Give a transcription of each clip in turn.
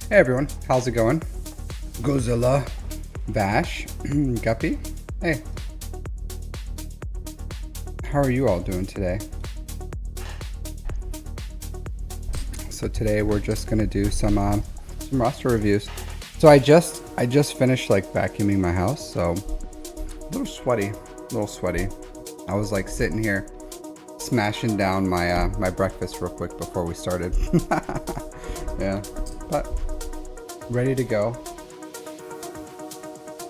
Hey everyone, how's it going? Godzilla, Bash, Guppy. Hey, how are you all doing today? So today we're just gonna do some roster reviews. So I just finished like vacuuming my house, so a little sweaty. I was like sitting here smashing down my my breakfast real quick before we started. Yeah, but ready to go.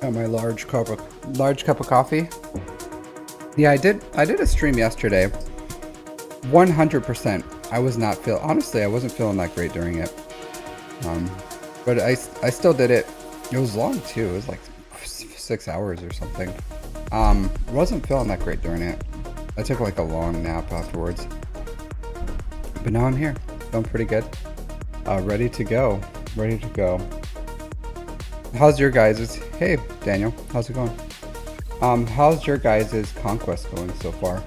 Got my large cup of coffee. Yeah, I did a stream yesterday. 100%. I was not honestly, I wasn't feeling that great during it. But I still did it. It was long too. It was like 6 hours or something. Wasn't feeling that great during it. I took like a long nap afterwards. But now I'm here. Feeling pretty good. Ready to go. Ready to go. How's your guys'? Hey, Daniel. How's it going? How's your guys' conquest going so far?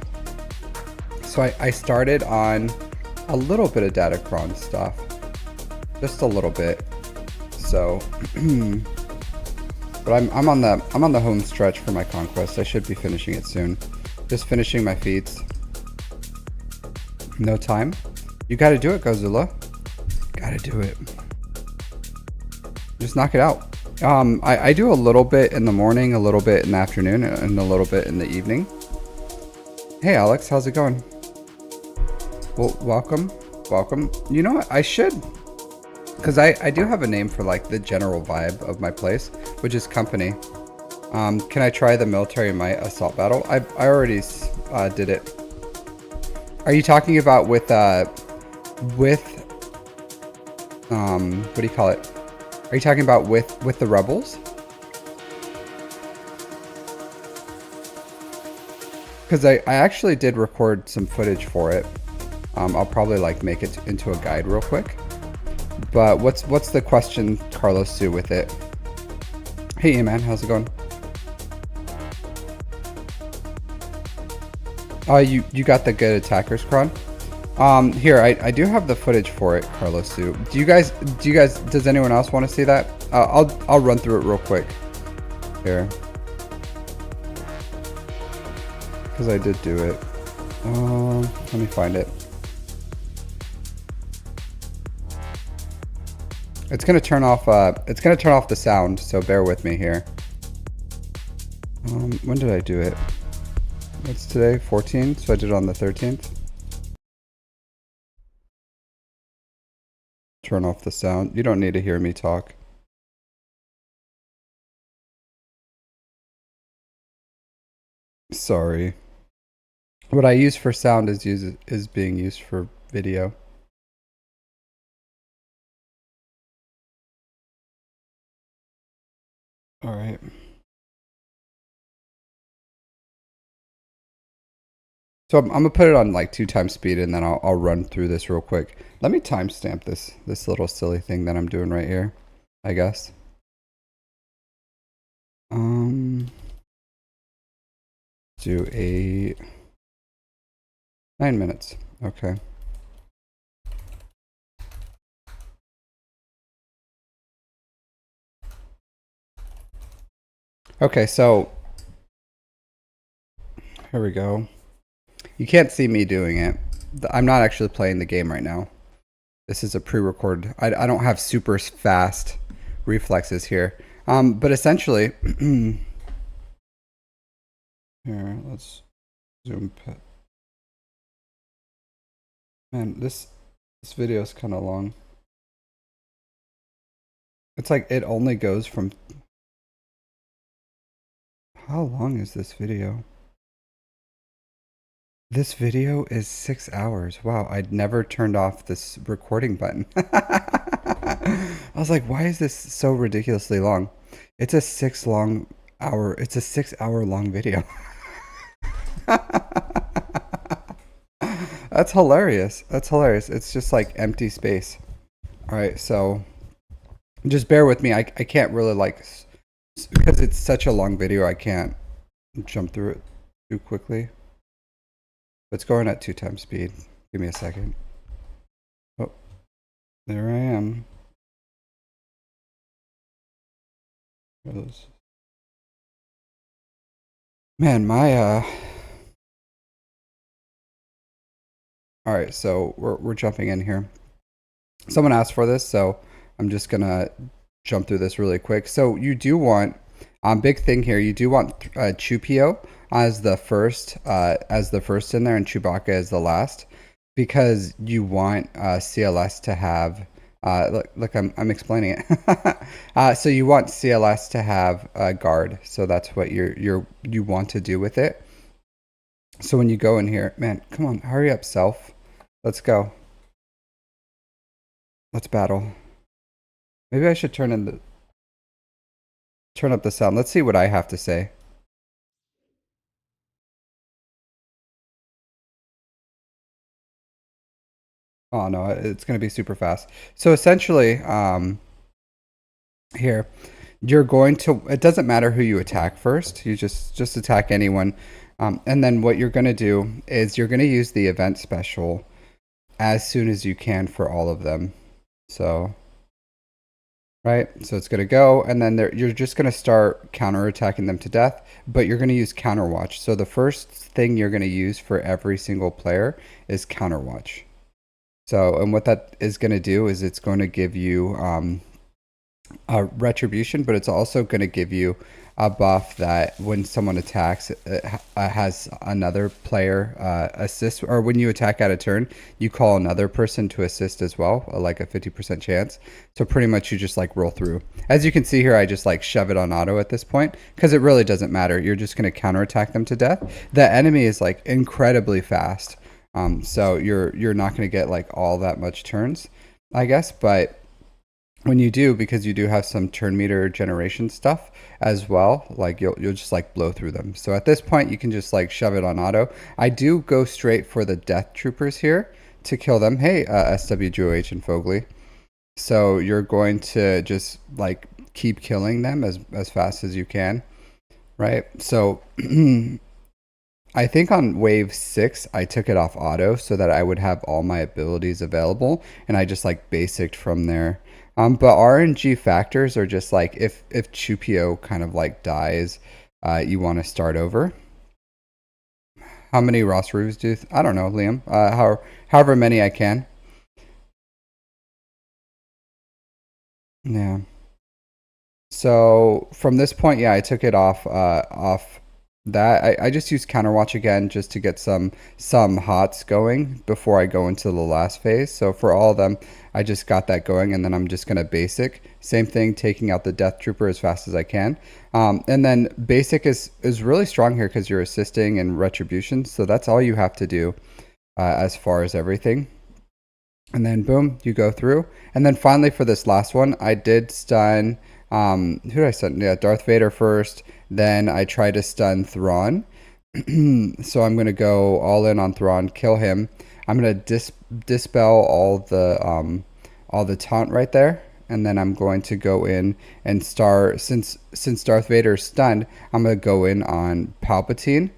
So I started on a little bit of Datacron stuff. Just a little bit. So, but I'm on the home stretch for my conquest. I should be finishing it soon. Just finishing my feats. No time. You got to do it, Godzilla. Got to do it. Just knock it out. I do a little bit in the morning, a little bit in the afternoon, and a little bit in the evening. Hey, Alex, how's it going? Well, welcome. You know what? I should, because I do have a name for like the general vibe of my place, which is company. Can I try the military might assault battle? I already did it. Are you talking about with what do you call it? Are you talking about with the rebels? Because I actually did record some footage for it. I'll probably like make it into a guide real quick. But what's the question, Carlos Sue, with it? Hey, man, how's it going? Oh, you got the good attackers, Kron? Here, I do have the footage for it, Carlos Sue. Do you guys, does anyone else want to see that? I'll run through it real quick. Here. Because I did do it. Let me find it. It's gonna turn off the sound, so bear with me here. When did I do it? What's today? 14th, so I did it on the 13th. Turn off the sound. You don't need to hear me talk. Sorry. What I use for sound is being used for video. All right. So I'm gonna put it on like 2x speed, and then I'll run through this real quick. Let me timestamp this little silly thing that I'm doing right here, I guess. Do 9 minutes. Okay. Okay, so here we go. You can't see me doing it. I'm not actually playing the game right now. This is a pre-record. I don't have super fast reflexes here. But essentially, here, let's zoom. Man, this video is kind of long. It's like it only goes from... How long is this video? This video is 6 hours. Wow, I'd never turned off this recording button. I was like, why is this so ridiculously long? It's a 6 hour long video. That's hilarious. It's just like empty space. All right, so just bear with me. I can't really like, because it's such a long video, I can't jump through it too quickly. It's going at 2x speed. Give me a second. Oh, there I am. Man, my all right, so we're jumping in here. Someone asked for this, so I'm just gonna jump through this really quick. So you do want, big thing here, you do want Chupio as the first in there, and Chewbacca as the last, because you want CLS to have look, I'm explaining it. So you want CLS to have a guard, so that's what you want to do with it. So when you go in here, man, come on, hurry up, self. Let's go. Let's battle. Maybe I should turn up the sound. Let's see what I have to say. Oh no, it's going to be super fast. So essentially, here, you're going to, it doesn't matter who you attack first. You just attack anyone. And then what you're going to do is you're going to use the event special as soon as you can for all of them. So, right? So it's going to go, and then you're just going to start counterattacking them to death, but you're going to use Counterwatch. So the first thing you're going to use for every single player is Counterwatch. So, and what that is going to do is it's going to give you retribution, but it's also going to give you a buff that when someone attacks, it has another player assist, or when you attack out of turn, you call another person to assist as well, like a 50% chance. So pretty much you just like roll through. As you can see here, I just like shove it on auto at this point because it really doesn't matter. You're just going to counterattack them to death. The enemy is like incredibly fast. So you're not going to get like all that much turns, I guess, but when you do, because you do have some turn meter generation stuff as well, like you'll just like blow through them. So at this point you can just like shove it on auto. I do go straight for the death troopers here to kill them. Hey, SWGOH and Fogley. So you're going to just like keep killing them as fast as you can, right? So I think on wave 6 I took it off auto so that I would have all my abilities available, and I just like basicked from there. But RNG factors are just like if Chupio kind of like dies, you want to start over. How many roster reviews do I don't know, Liam? However many I can. Yeah. So from this point, yeah, I took it off that. I just use Counterwatch again just to get some hots going before I go into the last phase. So for all of them, I just got that going, and then I'm just gonna basic. Same thing, taking out the Death Trooper as fast as I can. And then basic is really strong here because you're assisting and retribution. So that's all you have to do as far as everything. And then boom, you go through. And then finally for this last one, I did stun, who did I stun? Yeah, Darth Vader first. Then I try to stun Thrawn. So I'm going to go all in on Thrawn, kill him. I'm going to dispel all the taunt right there. And then I'm going to go in and start, since Darth Vader is stunned, I'm going to go in on Palpatine.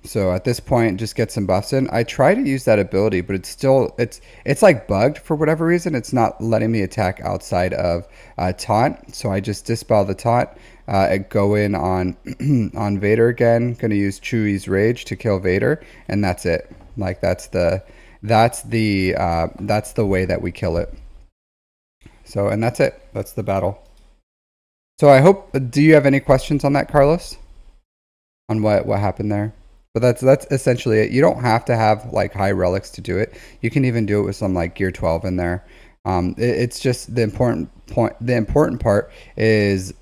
So at this point, just get some buffs in. I try to use that ability, but it's still, it's like bugged for whatever reason. It's not letting me attack outside of taunt. So I just dispel the taunt, go in on on Vader again. Going to use Chewie's Rage to kill Vader, and that's it. Like that's the way that we kill it. So, and that's it. That's the battle. So I hope. Do you have any questions on that, Carlos? On what happened there? But that's essentially it. You don't have to have like high relics to do it. You can even do it with some like gear 12 in there. It's just the important point. The important part is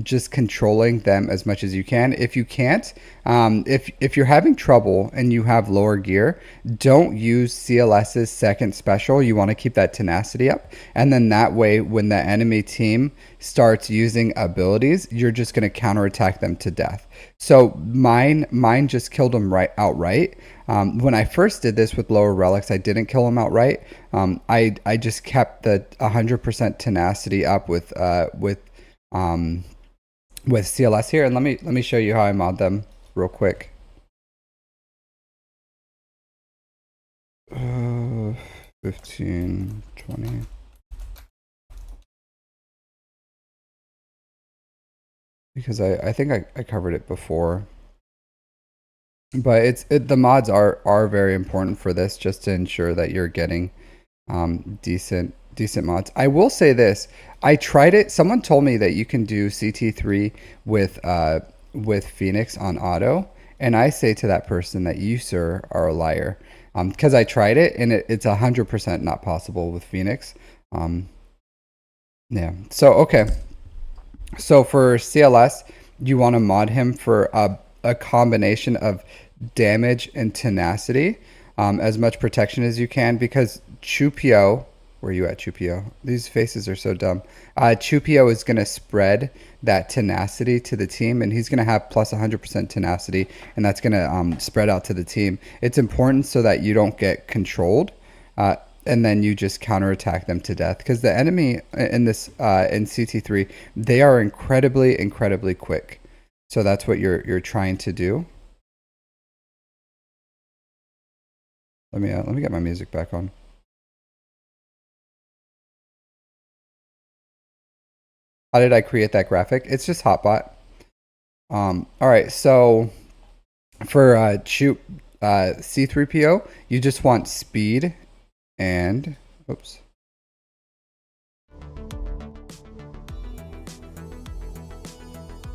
just controlling them as much as you can. If you can't, if you're having trouble and you have lower gear, don't use CLS's second special. You want to keep that tenacity up, and then that way when the enemy team starts using abilities, you're just going to counterattack them to death. So mine just killed them outright. When I first did this with lower relics, I didn't kill them outright. I just kept the 100% tenacity up with CLS here, and let me show you how I mod them real quick. 15, 20. Because I think I covered it before. But the mods are very important for this, just to ensure that you're getting decent mods. I will say this. I tried it. Someone told me that you can do CT3 with Phoenix on auto, and I say to that person that you, sir, are a liar. Because I tried it, and it's 100% not possible with Phoenix. Yeah. So okay. So for CLS, you want to mod him for a combination of damage and tenacity, as much protection as you can, because Chupio, where are you at, Chupio? These faces are so dumb. Chupio is going to spread that tenacity to the team, and he's going to have plus 100% tenacity, and that's going to spread out to the team. It's important so that you don't get controlled. and then you just counterattack them to death. Because the enemy in this in CT3, they are incredibly quick. So that's what you're trying to do. Let me get my music back on. How did I create that graphic? It's just Hotbot. All right, so for C3PO, you just want speed and oops.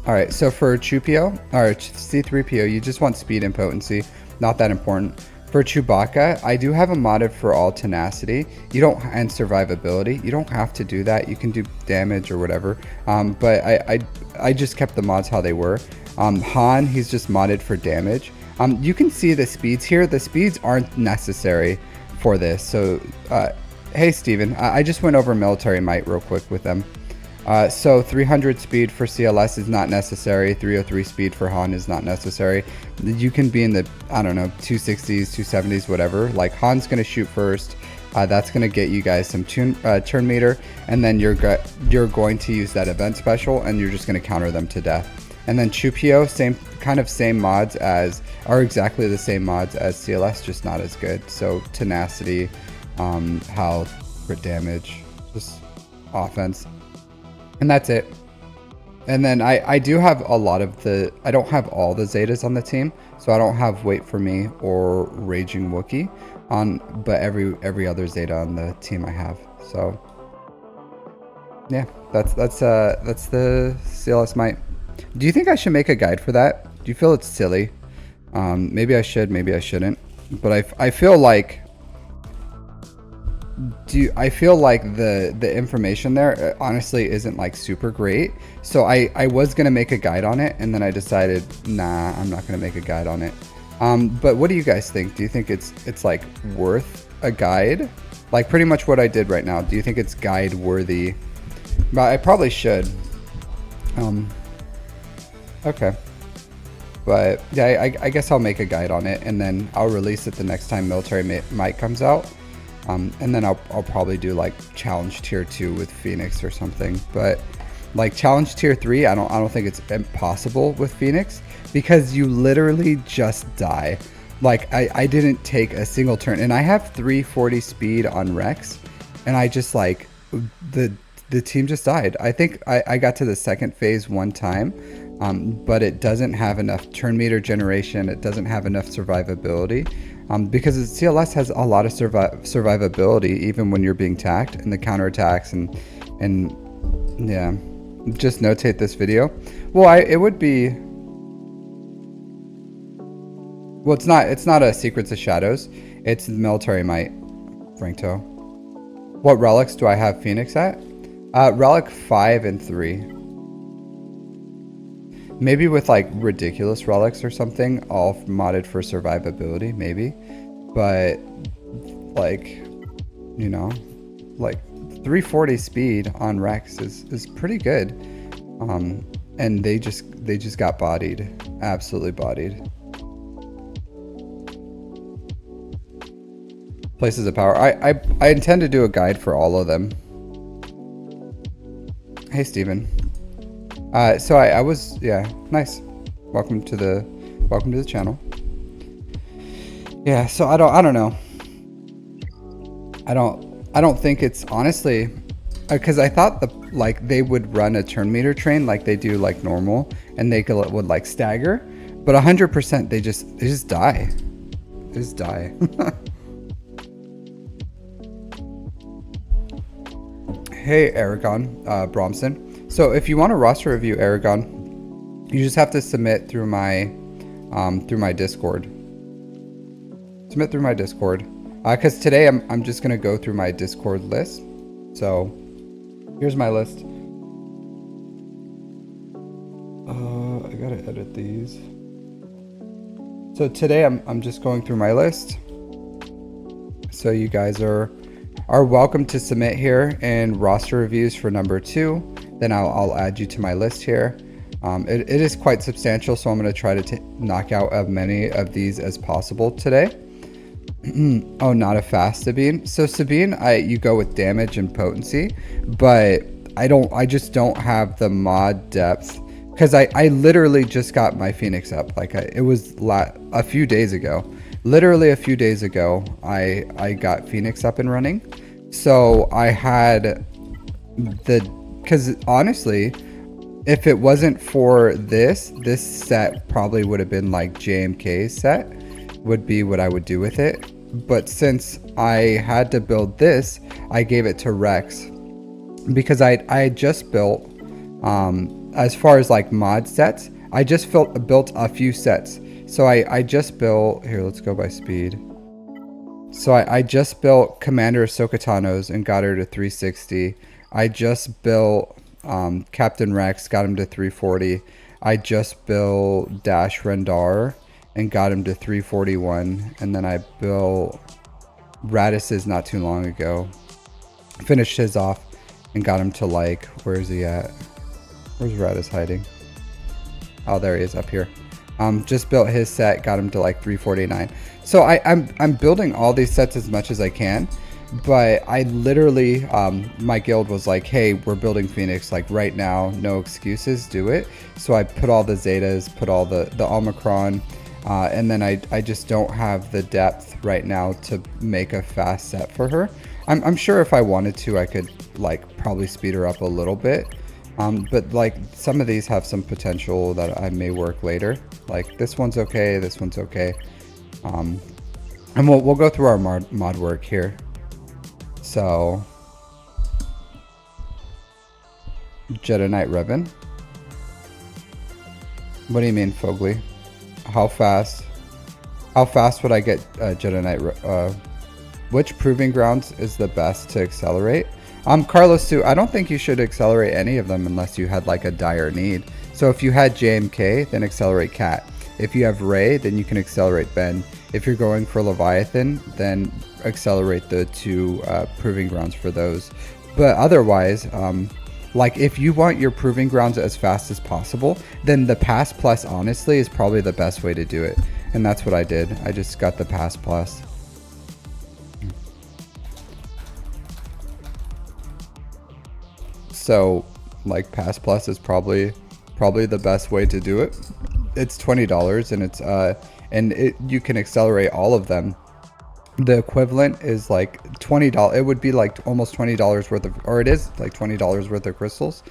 All right, so for Chewpio or C3PO, you just want speed and potency. Not that important. For Chewbacca, I do have a modded for all tenacity. You don't and survivability. You don't have to do that. You can do damage or whatever. But I just kept the mods how they were. Han, he's just modded for damage. You can see the speeds here. The speeds aren't necessary for this. So, hey Steven, I just went over military might real quick with them. So 300 speed for CLS is not necessary. 303 speed for Han is not necessary. You can be in the, I don't know, 260s, 270s, whatever. Like Han's going to shoot first. That's going to get you guys some turn meter. And then you're going to use that event special and you're just going to counter them to death. And then Chewpio, same mods as, are exactly the same mods as CLS, just not as good. So tenacity, health, crit damage, just offense. And that's it. And then I do have a lot of the, I don't have all the Zetas on the team, so I don't have Wait For Me or Raging Wookiee on, but every other Zeta on the team I have. So yeah, that's the CLS might. Do you think I should make a guide for that? Do you feel it's silly? Maybe I should, maybe I shouldn't. But I feel like the information there honestly isn't like super great. So I was gonna make a guide on it, and then I decided, nah, I'm not gonna make a guide on it. But what do you guys think? Do you think it's like worth a guide? Like pretty much what I did right now. Do you think it's guide worthy? But I probably should. Okay. But yeah, I guess I'll make a guide on it, and then I'll release it the next time Military Might comes out. And then I'll probably do like challenge tier 2 with Phoenix or something. But like challenge tier 3, I don't think it's impossible with Phoenix, because you literally just die. Like I didn't take a single turn, and I have 340 speed on Rex, and I just like the team just died. I think I got to the second phase one time, but it doesn't have enough turn meter generation. It doesn't have enough survivability. Because CLS has a lot of survivability even when you're being tacked, and the counterattacks and yeah, just notate this video. Well, it would be, well, it's not a Secrets of Shadows, it's Military Might, Frankto. What relics do I have Phoenix at? Relic 5 and 3. Maybe with like ridiculous relics or something, all modded for survivability, maybe. But like, you know, like 340 speed on Rex is pretty good. And they just got bodied, absolutely bodied. Places of power. I intend to do a guide for all of them. Hey Steven. So I was, yeah, nice. Welcome to the channel. Yeah, so I don't know. I don't think it's honestly, because I thought like they would run a turn meter train like they do like normal, and they would like stagger, but 100% they just die. They just die. Hey Aragon, Bromson. So if you want a roster review, Aragon, you just have to submit through my Discord. Submit through my Discord, because today I'm just gonna go through my Discord list. So here's my list. I gotta edit these. So today I'm just going through my list. So you guys are welcome to submit here and roster reviews for number 2. Then I'll add you to my list here. It is quite substantial, so I'm going to try to knock out as many of these as possible today. Oh, not a fast Sabine. So Sabine, you go with damage and potency, but I just don't have the mod depth because I literally just got my Phoenix up. Like it was a few days ago. Literally a few days ago, I got Phoenix up and running. So I had because honestly, if it wasn't for this set probably would have been like JMK's set, would be what I would do with it. But since I had to build this, I gave it to Rex because I just built, as far as like mod sets, I just built a few sets. So I just built, here, let's go by speed. So I just built Commander Ahsoka Tano's and got her to 360. I just built Captain Rex, got him to 340. I just built Dash Rendar and got him to 341. And then I built Radis's not too long ago. Finished his off and got him to like, where is he at? Where's Radis hiding? Oh, there he is up here. Just built his set, got him to like 349. So I'm building all these sets as much as I can. But I literally, my guild was like, hey, we're building Phoenix like right now, no excuses, do it. So I put all the Zetas, put all the Omicron, and then I just don't have the depth right now to make a fast set for her. I'm sure if I wanted to, I could like probably speed her up a little bit. But like some of these have some potential that I may work later. Like this one's okay, this one's okay. And we'll go through our mod work here. So, Jedi Knight Revan. What do you mean, Fogly? How fast? How fast would I get Jedi Knight? Which proving grounds is the best to accelerate? Carlos too. I don't think you should accelerate any of them unless you had like a dire need. So if you had JMK, then accelerate Cat. If you have Rey, then you can accelerate Ben. If you're going for Leviathan, then accelerate the two proving grounds for those. But otherwise, like if you want your proving grounds as fast as possible, then the Pass Plus honestly is probably the best way to do it. And that's what I did. I just got the Pass Plus. So like Pass Plus is probably the best way to do it. It's $20 and it's you can accelerate all of them. The equivalent is like $20. It would be like almost $20 worth of, or it is like $20 worth of crystals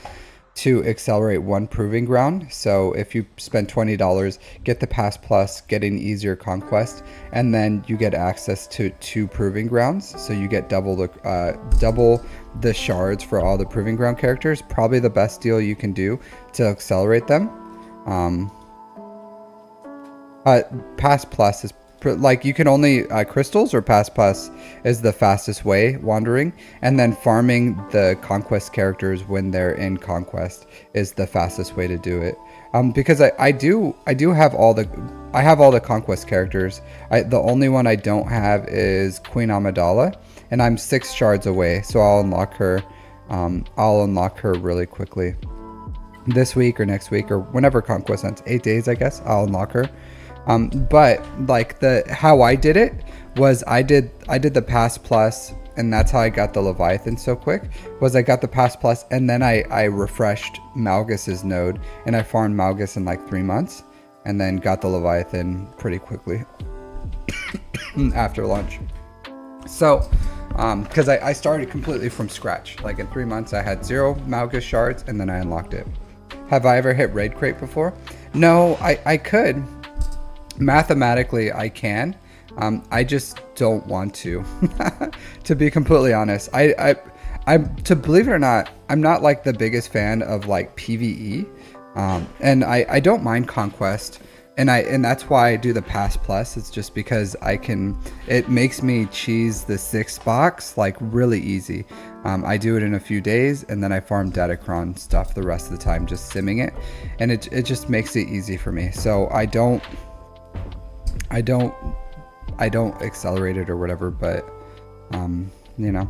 to accelerate one proving ground. So if you spend $20, get the Pass Plus, get an easier conquest, and then you get access to 2 proving grounds. So you get double the shards for all the proving ground characters. Probably the best deal you can do to accelerate them. Pass Plus is like you can only crystals, or Pass Plus is the fastest way wandering, and then farming the conquest characters when they're in conquest is the fastest way to do it. Because I do have all the conquest characters. The only one I don't have is Queen Amidala, and I'm 6 shards away, so I'll unlock her. I'll unlock her really quickly this week or next week or whenever conquest ends. 8 days, I guess. I'll unlock her. But like how I did it was I did the Pass Plus, and that's how I got the Leviathan so quick, was I got the Pass Plus and then I refreshed Malgus's node, and I farmed Malgus in like 3 months and then got the Leviathan pretty quickly after launch. So because I started completely from scratch. Like in 3 months I had 0 Malgus shards and then I unlocked it. Have I ever hit raid crate before? No, I could. Mathematically I can. I just don't want to. To be completely honest, I'm to believe it or not, I'm not like the biggest fan of like PvE, and I don't mind conquest, and that's why I do the Pass Plus. It's just because it makes me cheese the 6 box like really easy. I do it in a few days, and then I farm Datacron stuff the rest of the time, just simming it, and it just makes it easy for me. So I don't accelerate it or whatever, but you know,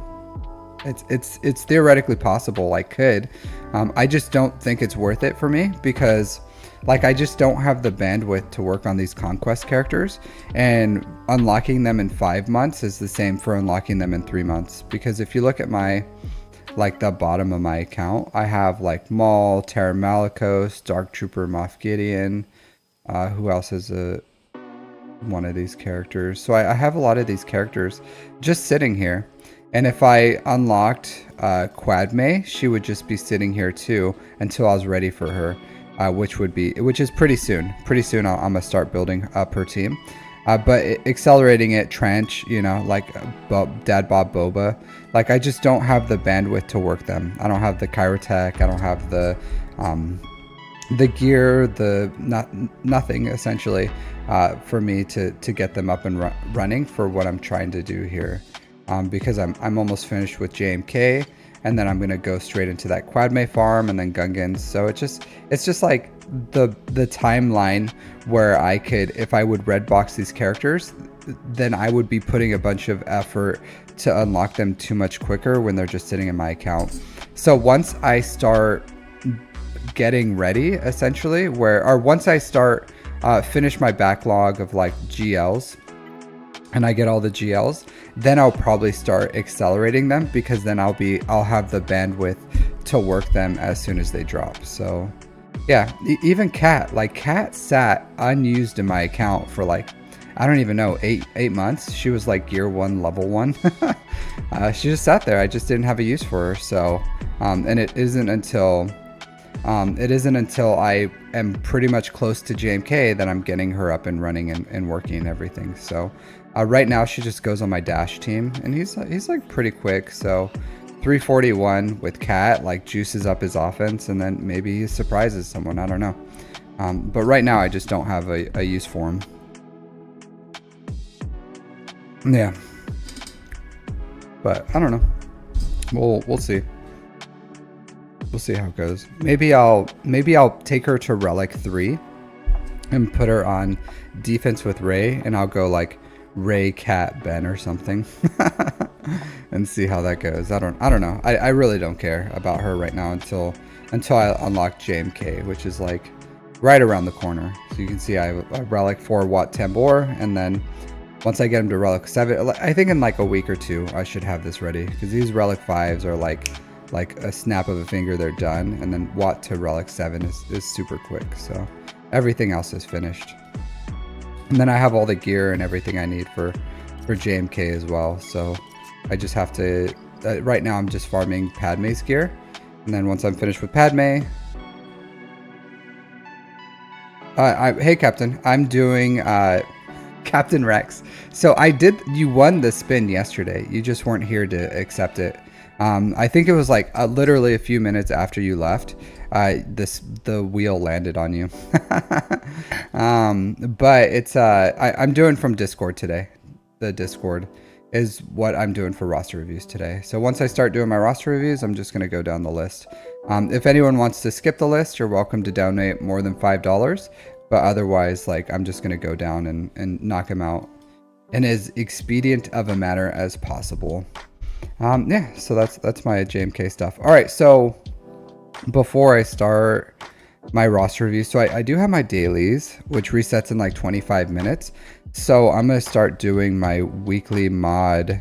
it's theoretically possible. I could. I just don't think it's worth it for me because Like, I just don't have the bandwidth to work on these conquest characters, and unlocking them in 5 months is the same for unlocking them in 3 months. Because if you look at my, like, the bottom of my account, I have like Maul, Terra Malicos, Dark Trooper Moff Gideon. Who else is one of these characters? So I have a lot of these characters just sitting here. And if I unlocked Quadme, she would just be sitting here too until I was ready for her, which is pretty soon. Pretty soon I'm gonna start building up her team. But accelerating it, Trench, you know, like Dad Bob Boba, like I just don't have the bandwidth to work them. I don't have the Chirotech. I don't have the gear, nothing essentially for me to get them up and running for what I'm trying to do here. Because I'm almost finished with JMK, and then I'm gonna go straight into that Quadme farm and then Gungans. So it's just like the timeline where I could, if I would red box these characters, then I would be putting a bunch of effort to unlock them too much quicker when they're just sitting in my account. So once I start getting ready, essentially, once I start finish my backlog of like GLs, and I get all the GLs, then I'll probably start accelerating them, because then I'll have the bandwidth to work them as soon as they drop. So yeah, even Cat sat unused in my account for like, I don't even know, eight months. She was like gear 1, level 1. She just sat there. I just didn't have a use for her. So and it isn't until I am pretty much close to JMK that I'm getting her up and running and working and everything. So right now she just goes on my dash team, and he's like pretty quick. So 341 with Cat like juices up his offense, and then maybe he surprises someone. I don't know. But right now I just don't have a use for him. Yeah. But I don't know. We'll see. We'll see how it goes. Maybe I'll take her to Relic 3 and put her on defense with Ray, and I'll go like Ray, Cat, Ben or something and see how that goes. I don't know. I really don't care about her right now until I unlock JMK, which is like right around the corner. So you can see I have a Relic 4 Watt Tambor, and then once I get him to Relic 7, I think in like a week or two I should have this ready, because these Relic 5s are like a snap of a finger, they're done. And then Watt to Relic 7 is super quick. So everything else is finished. And then I have all the gear and everything I need for JMK as well. So I just have to, right now I'm just farming Padme's gear. And then once I'm finished with Padme, hey Captain, I'm doing Captain Rex. So you won the spin yesterday. You just weren't here to accept it. I think it was like literally a few minutes after you left, the wheel landed on you. But it's I'm doing from Discord today. The Discord is what I'm doing for roster reviews today. So once I start doing my roster reviews, I'm just going to go down the list. If anyone wants to skip the list, you're welcome to donate more than $5. But otherwise, like, I'm just going to go down and knock them out in as expedient of a manner as possible. Yeah, so that's my JMK stuff. All right, so before I start my roster review, so I do have my dailies, which resets in like 25 minutes. So I'm gonna start doing my weekly mod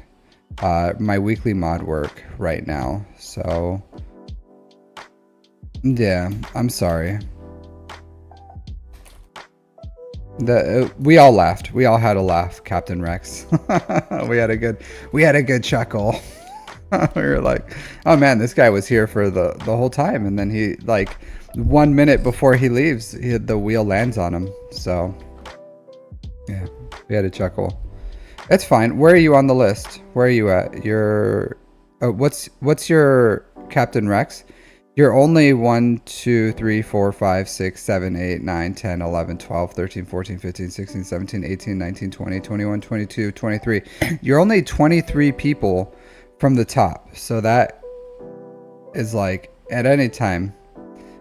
work right now. So yeah, I'm sorry. We all laughed. We all had a laugh, Captain Rex. we had a good chuckle. We were like, oh man, this guy was here for the whole time, and then he, like, 1 minute before he leaves, the wheel lands on him. So yeah, we had a chuckle. It's fine. Where are you on the list? Where are you at? What's your Captain Rex? You're only 1, 2, 3, 4, 5, 6, 7, 8, 9, 10, 11, 12, 13, 14, 15, 16, 17, 18, 19, 20, 21, 22, 23. You're only 23 people from the top. So that is like, at any time,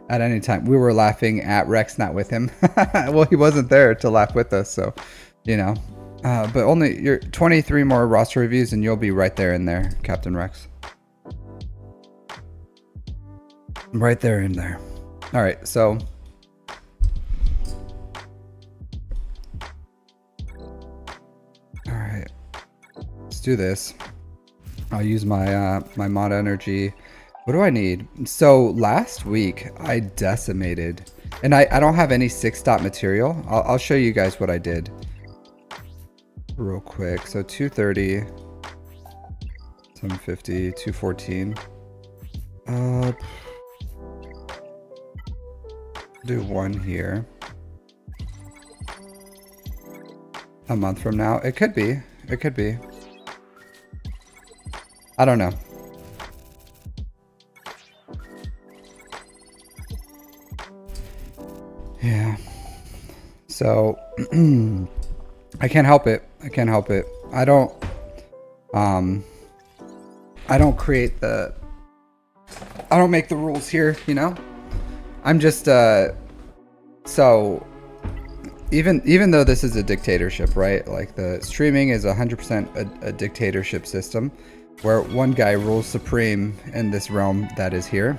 we were laughing at Rex, not with him. Well, he wasn't there to laugh with us. So, you know, but only you're 23 more roster reviews and you'll be right there in there, Captain Rex. Right there in there. All right, so do this. I'll use my my mod energy. What do I need? So last week I decimated, and I don't have any 6-dot material. I'll show you guys what I did real quick. So 230, 750, 214. Do one here. A month from now, it could be. It could be. I don't know. Yeah. So I can't help it. I can't help it. I don't create the, I don't make the rules here, you know? I'm just so even though this is a dictatorship, right? Like the streaming is 100% a dictatorship system where one guy rules supreme in this realm that is here.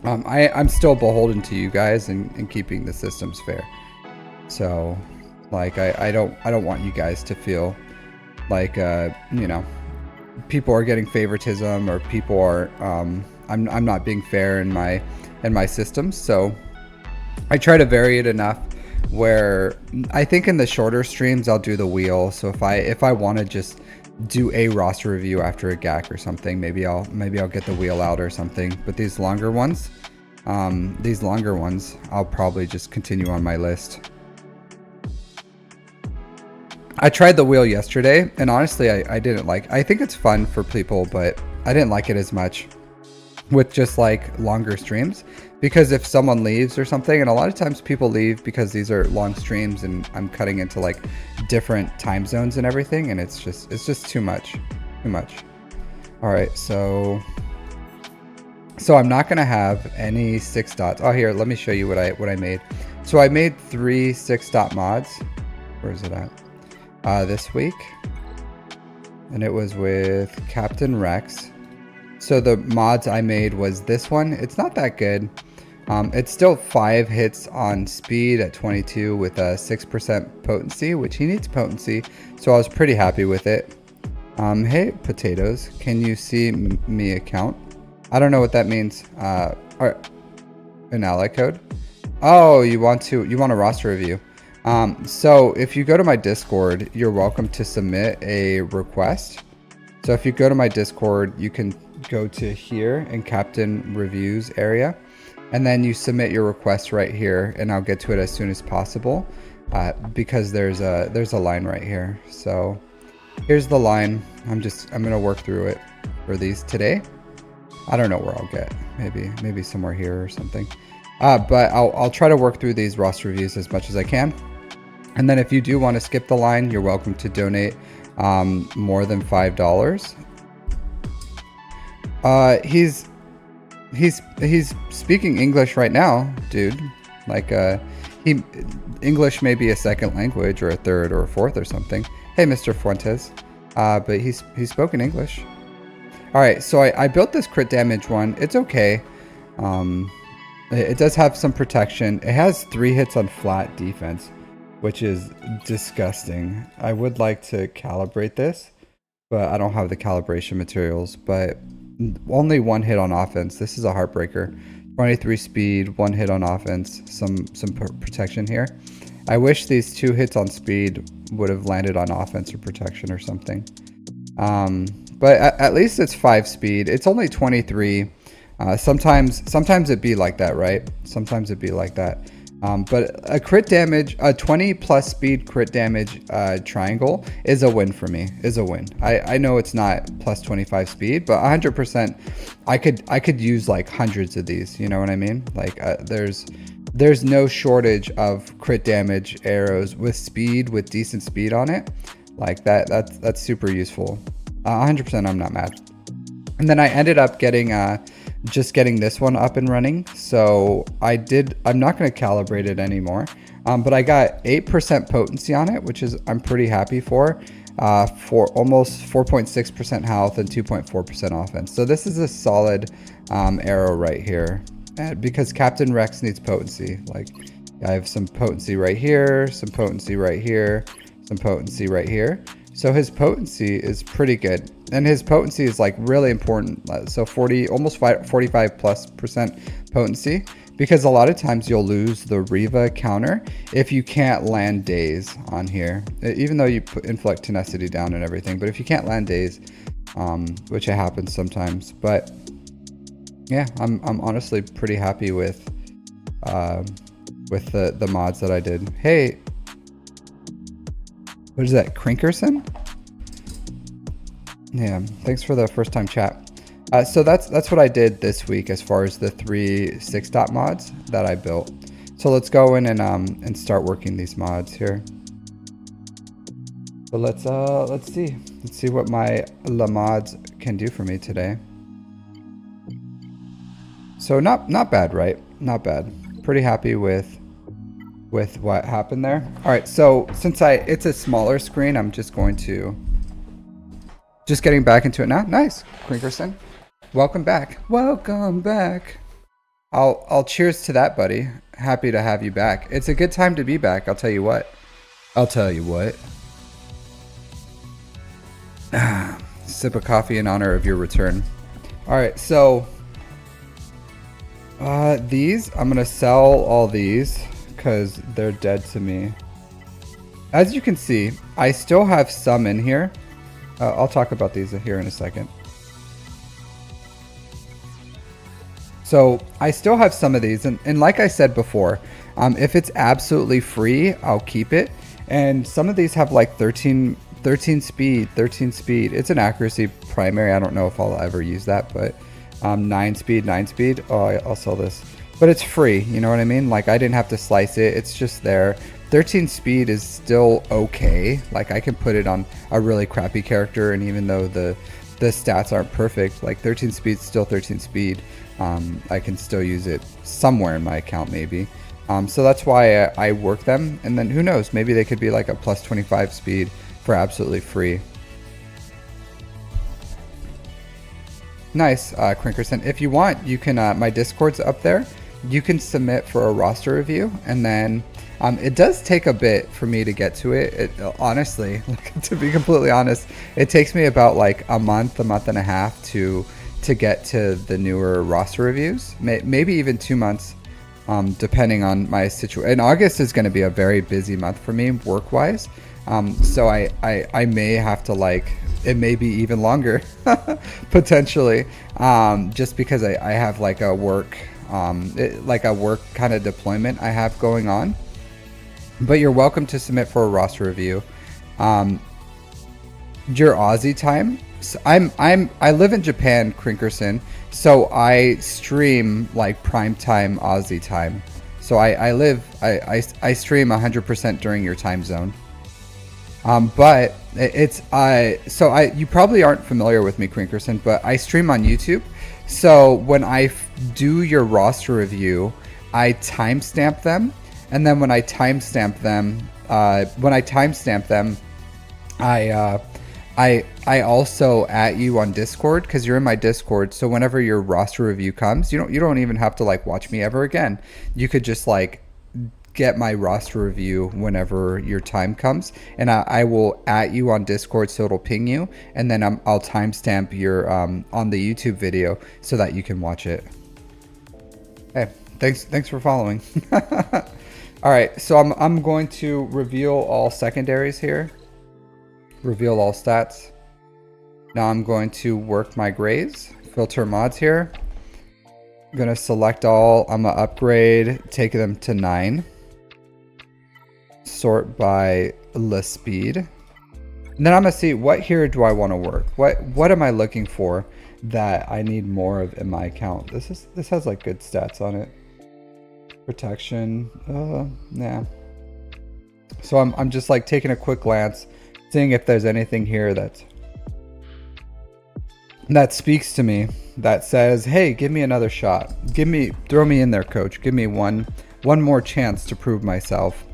I'm still beholden to you guys and keeping the systems fair. So like I don't want you guys to feel like you know, people are getting favoritism or people are I'm not being fair in my systems. So I try to vary it enough where I think in the shorter streams I'll do the wheel. So if I want to just do a roster review after a GAC or something, maybe I'll get the wheel out or something. But these longer ones I'll probably just continue on my list. I tried the wheel yesterday and honestly I didn't like, I think it's fun for people, but I didn't like it as much with just like longer streams, because if someone leaves or something, and a lot of times people leave because these are long streams and I'm cutting into like different time zones and everything, and it's just too much. All right, so I'm not gonna have any 6 dots. Oh, here, let me show you what I made. So I made 3 6-dot mods. Where is it at? This week, and it was with Captain Rex. So the mods I made was this one. It's not that good. It's still 5 hits on speed at 22 with a 6% potency, which he needs potency. So I was pretty happy with it. Hey, potatoes, can you see me account? I don't know what that means. An ally code? Oh, you want a roster review. So if you go to my Discord, you're welcome to submit a request. So if you go to my Discord, you can go to here in Captain Reviews area, and then you submit your request right here, and I'll get to it as soon as possible, because there's a line right here. So here's the line. I'm gonna work through it for these today. I don't know where I'll get, maybe somewhere here or something, but I'll try to work through these roster reviews as much as I can. And then if you do want to skip the line, you're welcome to donate more than $5. He's speaking English right now, dude. Like English may be a second language or a third or a fourth or something. Hey, Mr. Fuentes. But he's spoken English. All right, so I built this crit damage one. It's okay. It does have some protection. It has 3 hits on flat defense, which is disgusting. I would like to calibrate this, but I don't have the calibration materials. But only 1 hit on offense. This is a heartbreaker. 23 speed, 1 hit on offense, some protection here. I wish these 2 hits on speed would have landed on offense or protection or something. But at least it's 5 speed. It's only 23. Sometimes it'd be like that, right? Sometimes it'd be like that. But a crit damage, a 20 plus speed crit damage triangle is a win for me. Is a win. I know it's not plus 25 speed, but 100%. I could use like hundreds of these. You know what I mean? Like there's no shortage of crit damage arrows with speed, with decent speed on it. Like that's super useful. 100%. I'm not mad. And then I ended up getting just getting this one up and running. So I'm not going to calibrate it anymore, but I got 8% potency on it, which is I'm pretty happy for almost 4.6% health and 2.4% offense. So this is a solid arrow right here, because Captain Rex needs potency. Like I have some potency right here, some potency right here, some potency right here. So his potency is pretty good, and his potency is like really important. So 40, almost 45+% potency, because a lot of times you'll lose the Riva counter if you can't land days on here, even though you put inflect tenacity down and everything. But if you can't land days, which it happens sometimes, but yeah, I'm honestly pretty happy with the mods that I did. Hey, what is that, Crinkerson? Yeah, thanks for the first time chat. So that's what I did this week as far as the 3 6-dot mods that I built. So let's go in and start working these mods here. So let's see what my mods can do for me today. So not bad, right? Not bad. Pretty happy with what happened there. All right, so since it's a smaller screen, I'm just getting back into it now. Nice, Crinkerson. Welcome back. Welcome back. I'll cheers to that, buddy. Happy to have you back. It's a good time to be back. I'll tell you what. Sip of coffee in honor of your return. All right, so these, I'm gonna sell all these because they're dead to me. As you can see, I still have some in here. I'll talk about these here in a second. So I still have some of these, and like I said before, if it's absolutely free, I'll keep it. And some of these have like 13 speed. It's an accuracy primary. I don't know if I'll ever use that, but 9 speed. Oh, I'll sell this. But it's free, you know what I mean? Like, I didn't have to slice it. It's just there. 13 speed is still okay. Like, I can put it on a really crappy character, and even though the stats aren't perfect, like 13 speed is still 13 speed. I can still use it somewhere in my account maybe. So that's why I work them, and then who knows, maybe they could be like a plus 25 speed for absolutely free. Nice, Crinkerson. If you want, you can, my Discord's up there. You can submit for a roster review, and then it does take a bit for me to get to it. Honestly, to be completely honest, it takes me about like a month and a half to get to the newer roster reviews, maybe even 2 months, depending on my situation. And August is going to be a very busy month for me work-wise, so I may have to, like, it may be even longer potentially, just because I have like a work kind of deployment I have going on. But you're welcome to submit for a roster review. Your Aussie time. So I live in Japan, Crinkerson, so I stream like prime time Aussie time. So I stream 100% during your time zone. But it's you probably aren't familiar with me, Crinkerson, but I stream on YouTube. So when I do your roster review, I timestamp them, and then when I timestamp them, I also at you on Discord, because you're in my Discord. So whenever your roster review comes, you don't even have to like watch me ever again. You could just like get my roster review whenever your time comes, and I will at you on Discord, so it'll ping you, and then I'll timestamp your on the YouTube video so that you can watch it. Hey, thanks for following. All right, so I'm going to reveal all secondaries here. Reveal all stats. Now I'm going to work my grays, filter mods here. I'm gonna select all. I'm gonna upgrade, take them to 9. Sort by the speed. And then I'm gonna see what here do I want to work. What am I looking for that I need more of in my account? This has like good stats on it. Protection. Nah. So I'm just like taking a quick glance, seeing if there's anything here that speaks to me, that says, hey, give me another shot. Throw me in there, coach. Give me one more chance to prove myself.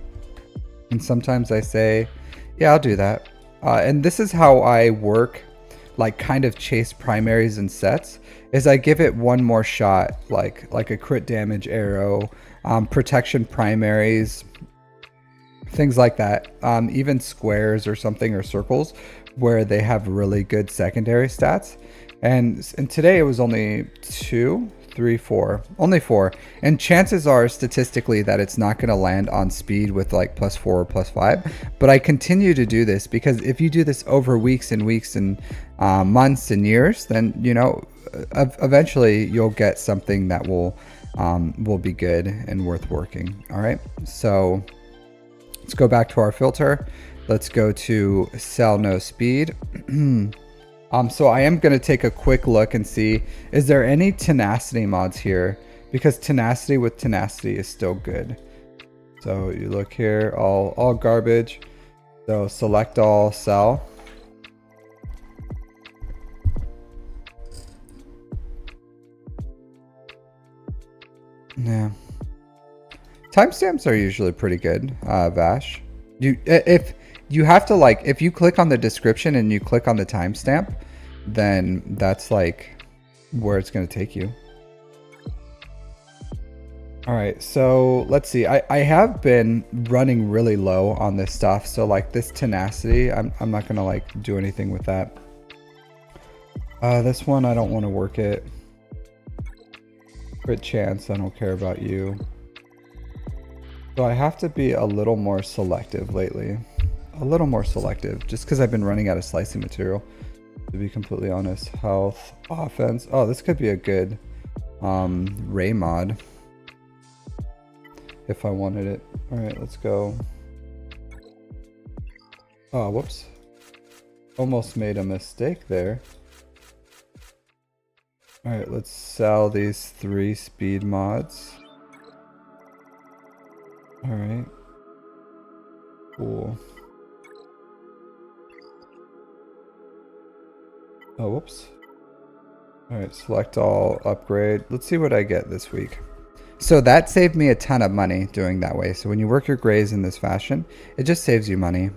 And sometimes I say, yeah, I'll do that. And this is how I work, like kind of chase primaries and sets, is I give it one more shot, like a crit damage arrow, protection primaries, things like that. Even squares or something, or circles, where they have really good secondary stats. And today it was only 2, 3, 4, only 4. And chances are statistically that it's not going to land on speed with like +4 or +5. But I continue to do this because if you do this over weeks and weeks and months and years, then you know eventually you'll get something that will be good and worth working. All right, so let's go back to our filter. Let's go to sell no speed. So I am going to take a quick look and see, is there any tenacity mods here? Because tenacity with tenacity is still good. So you look here, all garbage. So select all, sell. Yeah. Timestamps are usually pretty good, Vash. If you have to, like, if you click on the description and you click on the timestamp, then that's like where it's going to take you. All right, so let's see. I have been running really low on this stuff. So like this tenacity, I'm not going to like do anything with that. This one, I don't want to work it. Crit chance, I don't care about you. So I have to be a little more selective lately. A little more selective, just because I've been running out of slicing material, to be completely honest. Health, offense. Oh, this could be a good ray mod if I wanted it. All right, let's go. Oh, whoops. Almost made a mistake there. All right, let's sell these 3 speed mods. All right. Cool. Oh, whoops. All right, select all, upgrade. Let's see what I get this week. So that saved me a ton of money doing that way. So when you work your grays in this fashion, it just saves you money.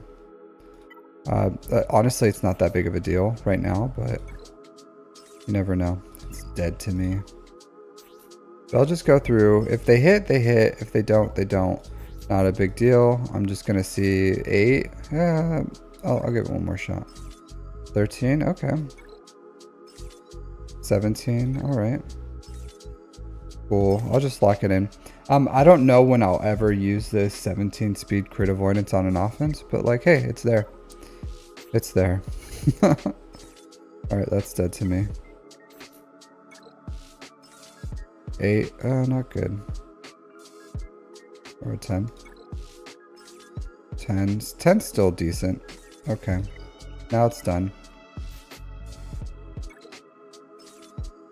Honestly, it's not that big of a deal right now, but you never know. It's dead to me. So I'll just go through. If they hit, they hit. If they don't, they don't. Not a big deal. I'm just going to see 8. Yeah, I'll give it one more shot. 13, okay. 17, all right. Cool, I'll just lock it in. I don't know when I'll ever use this 17 speed crit avoidance on an offense, but like, hey, it's there. It's there. All right, that's dead to me. 8, not good. Or 10. 10's still decent. Okay, now it's done.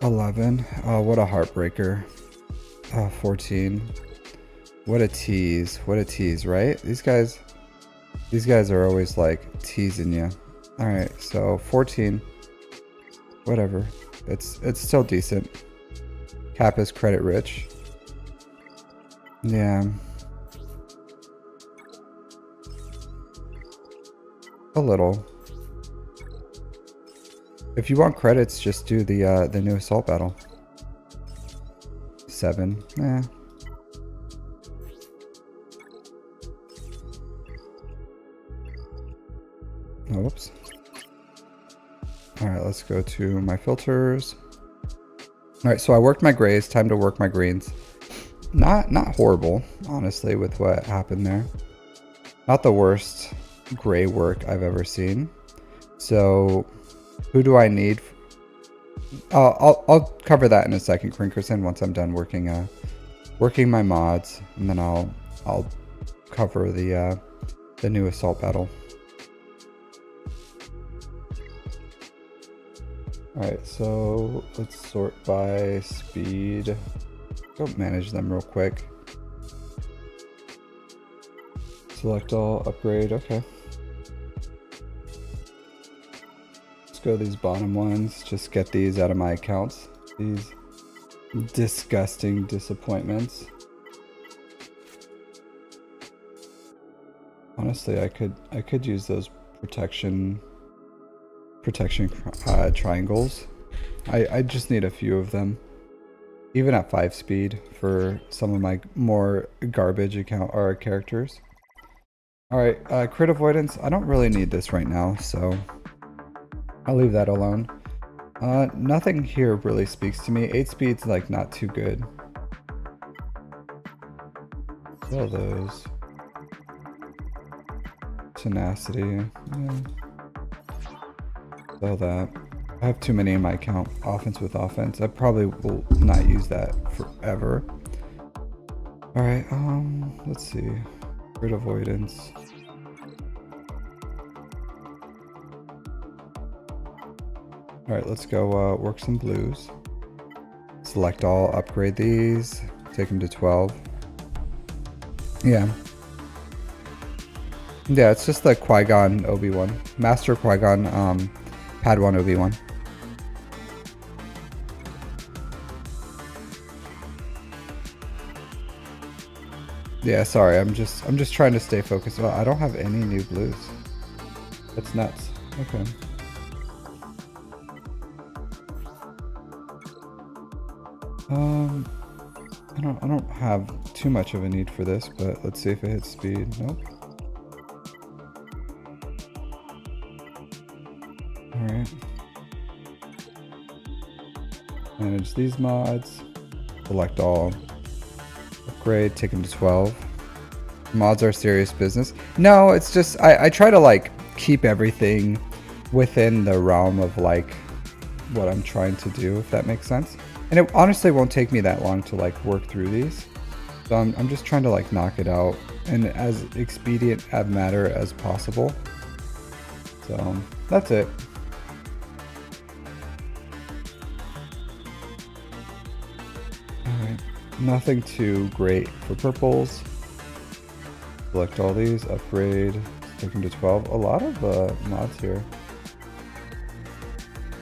11. Oh, what a heartbreaker. 14. What a tease. What a tease, right? These guys are always like teasing you. All right, so 14. Whatever. It's still decent. Cap is credit rich. Yeah. A little. If you want credits, just do the new assault battle. 7. Eh. Oh, whoops. All right, let's go to my filters. All right, so I worked my grays. Time to work my greens. Not horrible, honestly, with what happened there. Not the worst gray work I've ever seen. So who do I need? I'll cover that in a second, Crinkerson, once I'm done working working my mods, and then I'll cover the new assault battle. All right, so let's sort by speed. Go manage them real quick. Select all, upgrade, okay. Let's go these bottom ones, just get these out of my accounts. These disgusting disappointments. Honestly, I could use those protection triangles. I just need a few of them, even at 5 speed, for some of my more garbage account or characters. Alright, crit avoidance. I don't really need this right now, so I'll leave that alone. Nothing here really speaks to me. 8 speed's like not too good. All those. Tenacity. Yeah. All that. I have too many in my account. Offense with offense. I probably will not use that forever. Alright, let's see. Crit avoidance. Alright, let's go work some blues. Select all, upgrade these, take them to 12. Yeah. Yeah, it's just the Qui-Gon Obi-Wan. Master Qui-Gon, Padawan Obi-Wan. Yeah, sorry, I'm just trying to stay focused. Well, I don't have any new blues. That's nuts. Okay. I don't have too much of a need for this, but let's see if it hits speed. Nope. Alright. Manage these mods. Select all. Upgrade, take them to 12. Mods are serious business. No, it's just, I try to like keep everything within the realm of like what I'm trying to do, if that makes sense. And it honestly won't take me that long to like work through these. So I'm just trying to like knock it out in as expedient a manner as possible. So that's it. Alright, nothing too great for purples. Select all these, upgrade, take them to 12. A lot of mods here.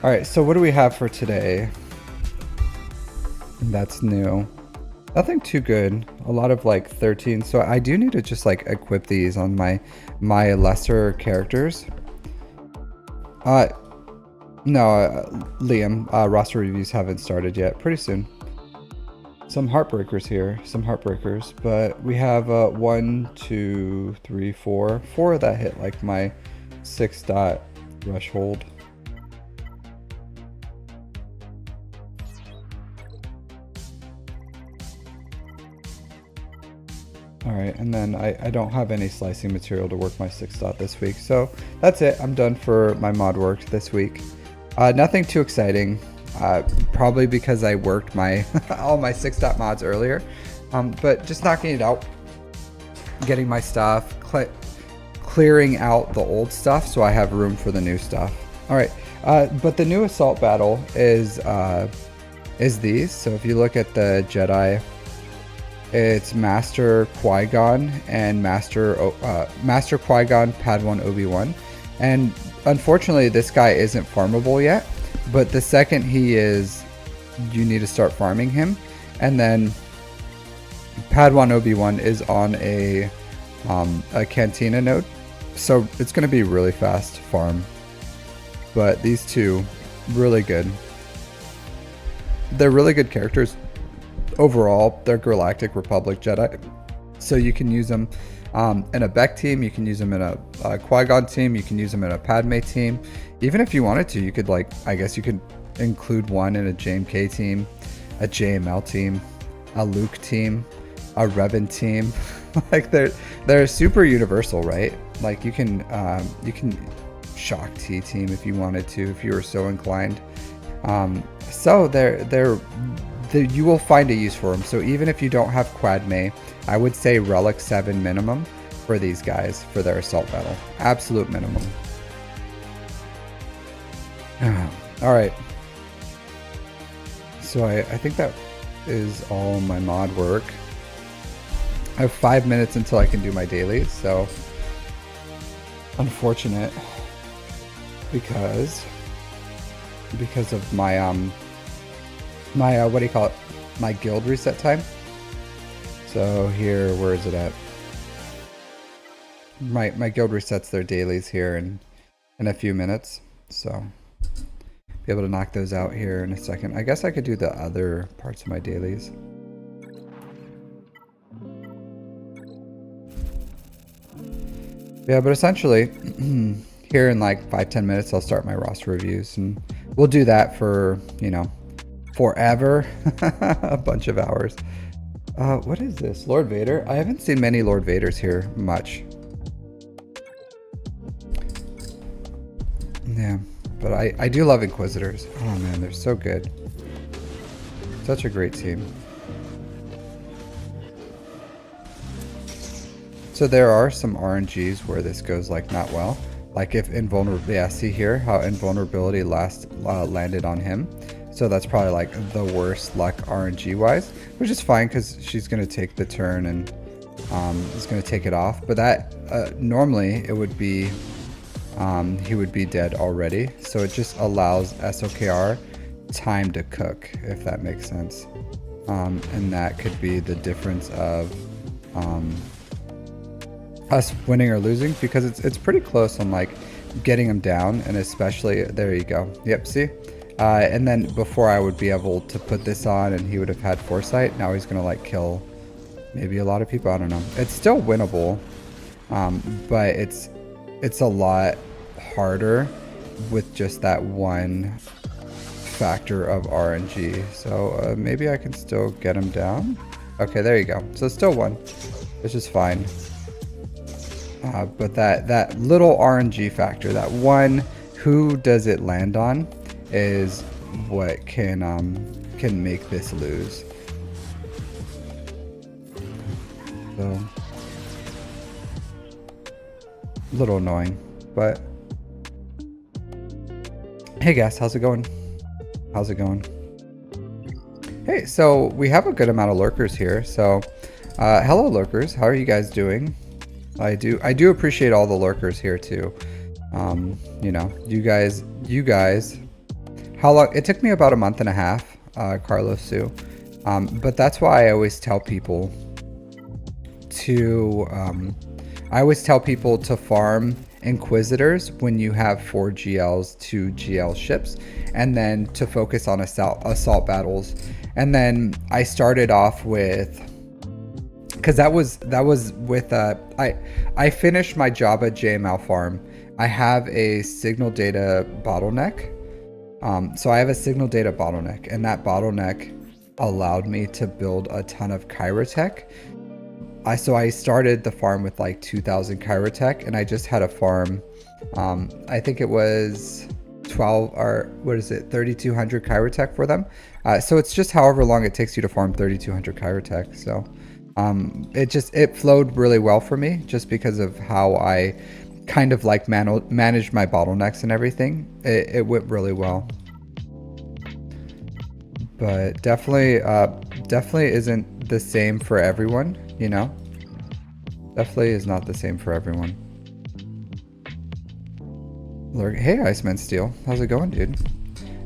Alright, so what do we have for today? That's new. Nothing too good. A lot of like 13. So I do need to just like equip these on my lesser characters. No, Liam, roster reviews haven't started yet. Pretty soon. Some heartbreakers here. Some heartbreakers. But we have 1, 2, 3, 4. 4 that hit like my 6-dot threshold. Alright, and then I don't have any slicing material to work my 6-dot this week. So that's it. I'm done for my mod work this week. Nothing too exciting. Probably because I worked my all my 6-dot mods earlier. But just knocking it out. Getting my stuff. Clearing out the old stuff so I have room for the new stuff. Alright, but the new assault battle is these. So if you look at the Jedi, it's Master Qui-Gon and Master Qui-Gon, Padawan Obi-Wan. And unfortunately, this guy isn't farmable yet. But the second he is, you need to start farming him. And then Padawan Obi-Wan is on a Cantina node. So it's going to be really fast farm. But these two, really good. They're really good characters. Overall, they're Galactic Republic Jedi, so you can use them in a Beck team, you can use them in a Qui-Gon team, you can use them in a Padme team. Even if you wanted to, you could like, I guess you could include one in a JMK team, a JML team, a Luke team, a Revan team. Like they're super universal, right? Like you can Shock T team if you wanted to, if you were so inclined. So you will find a use for them. So even if you don't have Quadme, I would say Relic 7 minimum for these guys for their assault battle. Absolute minimum. Alright. So I think that is all my mod work. I have 5 minutes until I can do my dailies, so unfortunate because of my what do you call it? My guild reset time. So here, where is it at? My guild resets their dailies here in a few minutes. So be able to knock those out here in a second. I guess I could do the other parts of my dailies. Yeah, but essentially, here in like 5-10 minutes, I'll start my roster reviews, and we'll do that for, you know, forever, a bunch of hours. What is this? Lord Vader? I haven't seen many Lord Vaders here much. Yeah, but I do love Inquisitors. Oh man, they're so good. Such a great team. So there are some RNGs where this goes like not well. Like if invulnerability, yeah, see here how invulnerability landed on him. So that's probably like the worst luck RNG wise, which is fine because she's going to take the turn and is going to take it off. But that normally it would be, he would be dead already. So it just allows SOKR time to cook, if that makes sense. And that could be the difference of us winning or losing, because it's pretty close on like getting him down, and especially there you go. Yep, see? And then before I would be able to put this on and he would have had foresight, now he's gonna like kill maybe a lot of people. I don't know. It's still winnable, but it's a lot harder with just that one factor of RNG. So maybe I can still get him down. Okay, there you go. So still one, which is fine. But that little RNG factor, that one, who does it land on, is what can make this lose. So a little annoying, but hey guys, how's it going? How's it going? Hey, so we have a good amount of lurkers here. So hello lurkers, how are you guys doing? I do appreciate all the lurkers here too. You know, you guys, how long? It took me about a month and a half, Carlos Sue. But that's why I always tell people to, farm Inquisitors when you have 4 GLs, 2 GL ships, and then to focus on assault battles. And then I started off with, because that was with I finished my Jabba JML farm. I have a signal data bottleneck. So I have a signal data bottleneck, and that bottleneck allowed me to build a ton of Chirotech. So I started the farm with like 2,000 Chirotech, and I just had a farm. I think it was 3,200 Chirotech for them. So it's just however long it takes you to farm 3,200 Chirotech. So it flowed really well for me, just because of how I kind of like managed my bottlenecks and everything. It went really well, but definitely isn't the same for everyone, you know. Definitely is not the same for everyone. Hey Iceman Steel, how's it going, dude?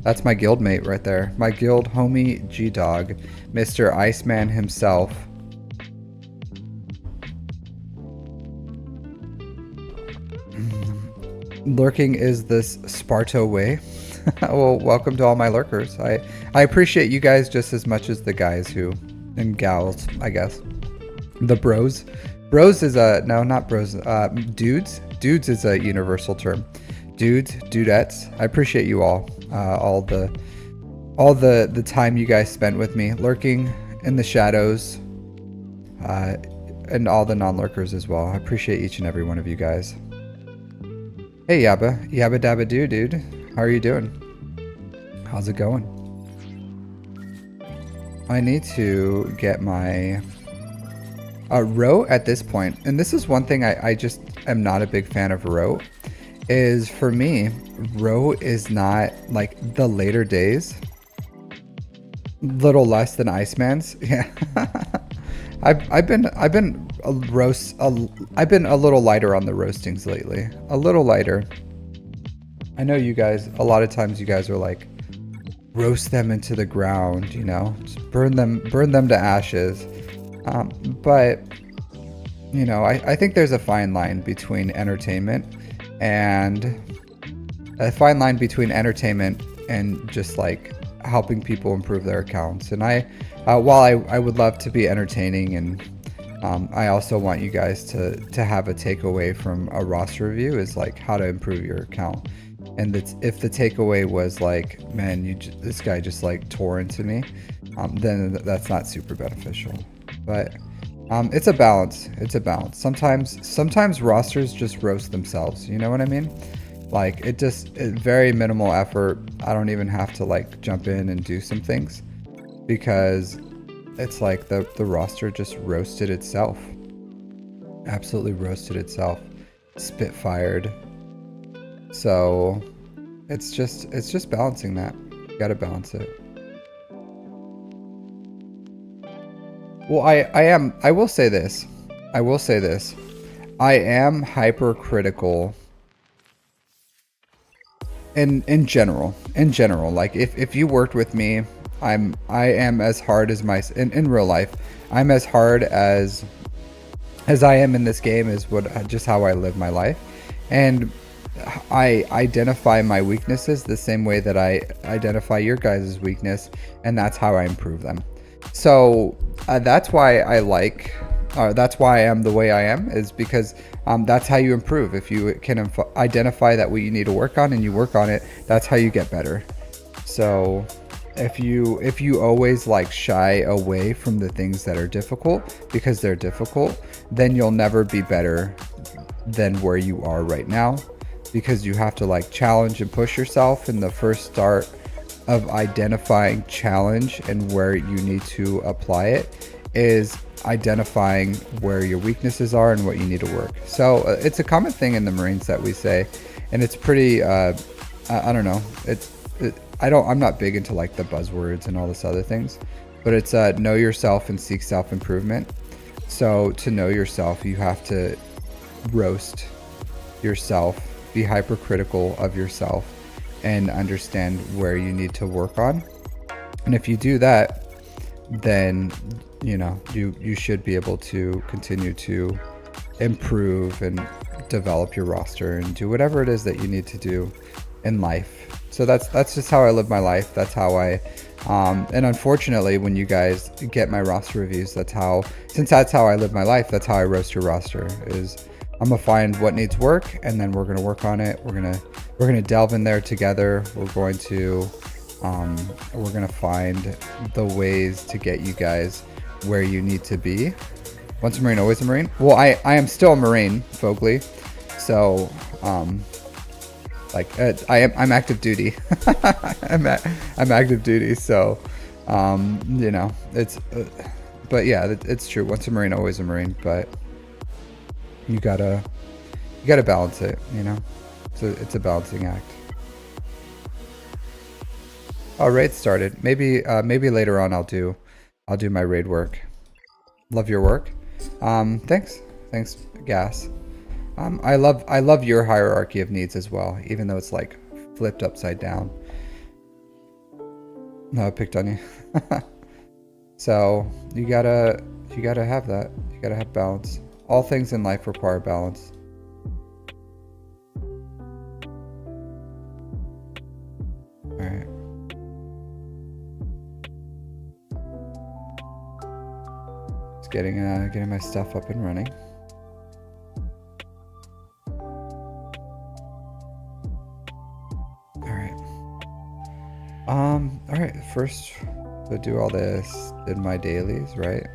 That's my guild mate right there, my guild homie G-Dog, Mr. Iceman himself. Lurking is this Sparto way. Well, welcome to all my lurkers. I appreciate you guys just as much as the guys who, and gals, I guess. The bros. Bros is a, no, not bros, dudes. Dudes is a universal term. Dudes, dudettes. I appreciate you all. All the time you guys spent with me, lurking in the shadows, and all the non-lurkers as well. I appreciate each and every one of you guys. Hey Yabba dabba doo, dude. How are you doing? How's it going? I need to get my row at this point, and this is one thing I just am not a big fan of row, is for me, row is not like the later days, little less than Iceman's. Yeah. I've been a little lighter on the roastings lately. A little lighter. I know you guys, a lot of times you guys are like, roast them into the ground, you know, just burn them to ashes. But you know, I think there's a fine line between entertainment and just like helping people improve their accounts. And while I would love to be entertaining and I also want you guys to have a takeaway from a roster review is like how to improve your account. And if the takeaway was like, man, this guy just like tore into me, then that's not super beneficial. But it's a balance. It's a balance. Sometimes rosters just roast themselves. You know what I mean? Like it's very minimal effort. I don't even have to like jump in and do some things because it's like the roster just roasted itself. Absolutely roasted itself. Spitfired. So it's just balancing that. You gotta balance it. Well, I will say this. I am hypercritical in general. Like if you worked with me, I am as hard as in real life. I'm as hard as I am in this game is just how I live my life. And I identify my weaknesses the same way that I identify your guys' weakness, and that's how I improve them. So that's why that's why I am the way I am, is because that's how you improve. If you can identify that what you need to work on and you work on it, that's how you get better. So if you always like shy away from the things that are difficult because they're difficult, then you'll never be better than where you are right now, because you have to like challenge and push yourself. And the first start of identifying challenge and where you need to apply it is identifying where your weaknesses are and what you need to work. So it's a common thing in the Marines that we say, and it's pretty I don't know, I'm not big into like the buzzwords and all this other things, but it's know yourself and seek self-improvement. So to know yourself, you have to roast yourself, be hypercritical of yourself, and understand where you need to work on. And if you do that, then you know you should be able to continue to improve and develop your roster and do whatever it is that you need to do in life. So that's just how I live my life. That's how I and unfortunately, when you guys get my roster reviews, since that's how I live my life, that's how I roast your roster. Is I'm gonna find what needs work, and then we're gonna work on it. We're gonna delve in there together. We're gonna find the ways to get you guys where you need to be. Once a Marine, always a Marine. Well, I am still a Marine, Fogley. So I'm active duty. I'm active duty. So you know, but yeah, it's true. Once a Marine, always a Marine. But you gotta balance it, you know. So it's a balancing act. Oh, raid started. Maybe later on I'll do my raid work. Love your work. Thanks, Gas. I love your hierarchy of needs as well, even though it's like flipped upside down. No, I picked on you. So you gotta have that. You gotta have balance. All things in life require balance. All right. Just getting my stuff up and running. All right. First, to do all this, did my dailies, right?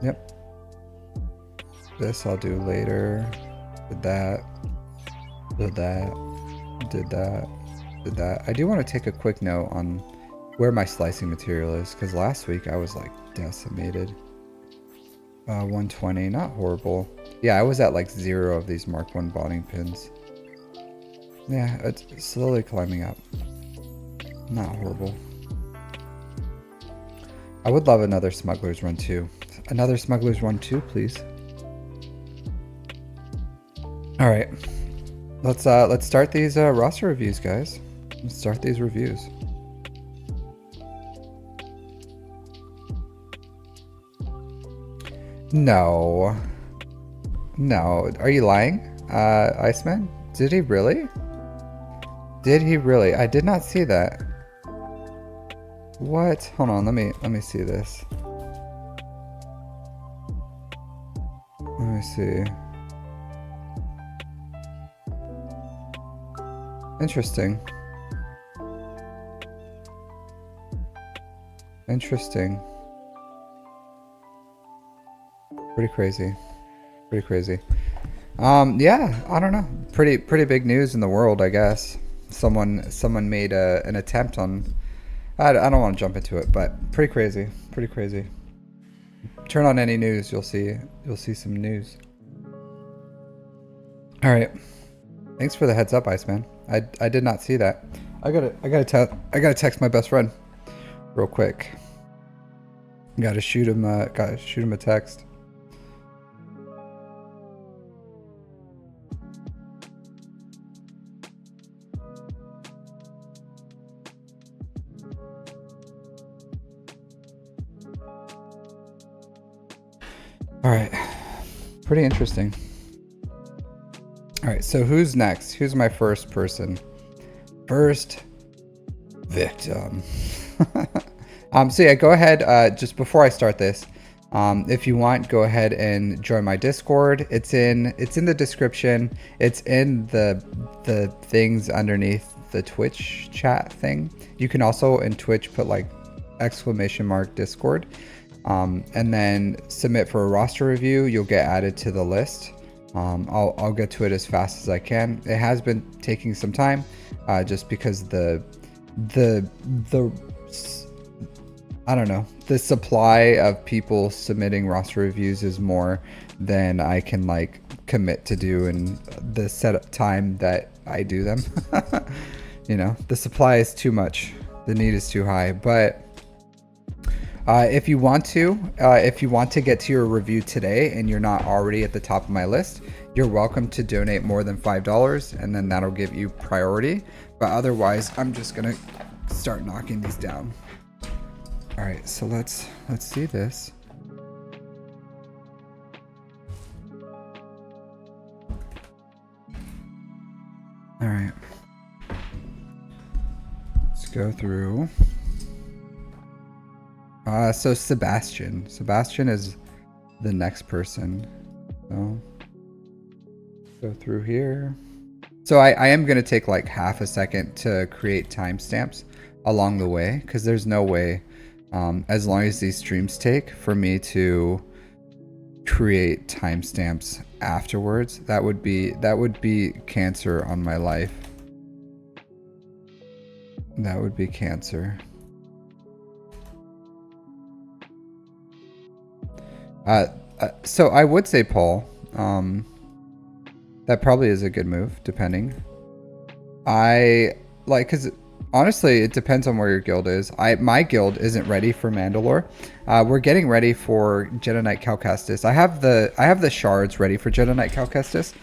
Yep. This I'll do later. Did that. Did that. Did that. Did that. I do want to take a quick note on where my slicing material is, because last week I was like decimated. 120, not horrible. Yeah, I was at like 0 of these Mark 1 bonding pins. Yeah, it's slowly climbing up. Not horrible. I would love another Smuggler's Run 2. Another Smuggler's Run 2, please. All right, let's start these roster reviews, guys. Let's start these reviews. No, are you lying, Iceman? Did he really? I did not see that. What? Hold on, let me see this. me see. Interesting. Interesting. Pretty crazy. Pretty crazy. Yeah, I don't know. Pretty big news in the world, I guess. Someone made an attempt on. I don't want to jump into it, but pretty crazy. Pretty crazy. Turn on any news, you'll see some news. All right. Thanks for the heads up, Iceman. I did not see that. I gotta text my best friend real quick. Gotta shoot him a text. All right, pretty interesting. All right, so who's next? Who's my first person? First victim. So yeah, go ahead. Just before I start this, if you want, go ahead and join my Discord. It's in the description. It's in the things underneath the Twitch chat thing. You can also in Twitch put like !Discord. And then submit for a roster review. You'll get added to the list. I'll get to it as fast as I can. It has been taking some time, just because the I don't know, the supply of people submitting roster reviews is more than I can like commit to do in the setup time that I do them. You know, the supply is too much. The need is too high, but if you want to get to your review today and you're not already at the top of my list, you're welcome to donate more than $5, and then that'll give you priority. But otherwise, I'm just gonna start knocking these down. All right, so let's see this. All right, let's go through. So Sebastien is the next person. So go through here. So I am going to take like half a second to create timestamps along the way, because there's no way, as long as these streams take, for me to create timestamps afterwards. That would be cancer on my life. That would be cancer. So I would say Paul, that probably is a good move, depending. Cause honestly, it depends on where your guild is. My guild isn't ready for Mandalore. We're getting ready for Jedi Knight Cal Kestis. I have the shards ready for Jedi Knight Cal Kestis.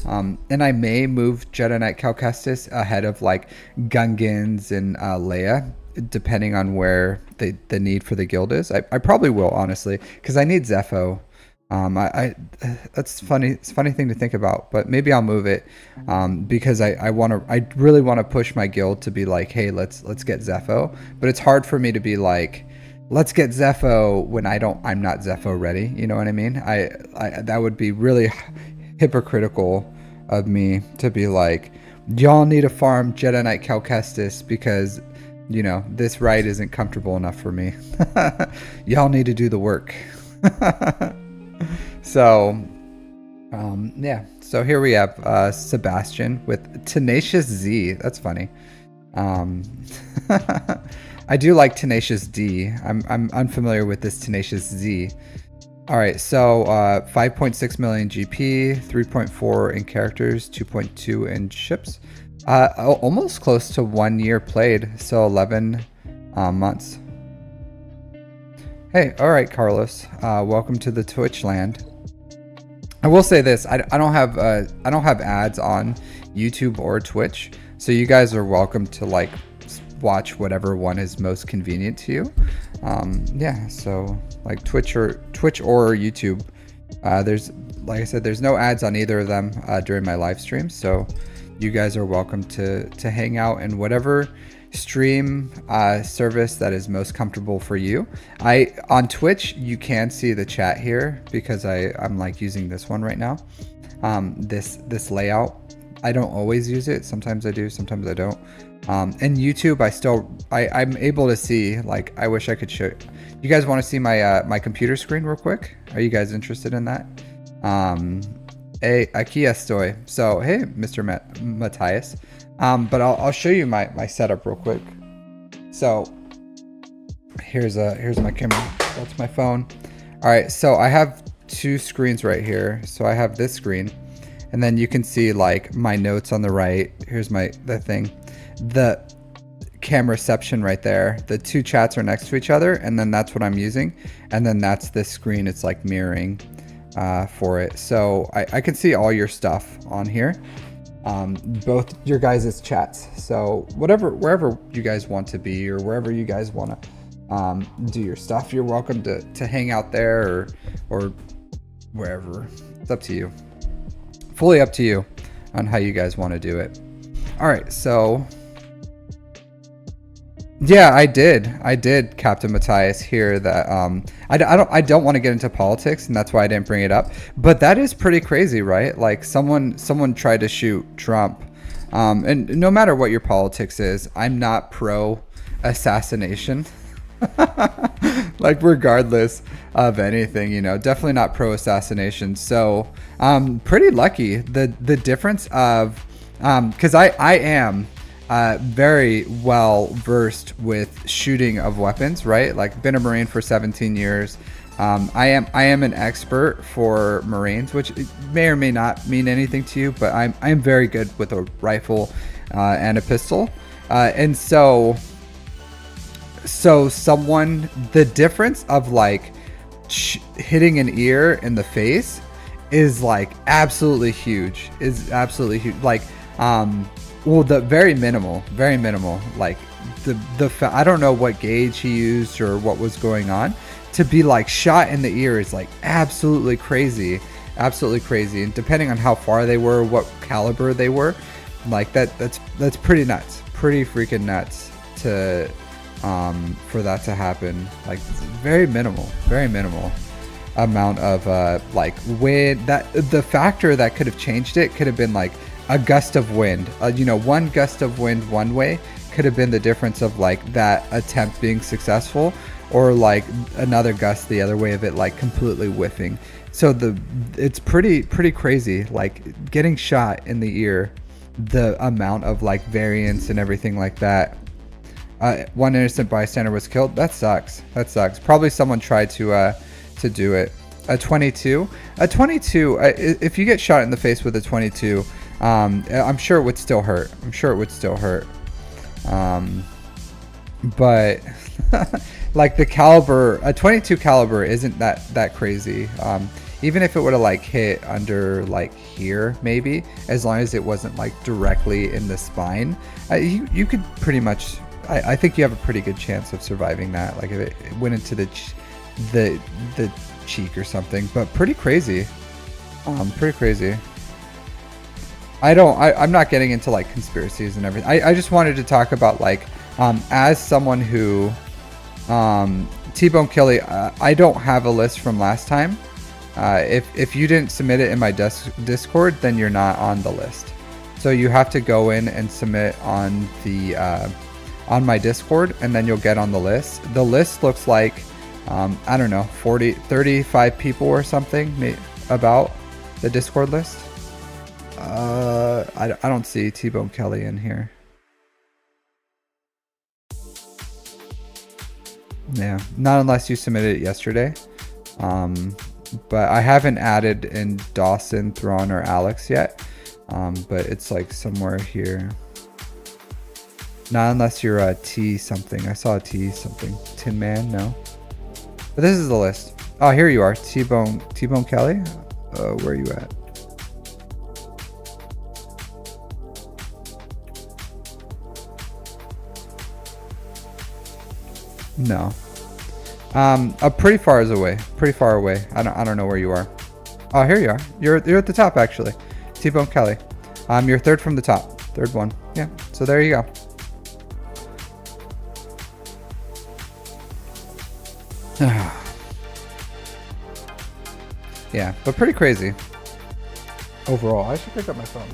And I may move Jedi Knight Cal Kestis ahead of like Gungans and Leia, depending on where the need for the guild is. I probably will, honestly, because I need Zepho. That's funny. It's a funny thing to think about, but maybe I'll move it, because I really want to push my guild to be like, hey, let's get Zepho. But it's hard for me to be like, let's get Zepho when I'm not Zepho ready. You know what I mean? That would be really hypocritical of me to be like, y'all need to farm Jedi Knight Cal Kestis because, you know, this ride isn't comfortable enough for me. Y'all need to do the work. So, yeah. So here we have Sebastien with Tenacious Z. That's funny. I do like Tenacious D. I'm unfamiliar with this Tenacious Z. All right, so 5.6 million GP, 3.4 in characters, 2.2 in ships. Almost close to 1 year played, so 11 months. Hey, all right, Carlos. Welcome to the Twitch land. I will say this: I don't have ads on YouTube or Twitch, so you guys are welcome to like watch whatever one is most convenient to you. Yeah, so like Twitch or YouTube. There's, like I said, there's no ads on either of them during my live stream, so you guys are welcome to hang out in whatever stream service that is most comfortable for you. On Twitch, you can see the chat here because I'm like using this one right now. This layout. I don't always use it. Sometimes I do, sometimes I don't. And YouTube, I'm able to see, like, I wish I could show you guys. Want to see my computer screen real quick? Are you guys interested in that? Aquí estoy. So hey, Mr. Matthias. But I'll show you my setup real quick. So here's my camera. That's my phone. All right, so I have two screens right here. So I have this screen, and then you can see like my notes on the right. Here's the thing, the camera reception right there. The two chats are next to each other, and then that's what I'm using. And then that's this screen. It's like mirroring for it. So I can see all your stuff on here. Both your guys' chats. So wherever you guys want to be, or wherever you guys want to do your stuff, you're welcome to hang out there or wherever. It's up to you. Fully up to you on how you guys want to do it. All right, so yeah, I did, Captain Matthias, hear that. I don't want to get into politics, and that's why I didn't bring it up. But that is pretty crazy, right? Like someone tried to shoot Trump, and no matter what your politics is, I'm not pro assassination. Like regardless of anything, you know, definitely not pro assassination. So pretty lucky. The difference of because I am very well versed with shooting of weapons, right? Like been a Marine for 17 years. I am an expert for Marines, which may or may not mean anything to you, but I'm very good with a rifle and a pistol. And so the difference of like hitting an ear in the face is like absolutely huge. Like, well, the very minimal, like I don't know what gauge he used or what was going on to be like shot in the ear is like absolutely crazy. And depending on how far they were, what caliber they were, like that's pretty nuts, pretty freaking nuts to, for that to happen. Like very minimal amount of, like wind. That the factor that could have changed it could have been like a gust of wind, one gust of wind one way could have been the difference of like that attempt being successful, or like another gust the other way of it like completely whiffing. So it's pretty crazy, like getting shot in the ear, the amount of like variance and everything like that. One innocent bystander was killed. That sucks. Probably someone tried to do it. A 22, if you get shot in the face with a 22, I'm sure it would still hurt. But like the caliber, a 22 caliber isn't that crazy. Even if it would have like hit under like here, maybe, as long as it wasn't like directly in the spine, you could pretty much, I think you have a pretty good chance of surviving that. Like if it went into the cheek or something. But pretty crazy. I'm not getting into like conspiracies and everything. I just wanted to talk about like, as someone who, T-Bone Kelly, I don't have a list from last time. If you didn't submit it in my Discord, then you're not on the list. So you have to go in and submit on the, on my Discord, and then you'll get on the list. The list looks like, I don't know, 35 people or something about the Discord list. I don't see T-Bone Kelly in here. Yeah, not unless you submitted it yesterday. But I haven't added in Dawson, Thrawn, or Alex yet. But it's like somewhere here. Not unless you're a T something. I saw a T something. Tin Man, no. But this is the list. Oh, here you are, T-Bone Kelly. Where are you at? No. Pretty far away. I don't know where you are. Oh, here you are. You're at the top actually. T-Bone Kelly. You're third from the top. Third one. Yeah. So there you go. Yeah, but pretty crazy overall. I should pick up my phone.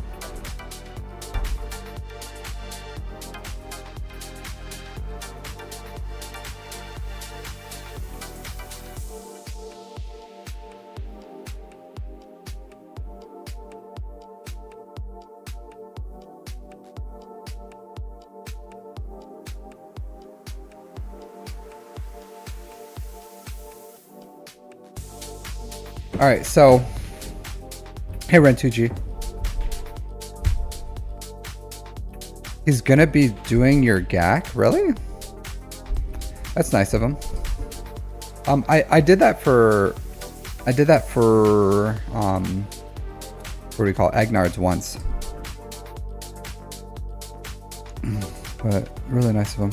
All right, so hey Ren2G, he's gonna be doing your GAC, really? That's nice of him. I did that for what do we call it? Agnards once, but really nice of him.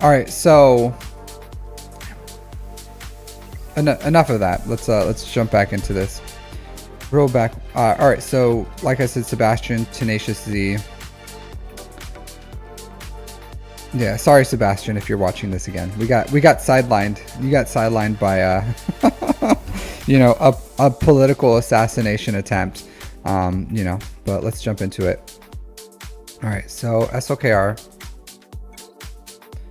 All right, so. Enough of that. Let's jump back into this. Roll back. All right. So, like I said, Sebastien, Tenacious Z. Yeah. Sorry, Sebastien, if you're watching this again. We got sidelined. You got sidelined by you know, a political assassination attempt. You know. But let's jump into it. All right. So SOKR.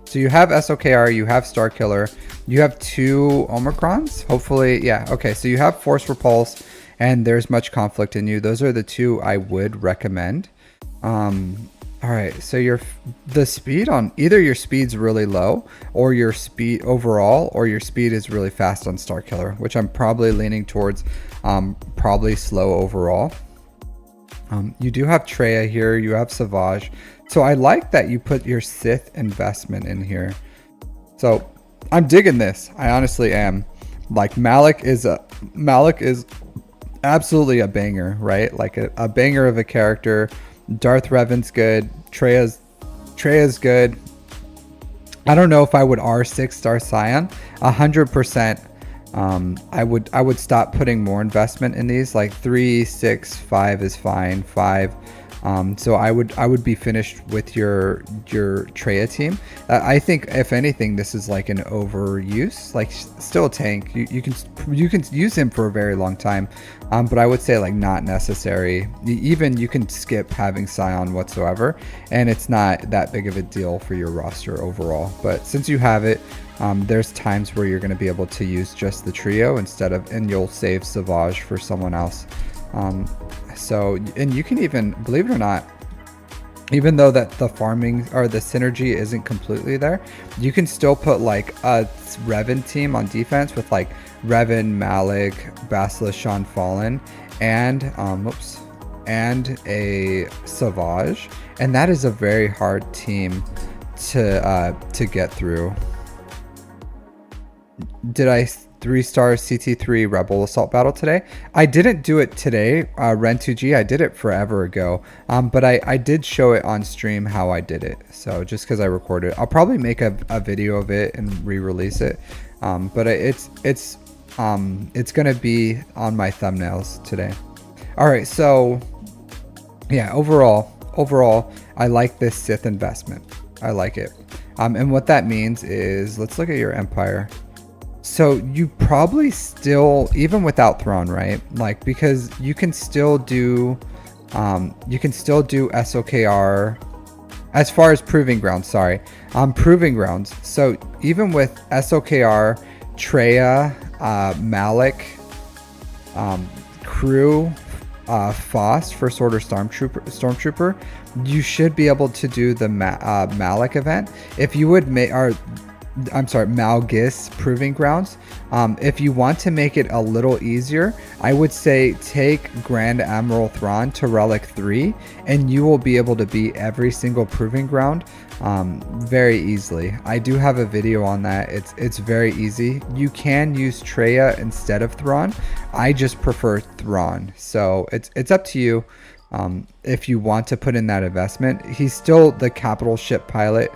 So you have SOKR. You have Star Killer. You have 2 Omicrons, hopefully. Yeah, okay, so you have Force Repulse, and there's much conflict in you. Those are the 2 I would recommend. All right, so the speed on either your speed's really low, or your speed overall, or your speed is really fast on Star Killer, which I'm probably leaning towards probably slow overall. You do have Treya here, you have Savage. So I like that you put your Sith investment in here. So I'm digging this. I honestly am. Like Malik is absolutely a banger, right? Like a banger of a character. Darth Revan's good. Treya's good. I don't know if I would R6 Star Scion. 100%. I would stop putting more investment in these. Like 3, 6, 5 is fine. 5. So I would be finished with your Treya team. I think if anything, this is like an overuse. Like still a tank. You can use him for a very long time, but I would say like not necessary. Even you can skip having Scion whatsoever, and it's not that big of a deal for your roster overall. But since you have it, there's times where you're going to be able to use just the trio and you'll save Savage for someone else. So, and you can even, believe it or not, even though that the farming or the synergy isn't completely there, you can still put like a Revan team on defense with like Revan, Malik, Basilisk, Sean Fallen, and a Savage, and that is a very hard team to get through. Did I 3-star CT3 Rebel Assault Battle today? I didn't do it today, Ren2G. I did it forever ago, but I did show it on stream how I did it. So just because I recorded it, I'll probably make a video of it and re-release it. But it's gonna be on my thumbnails today. All right, so yeah, overall, I like this Sith investment. I like it. And what that means is, let's look at your Empire. So you probably still, even without Thrawn, right? Like, because you can still do SOKR as far as Proving Grounds, sorry. Proving Grounds. So even with SOKR, Treya, Malik, Crew, Foss, First Order Stormtrooper, you should be able to do the Malik event. If you would make Malgis Proving Grounds. If you want to make it a little easier, I would say take Grand Admiral Thrawn to Relic 3, and you will be able to beat every single Proving Ground very easily. I do have a video on that. It's very easy. You can use Treya instead of Thrawn. I just prefer Thrawn, so it's up to you. If you want to put in that investment, he's still the capital ship pilot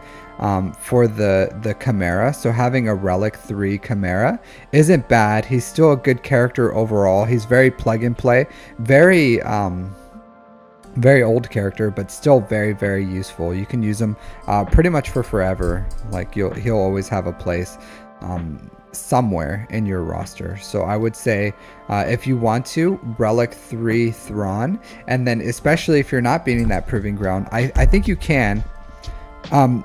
for the Chimera, so having a Relic 3 Chimera isn't bad. He's still a good character overall. He's very plug and play, very Very old character, but still very, very useful. You can use him pretty much for forever. Like he'll always have a place somewhere in your roster. So I would say if you want to, Relic 3 Thrawn, and then especially if you're not beating that Proving Ground, I think you can.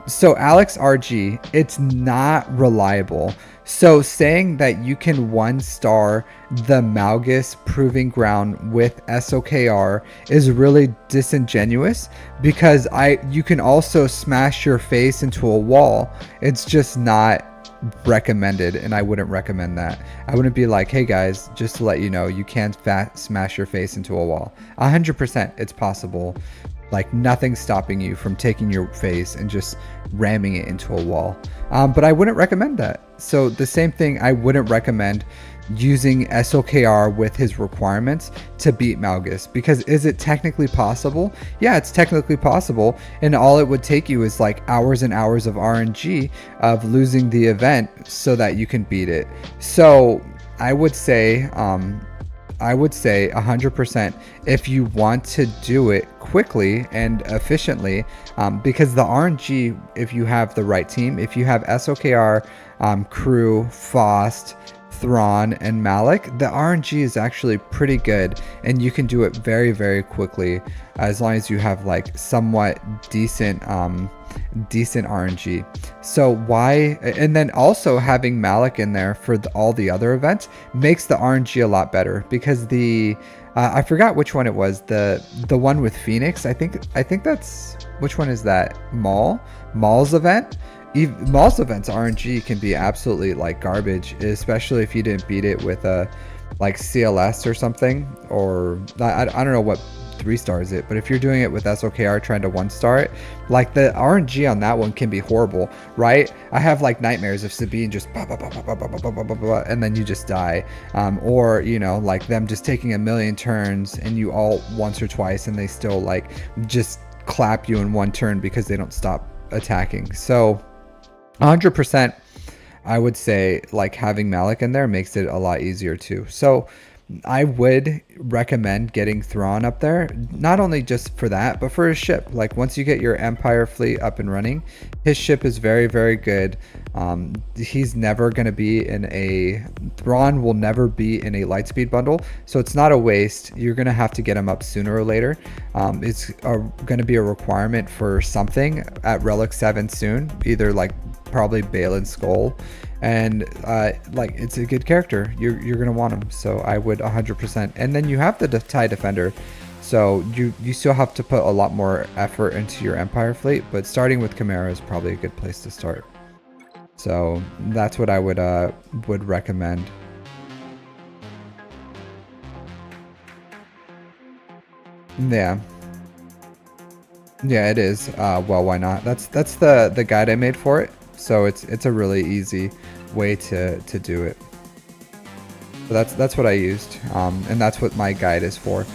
So Alex RG, it's not reliable. So saying that you can 1-star the Malgus Proving Ground with SOKR is really disingenuous, because you can also smash your face into a wall. It's just not recommended, and I wouldn't recommend that. I wouldn't be like, hey guys, just to let you know, you can smash your face into a wall. 100% it's possible. Like, nothing's stopping you from taking your face and just ramming it into a wall. But I wouldn't recommend that. So the same thing, I wouldn't recommend using SOKR with his requirements to beat Malgus, because is it technically possible? Yeah, it's technically possible, and all it would take you is like hours and hours of RNG of losing the event so that you can beat it. So I would say 100% if you want to do it quickly and efficiently, because the RNG, if you have the right team, if you have SOKR, Crew, Faust, Thrawn, and Malik, the RNG is actually pretty good, and you can do it very, very quickly as long as you have like somewhat decent RNG. So why, and then also having Malik in there for all the other events makes the RNG a lot better, because I forgot which one it was, the one with Phoenix. I think that's, which one is that? Maul's event. Maul's events RNG can be absolutely like garbage, especially if you didn't beat it with a like CLS or something, or I don't know what 3-stars it, but if you're doing it with SOKR trying to 1-star it, like the RNG on that one can be horrible, right? I have like nightmares of Sabine just and then you just die, or you know, like them just taking a million turns and you all once or twice and they still like just clap you in one turn because they don't stop attacking. So 100% I would say like having Malik in there makes it a lot easier too. So I would recommend getting Thrawn up there, not only just for that, but for his ship. Like once you get your Empire fleet up and running, his ship is very, very good. He's never going to be Thrawn will never be in a Lightspeed bundle, so it's not a waste. You're going to have to get him up sooner or later. It's going to be a requirement for something at Relic 7 soon, either like probably Balin Skull, and like it's a good character. You're gonna want him, so I would 100%. And then you have the TIE Defender, so you still have to put a lot more effort into your Empire fleet, but starting with Chimera is probably a good place to start. So that's what I would recommend. Yeah, it is. Well, why not? That's the guide I made for it. So it's a really easy way to do it. So that's what I used, and that's what my guide is for,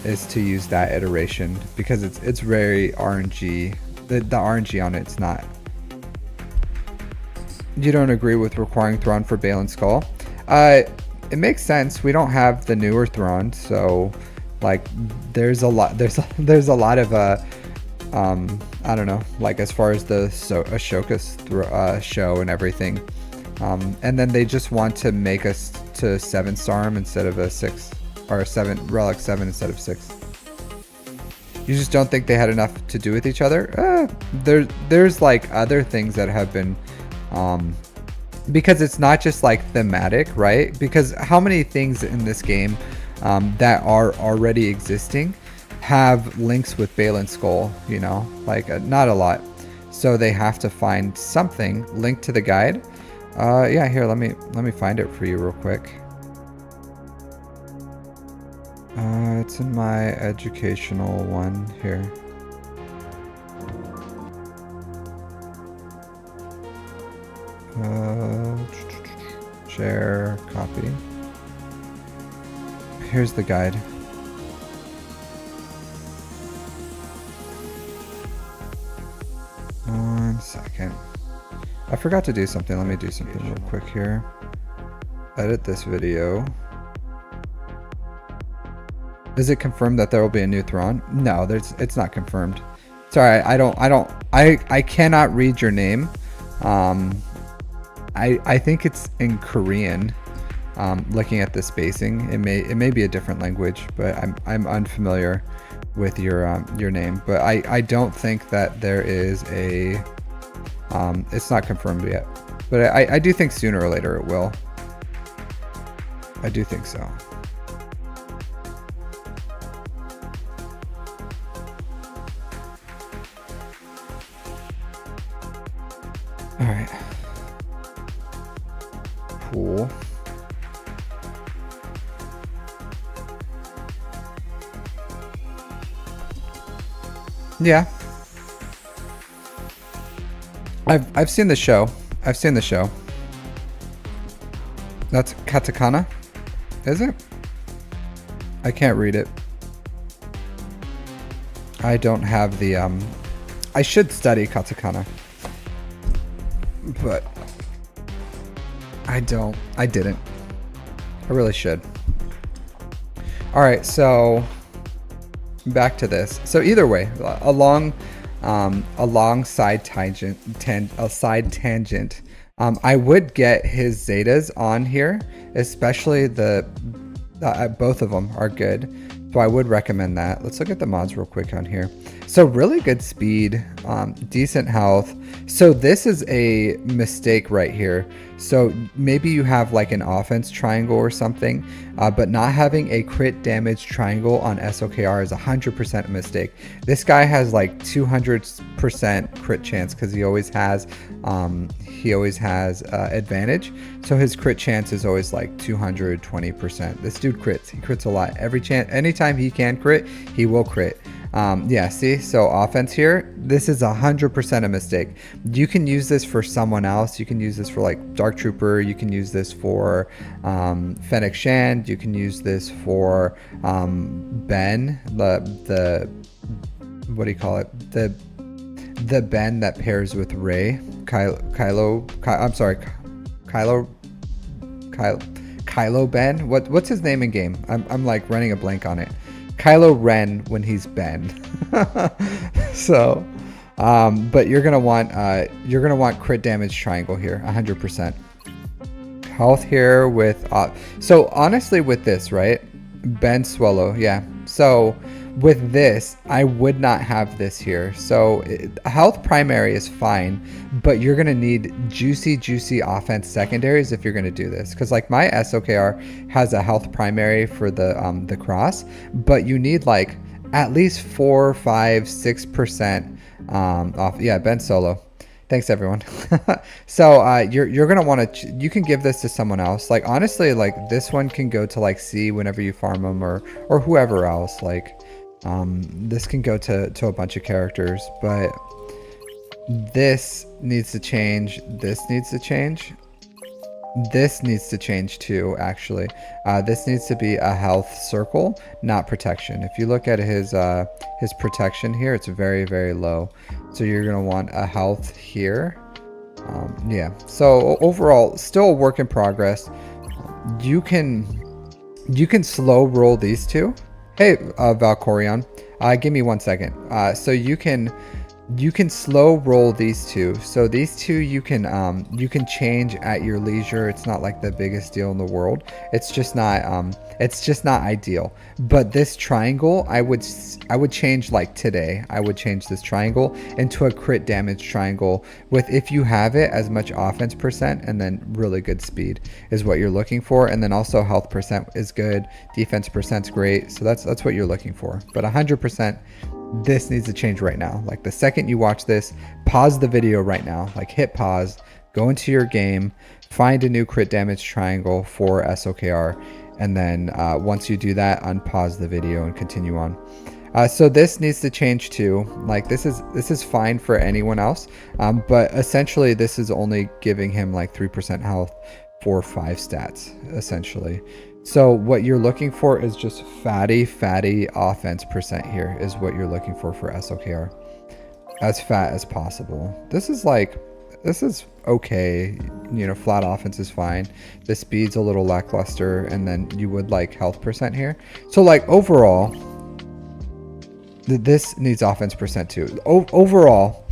is to use that iteration, because it's very RNG. The RNG on it's not. You don't agree with requiring Thrawn for Balin Skull? It makes sense. We don't have the newer Thrawn, so like there's a lot of I don't know, like as far as the Ashoka's show and everything, and then they just want to make us to 7-star him instead of a 6, or a 7 Relic 7 instead of 6. You just don't think they had enough to do with each other? There's like other things that have been, because it's not just like thematic, right? Because how many things in this game that are already existing have links with Balin Skull, you know, like not a lot. So they have to find something linked to the guide. Yeah, here, let me find it for you real quick. It's in my educational one here. Share, copy. Here's the guide. One second. I forgot to do something. Let me do something real quick here. Edit this video. Is it confirmed that there will be a new Thrawn? No, it's not confirmed. Sorry, I cannot read your name. I think it's in Korean. Looking at the spacing, it may be a different language, but I'm unfamiliar with your name. But I don't think that there is a it's not confirmed yet. But I do think sooner or later it will. I do think so. All right. Cool. Yeah. I've seen the show. I've seen the show. That's katakana? Is it? I can't read it. I don't have the I should study katakana. But I didn't. I really should. All right, so back to this. So either way, a long side tangent. I would get his zetas on here, especially both of them are good. So I would recommend that. Let's look at the mods real quick on here. So really good speed, decent health. So this is a mistake right here. So maybe you have like an offense triangle or something, but not having a crit damage triangle on SOKR is 100% a mistake. This guy has like 200% crit chance because he always has advantage. So his crit chance is always like 220%. This dude crits. He crits a lot. Anytime he can crit, he will crit. Yeah, see, so offense here, this is 100% a mistake. You can use this for someone else. You can use this for like Dark Trooper. You can use this for Fennec Shand. You can use this for Ben, the what do you call it? The Ben that pairs with Rey. Kylo Ben. What's his name in game? I'm like running a blank on it. Kylo Ren when he's Ben. So, but you're gonna want crit damage triangle here, 100%. Health here with so honestly with this, right? Ben Swallow, yeah. So with this, I would not have this here. So health primary is fine, but you're going to need juicy offense secondaries if you're going to do this. Because like my SOKR has a health primary for the cross, but you need like at least 4, 5, 6% off. Yeah, Ben Solo. Thanks everyone. So you're gonna want to. You can give this to someone else. Like honestly, like this one can go to like C whenever you farm them, or whoever else. Like this can go to a bunch of characters, but this needs to change. This needs to change. This needs to change too. Actually, this needs to be a health circle, not protection. If you look at his protection here, it's very, very low. So you're gonna want a health here. Yeah. So overall, still a work in progress. You can slow roll these two. Hey, Valkorion, give me 1 second. So you can slow roll these two. So these two you can change at your leisure. It's not like the biggest deal in the world. It's just not ideal. But this triangle, I would change like today. I would change this triangle into a crit damage triangle with, if you have it, as much offense percent and then really good speed is what you're looking for. And then also health percent is good. Defense percent's great. So that's what you're looking for. But 100%. This needs to change right now. Like the second you watch this, pause the video right now, like hit pause, go into your game, find a new crit damage triangle for SOKR, and then once you do that, unpause the video and continue on. So this needs to change too. Like this is fine for anyone else, but essentially this is only giving him like 3% health for 5 stats essentially. So what you're looking for is just fatty offense percent here is what you're looking for SOKR. As fat as possible. This is like this is okay. You know, flat offense is fine. The speed's a little lackluster, and then you would like health percent here. So like overall, this needs offense percent too. Overall,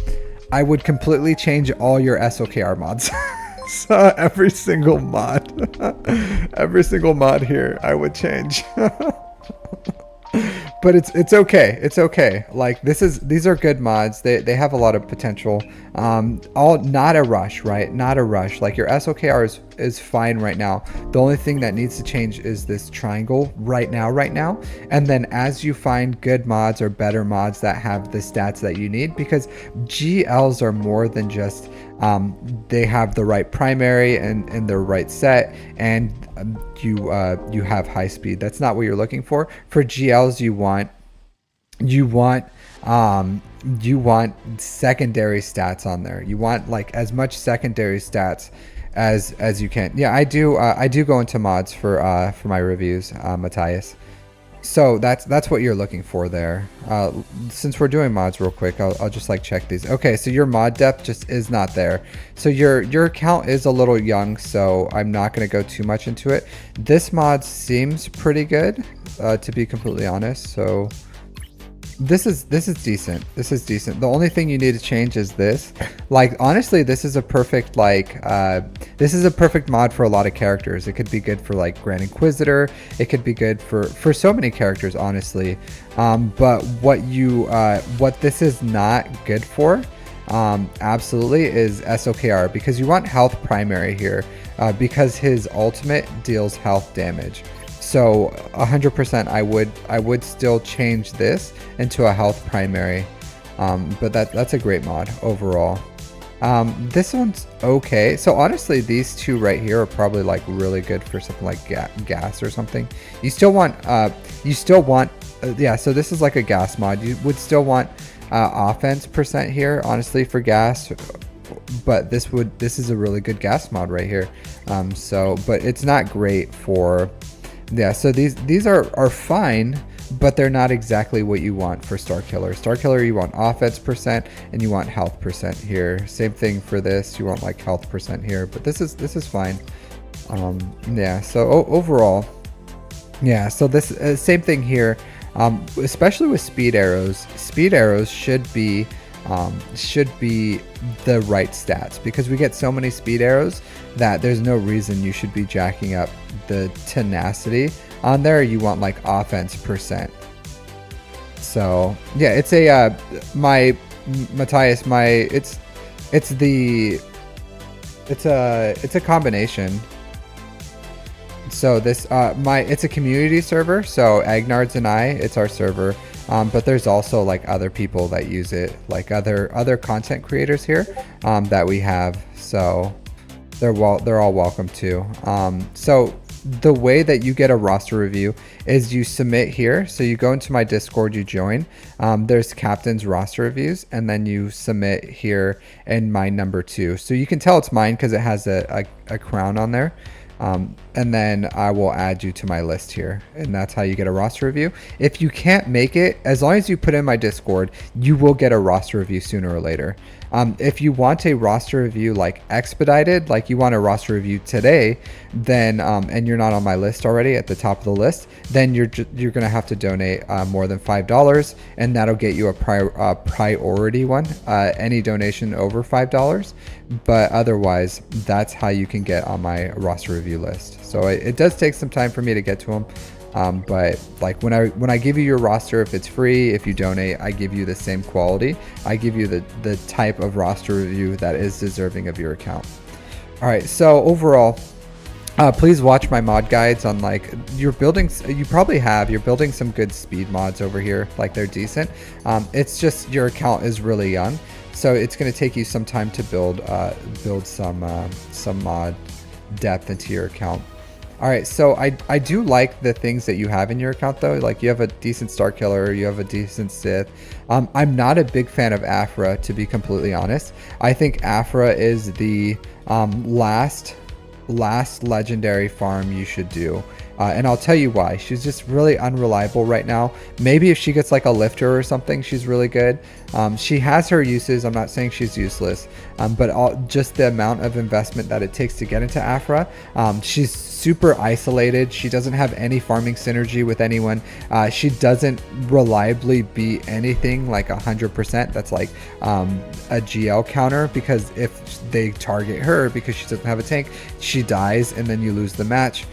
I would completely change all your SOKR mods. So every single mod here, I would change. But it's okay. It's okay. Like these are good mods. They have a lot of potential. All not a rush, right? Not a rush. Like your SOKR is fine right now. The only thing that needs to change is this triangle right now. And then as you find good mods or better mods that have the stats that you need, because GLs are more than just they have the right primary and the right set, and you have high speed. That's not what you're looking for. For GLs, you want secondary stats on there. You want like as much secondary stats as you can. Yeah, I do go into mods for my reviews, Matthias. So that's what you're looking for there. Since we're doing mods real quick, I'll just like check these. Okay, so your mod depth just is not there. So your account is a little young, so I'm not going to go too much into it. This mod seems pretty good, to be completely honest. So this is decent. This is decent. The only thing you need to change is this. Like honestly, this is a perfect this is a perfect mod for a lot of characters. It could be good for like Grand Inquisitor. It could be good for so many characters, honestly. But what this is not good for, absolutely, is SOKR, because you want health primary here, because his ultimate deals health damage. So 100% I would still change this into a health primary, but that's a great mod overall. This one's okay. So honestly, these two right here are probably like really good for something like gas or something. You still want yeah, so this is like a gas mod. You would still want offense percent here, honestly, for gas, but this is a really good gas mod right here. But it's not great for, yeah, so these are fine, but they're not exactly what you want for Star Killer. Star Killer, you want offense percent and you want health percent here. Same thing for this, you want like health percent here, but this is fine. Yeah, so overall, yeah, so this same thing here, especially with speed arrows. Speed arrows should be the right stats, because we get so many speed arrows that there's no reason you should be jacking up the tenacity on there. You want like offense percent. So yeah, it's a Matthias, it's a combination. So this it's a community server, so Agnards and it's our server. But there's also like other people that use it, like other content creators here that we have. So they're all welcome too. So the way that you get a roster review is you submit here. So you go into my Discord, you join. There's captain's roster reviews, and then you submit here in my number 2. So you can tell it's mine because it has a crown on there. And then I will add you to my list here, and that's how you get a roster review. If you can't make it, as long as you put in my Discord, you will get a roster review sooner or later. If you want a roster review like expedited, like you want a roster review today, then and you're not on my list already at the top of the list, then you're gonna have to donate more than $5, and that'll get you a priority one. Any donation over $5, but otherwise, that's how you can get on my roster review list. So it does take some time for me to get to them. But like when I give you your roster, if it's free, if you donate, I give you the same quality. I give you the type of roster review that is deserving of your account. All right, so overall, please watch my mod guides on like you're building some good speed mods over here. Like they're decent. It's just your account is really young, so it's going to take you some time to build some mod depth into your account. All right, so I do like the things that you have in your account though. Like you have a decent Star Killer, you have a decent Sith. I'm not a big fan of Afra, to be completely honest. I think Afra is the last legendary farm you should do. And I'll tell you why. She's just really unreliable right now. Maybe if she gets like a lifter or something, she's really good. She has her uses. I'm not saying she's useless, but just the amount of investment that it takes to get into Aphra. She's super isolated. She doesn't have any farming synergy with anyone. She doesn't reliably beat anything like 100%. That's like a GL counter, because if they target her because she doesn't have a tank, she dies and then you lose the match.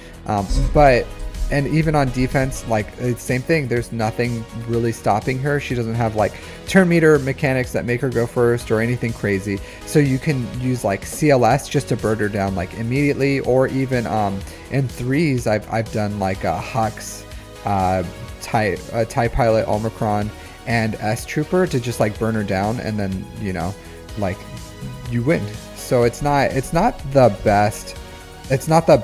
And even on defense, like it's same thing. There's nothing really stopping her. She doesn't have like turn meter mechanics that make her go first or anything crazy. So you can use like CLS just to bird her down like immediately, or even in threes, I've done like a Hux, TIE Pilot, Omicron, and S Trooper to just like burn her down, and then like you win. So it's not the best. It's not the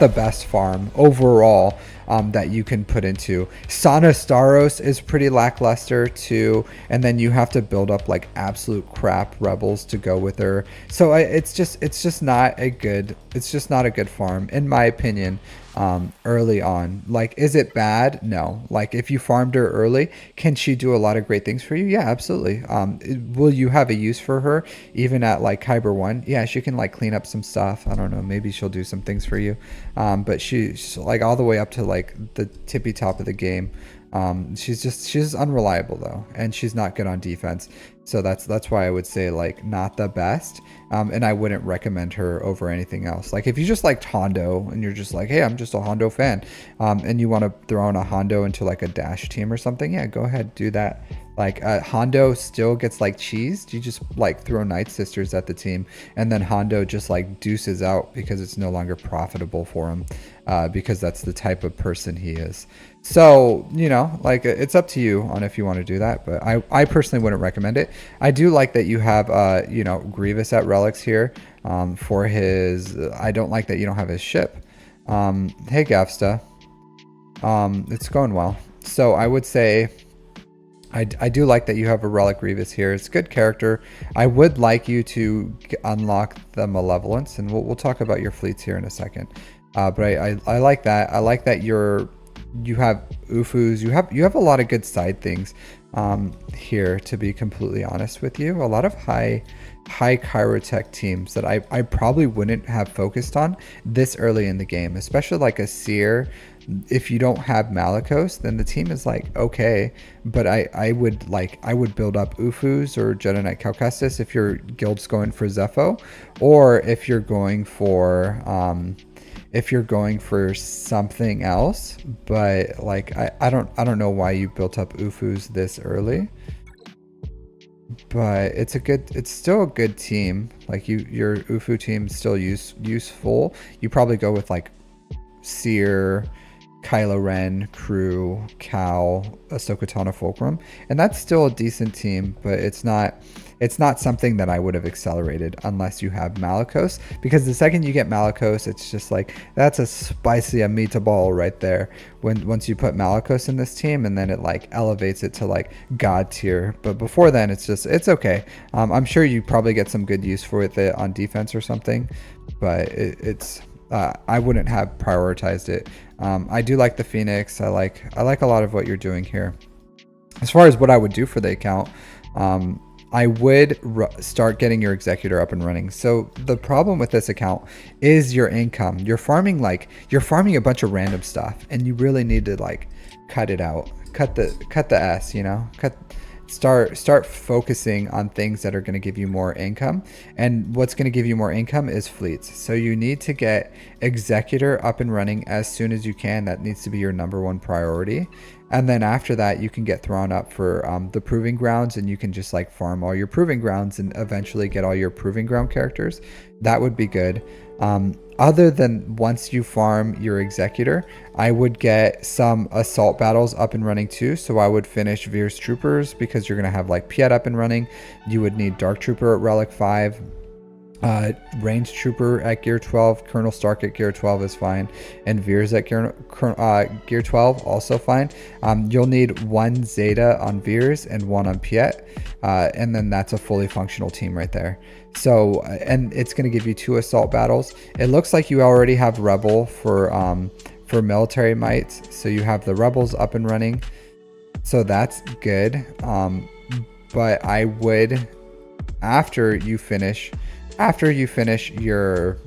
best farm overall that you can put into. Sana Staros is pretty lackluster too, and then you have to build up like absolute crap rebels to go with her. So it's just not a good farm in my opinion. Early on, like, is it bad? No. Like, if you farmed her early, can she do a lot of great things for you? Yeah, absolutely. Will you have a use for her even at like Kyber 1? Yeah, she can like clean up some stuff. I don't know, maybe she'll do some things for you, but she's like all the way up to like the tippy top of the game. She's unreliable though, and she's not good on defense. So that's why I would say like not the best. And I wouldn't recommend her over anything else. Like if you just liked Hondo and you're just like, hey, I'm just a Hondo fan, and you want to throw in a Hondo into like a dash team or something, yeah, go ahead, do that. Like Hondo still gets like cheesed. You just like throw Night Sisters at the team, and then Hondo just like deuces out because it's no longer profitable for him, because that's the type of person he is. So like it's up to you on if you want to do that, but I personally wouldn't recommend it. I do like that you have Grievous at relics here for his. I don't like that you don't have his ship. Hey Gavsta, it's going well. So I would say I do like that you have a relic Grievous here. It's a good character. I would like you to unlock the Malevolence, and we'll talk about your fleets here in a second. But I like that. I like that you have UFUs. You have a lot of good side things here, to be completely honest with you. A lot of high Chirotech teams that I probably wouldn't have focused on this early in the game, especially like a Seer. If you don't have Malicos, then the team is like okay, but I would build up UFUs or Jedi Knight Cal Kestis if your guild's going for Zepho, or if you're going for something else. But like I don't know why you built up UFUs this early, but it's still a good team. Like your UFU team is still useful. You probably go with like Seer, Kylo Ren, Crew, Cal, Ahsoka Tano, Fulcrum, and that's still a decent team, but it's not something that I would have accelerated unless you have Malicos, because the second you get Malicos, it's just like that's a spicy meatball right there. Once you put Malicos in this team, and then it like elevates it to like god tier. But before then, it's okay. I'm sure you probably get some good use for it on defense or something, but I wouldn't have prioritized it. I do like the Phoenix. I like a lot of what you're doing here. As far as what I would do for the account, I would start getting your Executor up and running. So the problem with this account is your income. You're farming a bunch of random stuff, and you really need to like cut it out. Cut the S, Start focusing on things that are going to give you more income, and what's going to give you more income is fleets. So you need to get Executor up and running as soon as you can. That needs to be your #1 priority. And then after that, you can get thrown up for the Proving Grounds, and you can just like farm all your Proving Grounds and eventually get all your Proving Ground characters. That would be good. Other than once you farm your Executor, I would get some assault battles up and running too. So I would finish Veer's Troopers, because you're going to have like Piet up and running. You would need Dark Trooper at Relic 5. Range Trooper at Gear 12, Colonel Stark at Gear 12 is fine, and Veers at Gear 12 also fine. You'll need 1 Zeta on Veers and 1 on Piet. and then that's a fully functional team right there. So and it's going to give you 2 assault battles. It looks like you already have rebel for military might, so you have the rebels up and running, so that's good. But I would, after you finish your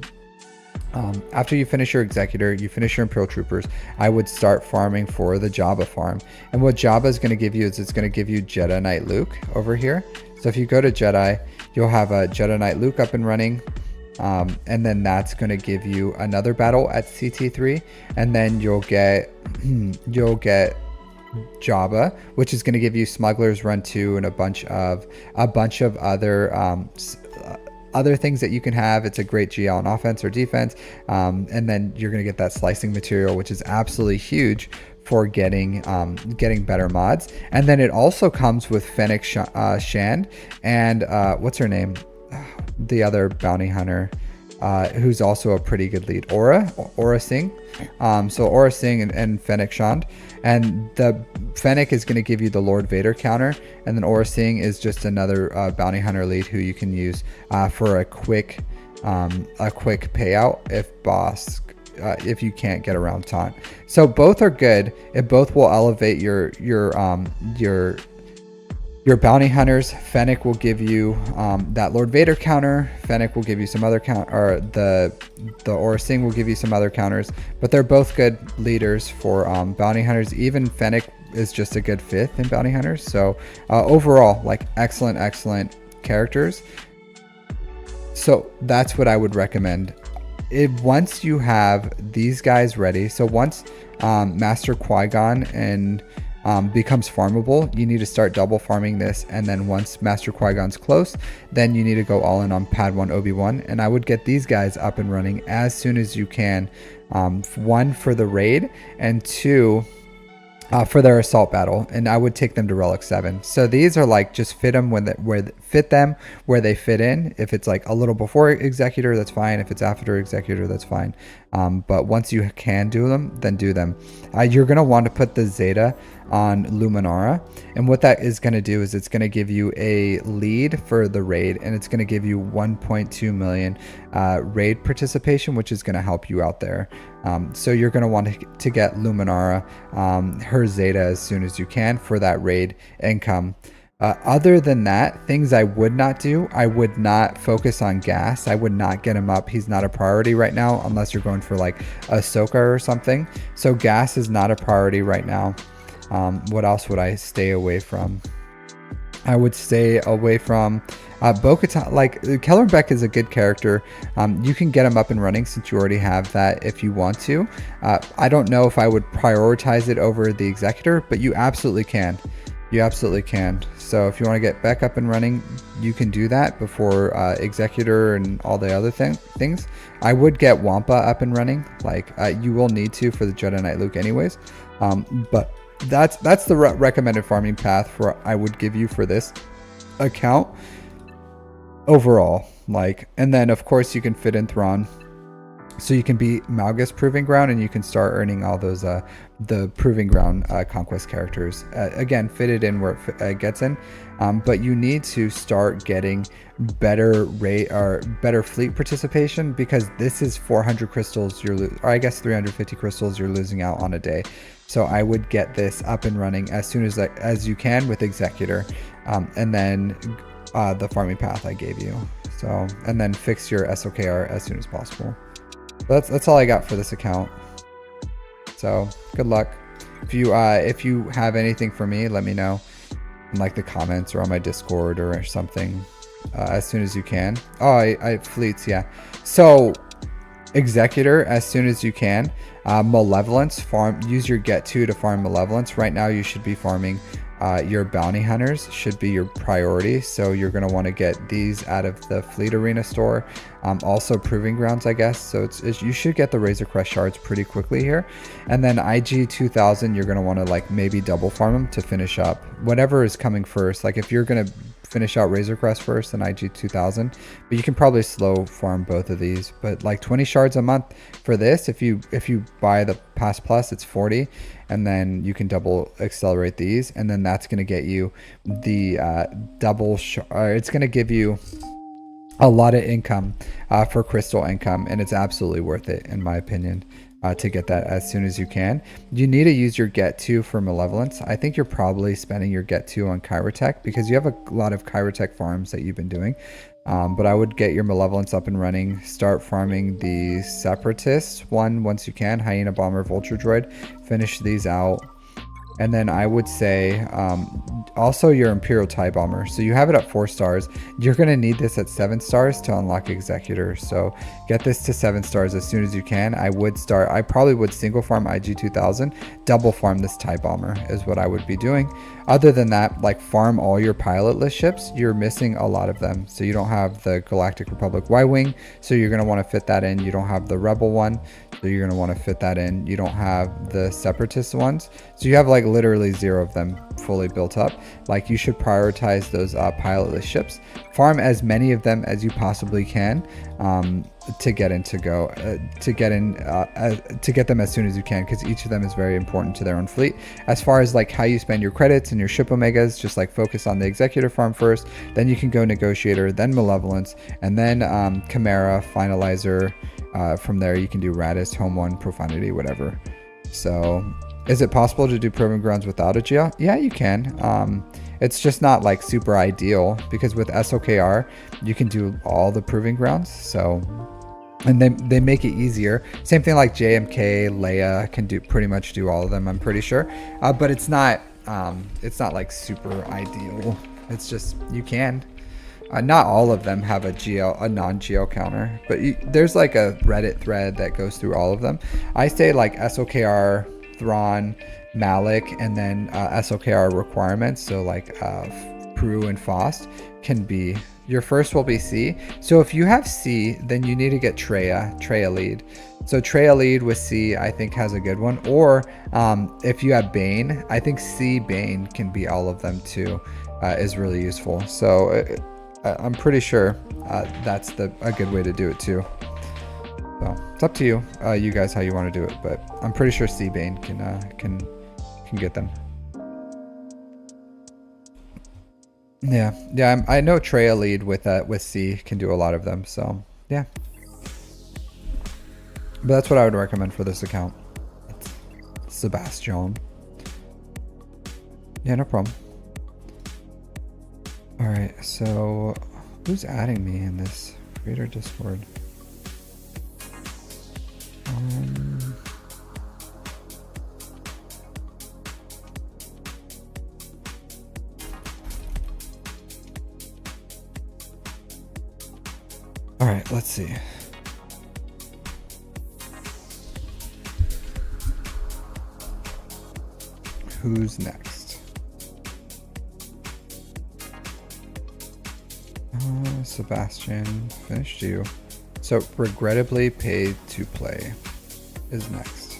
executor, you finish your Imperial Troopers, I would start farming for the Jabba farm. And what Jabba is going to give you is it's going to give you Jedi Knight Luke over here. So if you go to Jedi, you'll have a Jedi Knight Luke up and running. And then that's going to give you another battle at CT3. And then you'll get Jabba, which is going to give you Smuggler's Run 2 and a bunch of other things that you can have. It's a great GL on offense or defense, and then you're going to get that slicing material, which is absolutely huge for getting better mods. And then it also comes with Fennec Shand and what's her name, the other bounty hunter, who's also a pretty good lead, Aura Singh. So Aura Singh and Fennec Shand, and the Fennec is going to give you the Lord Vader counter, and then Aura Singh is just another bounty hunter lead who you can use for a quick payout if you can't get around taunt. So both are good. It both will elevate your bounty hunters. Fennec will give you that Lord Vader counter. Fennec will give you some other or the Aura Singh will give you some other counters, but they're both good leaders for bounty hunters. Even Fennec is just a good 5th in bounty hunters. So overall, like excellent characters. So that's what I would recommend. Once you have these guys ready, so once Master Qui-Gon and becomes farmable, you need to start double farming this, and then once Master Qui-Gon's close, then you need to go all in on Padawan Obi-Wan. And I would get these guys up and running as soon as you can, 1 for the raid, and 2 for their assault battle, and I would take them to Relic 7. So these are like, just fit them where they fit in. If it's like a little before Executor, that's fine. If it's after Executor, that's fine. But once you can do them, then do them. You're going to want to put the Zeta on Luminara, and what that is going to do is it's going to give you a lead for the raid, and it's going to give you 1.2 million raid participation, which is going to help you out there. So you're going to want to get Luminara, her Zeta, as soon as you can for that raid income. Other than that, things I would not do, I would not focus on Gas. I would not get him up. He's not a priority right now, unless you're going for like Ahsoka or something. So Gas is not a priority right now. What else would I stay away from? I would stay away from Bo-Katan. Like, Kelleran Beck is a good character. You can get him up and running since you already have that if you want to. I don't know if I would prioritize it over the Executor, but you absolutely can. You absolutely can. So if you want to get Beck up and running, you can do that before Executor and all the other things. I would get Wampa up and running. Like, you will need to for the Jedi Knight Luke anyways. But that's the recommended farming path I would give you for this account overall. Like, and then of course you can fit in Thrawn, so you can be Malgus Proving Ground, and you can start earning all those the Proving Ground conquest characters. Again, fit it in where it gets in, but you need to start getting better rate or better fleet participation, because this is 400 crystals or I guess 350 crystals you're losing out on a day. So I would get this up and running as soon as you can with Executor, and then the farming path I gave you. So, and then fix your SOKR as soon as possible. That's all I got for this account. So good luck. If you have anything for me, let me know in like the comments or on my Discord or something as soon as you can. Oh, I fleets, yeah. So Executor as soon as you can. Malevolence, use your get to farm Malevolence. Right now you should be farming your bounty hunters, should be your priority. So you're going to want to get these out of the Fleet Arena store. Also Proving Grounds, I guess. So you should get the Razor Crest shards pretty quickly here. And then IG 2000, you're going to want to like maybe double farm them to finish up whatever is coming first. Like if you're going to finish out Razor Crest first and IG 2000, but you can probably slow farm both of these. But like 20 shards a month for this, if you buy the Pass Plus, it's 40, and then you can double accelerate these, and then that's going to get you the it's going to give you a lot of income for crystal income, and it's absolutely worth it in my opinion. To get that as soon as you can. You need to use your get to for malevolence. I think you're probably spending your get to on Chirotech because you have a lot of Chirotech farms that you've been doing. But I would get your malevolence up and running. Start farming the Separatist one once you can. Hyena Bomber, Vulture Droid. Finish these out. And then I would say also your Imperial TIE Bomber. So you have it at 4 stars. You're going to need this at 7 stars to unlock Executor. So get this to 7 stars as soon as you can. I probably would single farm IG 2000, double farm this TIE Bomber is what I would be doing. Other than that, like farm all your pilot list ships. You're missing a lot of them. So you don't have the Galactic Republic Y-Wing. So you're going to want to fit that in. You don't have the Rebel one. So you're going to want to fit that in. You don't have the Separatist ones. So you have like literally 0 of them fully built up. Like you should prioritize those pilotless ships. Farm as many of them as you possibly can to get them as soon as you can, because each of them is very important to their own fleet. As far as like how you spend your credits and your ship omegas, just like focus on the Executor farm first, then you can go Negotiator, then Malevolence, and then Chimera, Finalizer. From there you can do Radis, Home One, Profanity, whatever. So is it possible to do Proving Grounds without a GL? Yeah, you can. It's just not like super ideal because with SOKR you can do all the Proving Grounds. So, and they make it easier. Same thing like JMK, Leia can pretty much do all of them, I'm pretty sure. But it's not like super ideal. It's just you can. Not all of them have a non-GL counter, but there's like a Reddit thread that goes through all of them. I say like SOKR, Thrawn, Malik, and then SOKR requirements. So like Prue and Faust can be, your first will be C. So if you have C, then you need to get Treya lead. So Treya lead with C, I think has a good one. Or if you have Bane, I think C Bane can be all of them too, is really useful. So I'm pretty sure that's a good way to do it too. So it's up to you, you guys, how you want to do it. But I'm pretty sure C Bane can get them. Yeah. I know Treya lead with C can do a lot of them. So yeah. But that's what I would recommend for this account. Sebastien. Yeah, no problem. All right, so who's adding me in this creator Discord? All right, let's see. Who's next? Sebastien, finished you. So regrettably paid to play is next.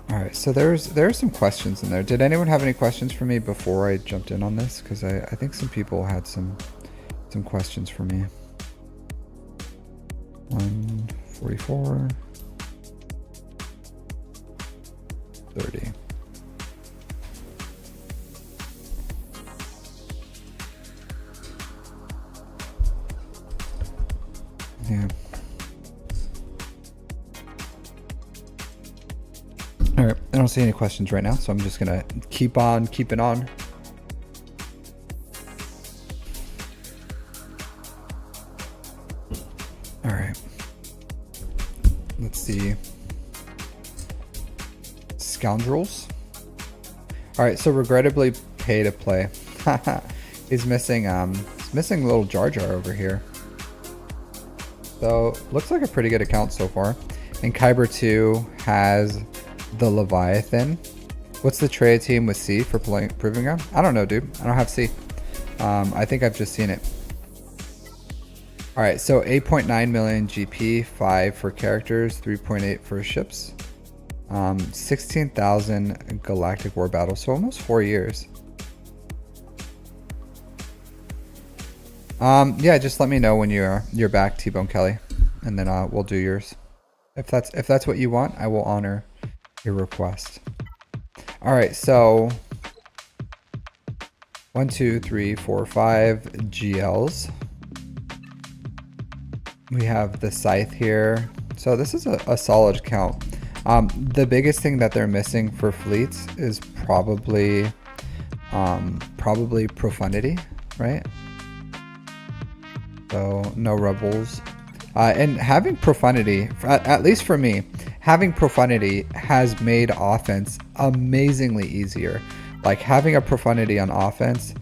All right, so there are some questions in there. Did anyone have any questions for me before I jumped in on this? Because I think some people had some questions for me. 144, 30. Yeah. All right, I don't see any questions right now, so I'm just gonna keep on keeping on. All right. Let's see. Scoundrels. All right, so regrettably pay to play. He's missing little Jar Jar over here. So looks like a pretty good account so far. And Kyber 2 has the Leviathan. What's the Treya team with C for Proving Ground? I don't know, dude. I don't have C. I think I've just seen it. All right, so 8.9 million GP, 5 for characters, 3.8 for ships, 16,000 galactic war battles, so almost 4 years. Yeah, just let me know when you're back, T-Bone Kelly, and then we'll do yours. If that's what you want, I will honor your request. All right, so 1, 2, 3, 4, 5 GLs. We have the scythe here. So this is a solid count. The biggest thing that they're missing for fleets is probably profundity, right? So no rebels. And having profundity, at least for me, having profundity has made offense amazingly easier. Like having a profundity on offense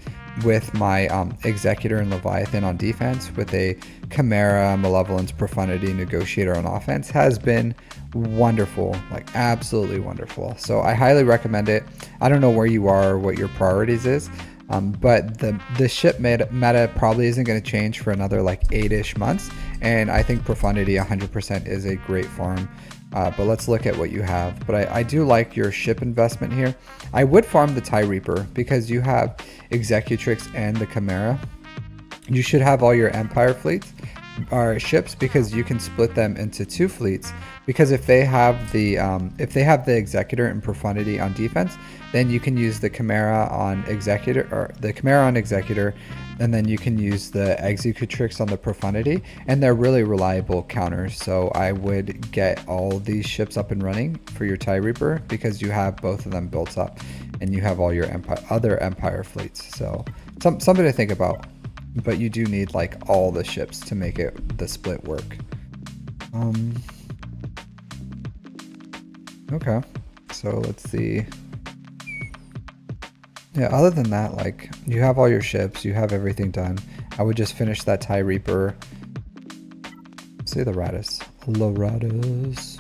with my Executor and Leviathan on defense, with a Chimera, Malevolence, Profundity, Negotiator on offense has been wonderful, like absolutely wonderful. So I highly recommend it. I don't know where you are or what your priorities is, but the ship meta probably isn't going to change for another like 8-ish months, and I think Profundity 100% is a great farm. But let's look at what you have. But I do like your ship investment here. I would farm the TIE Reaper because you have Executrix and the Chimera. You should have all your Empire fleets or ships because you can split them into 2 fleets. Because if they have the Executor and Profundity on defense, then you can use the Chimera on Executor, or the Chimera on Executor, and then you can use the Executrix on the Profundity, and they're really reliable counters. So I would get all these ships up and running for your TIE Reaper because you have both of them built up, and you have all your other Empire fleets. So something to think about. But you do need like all the ships to make the split work. Okay, so let's see. Yeah, other than that, like you have all your ships, you have everything done. I would just finish that TIE Reaper. Say the Ratus. La Ratus.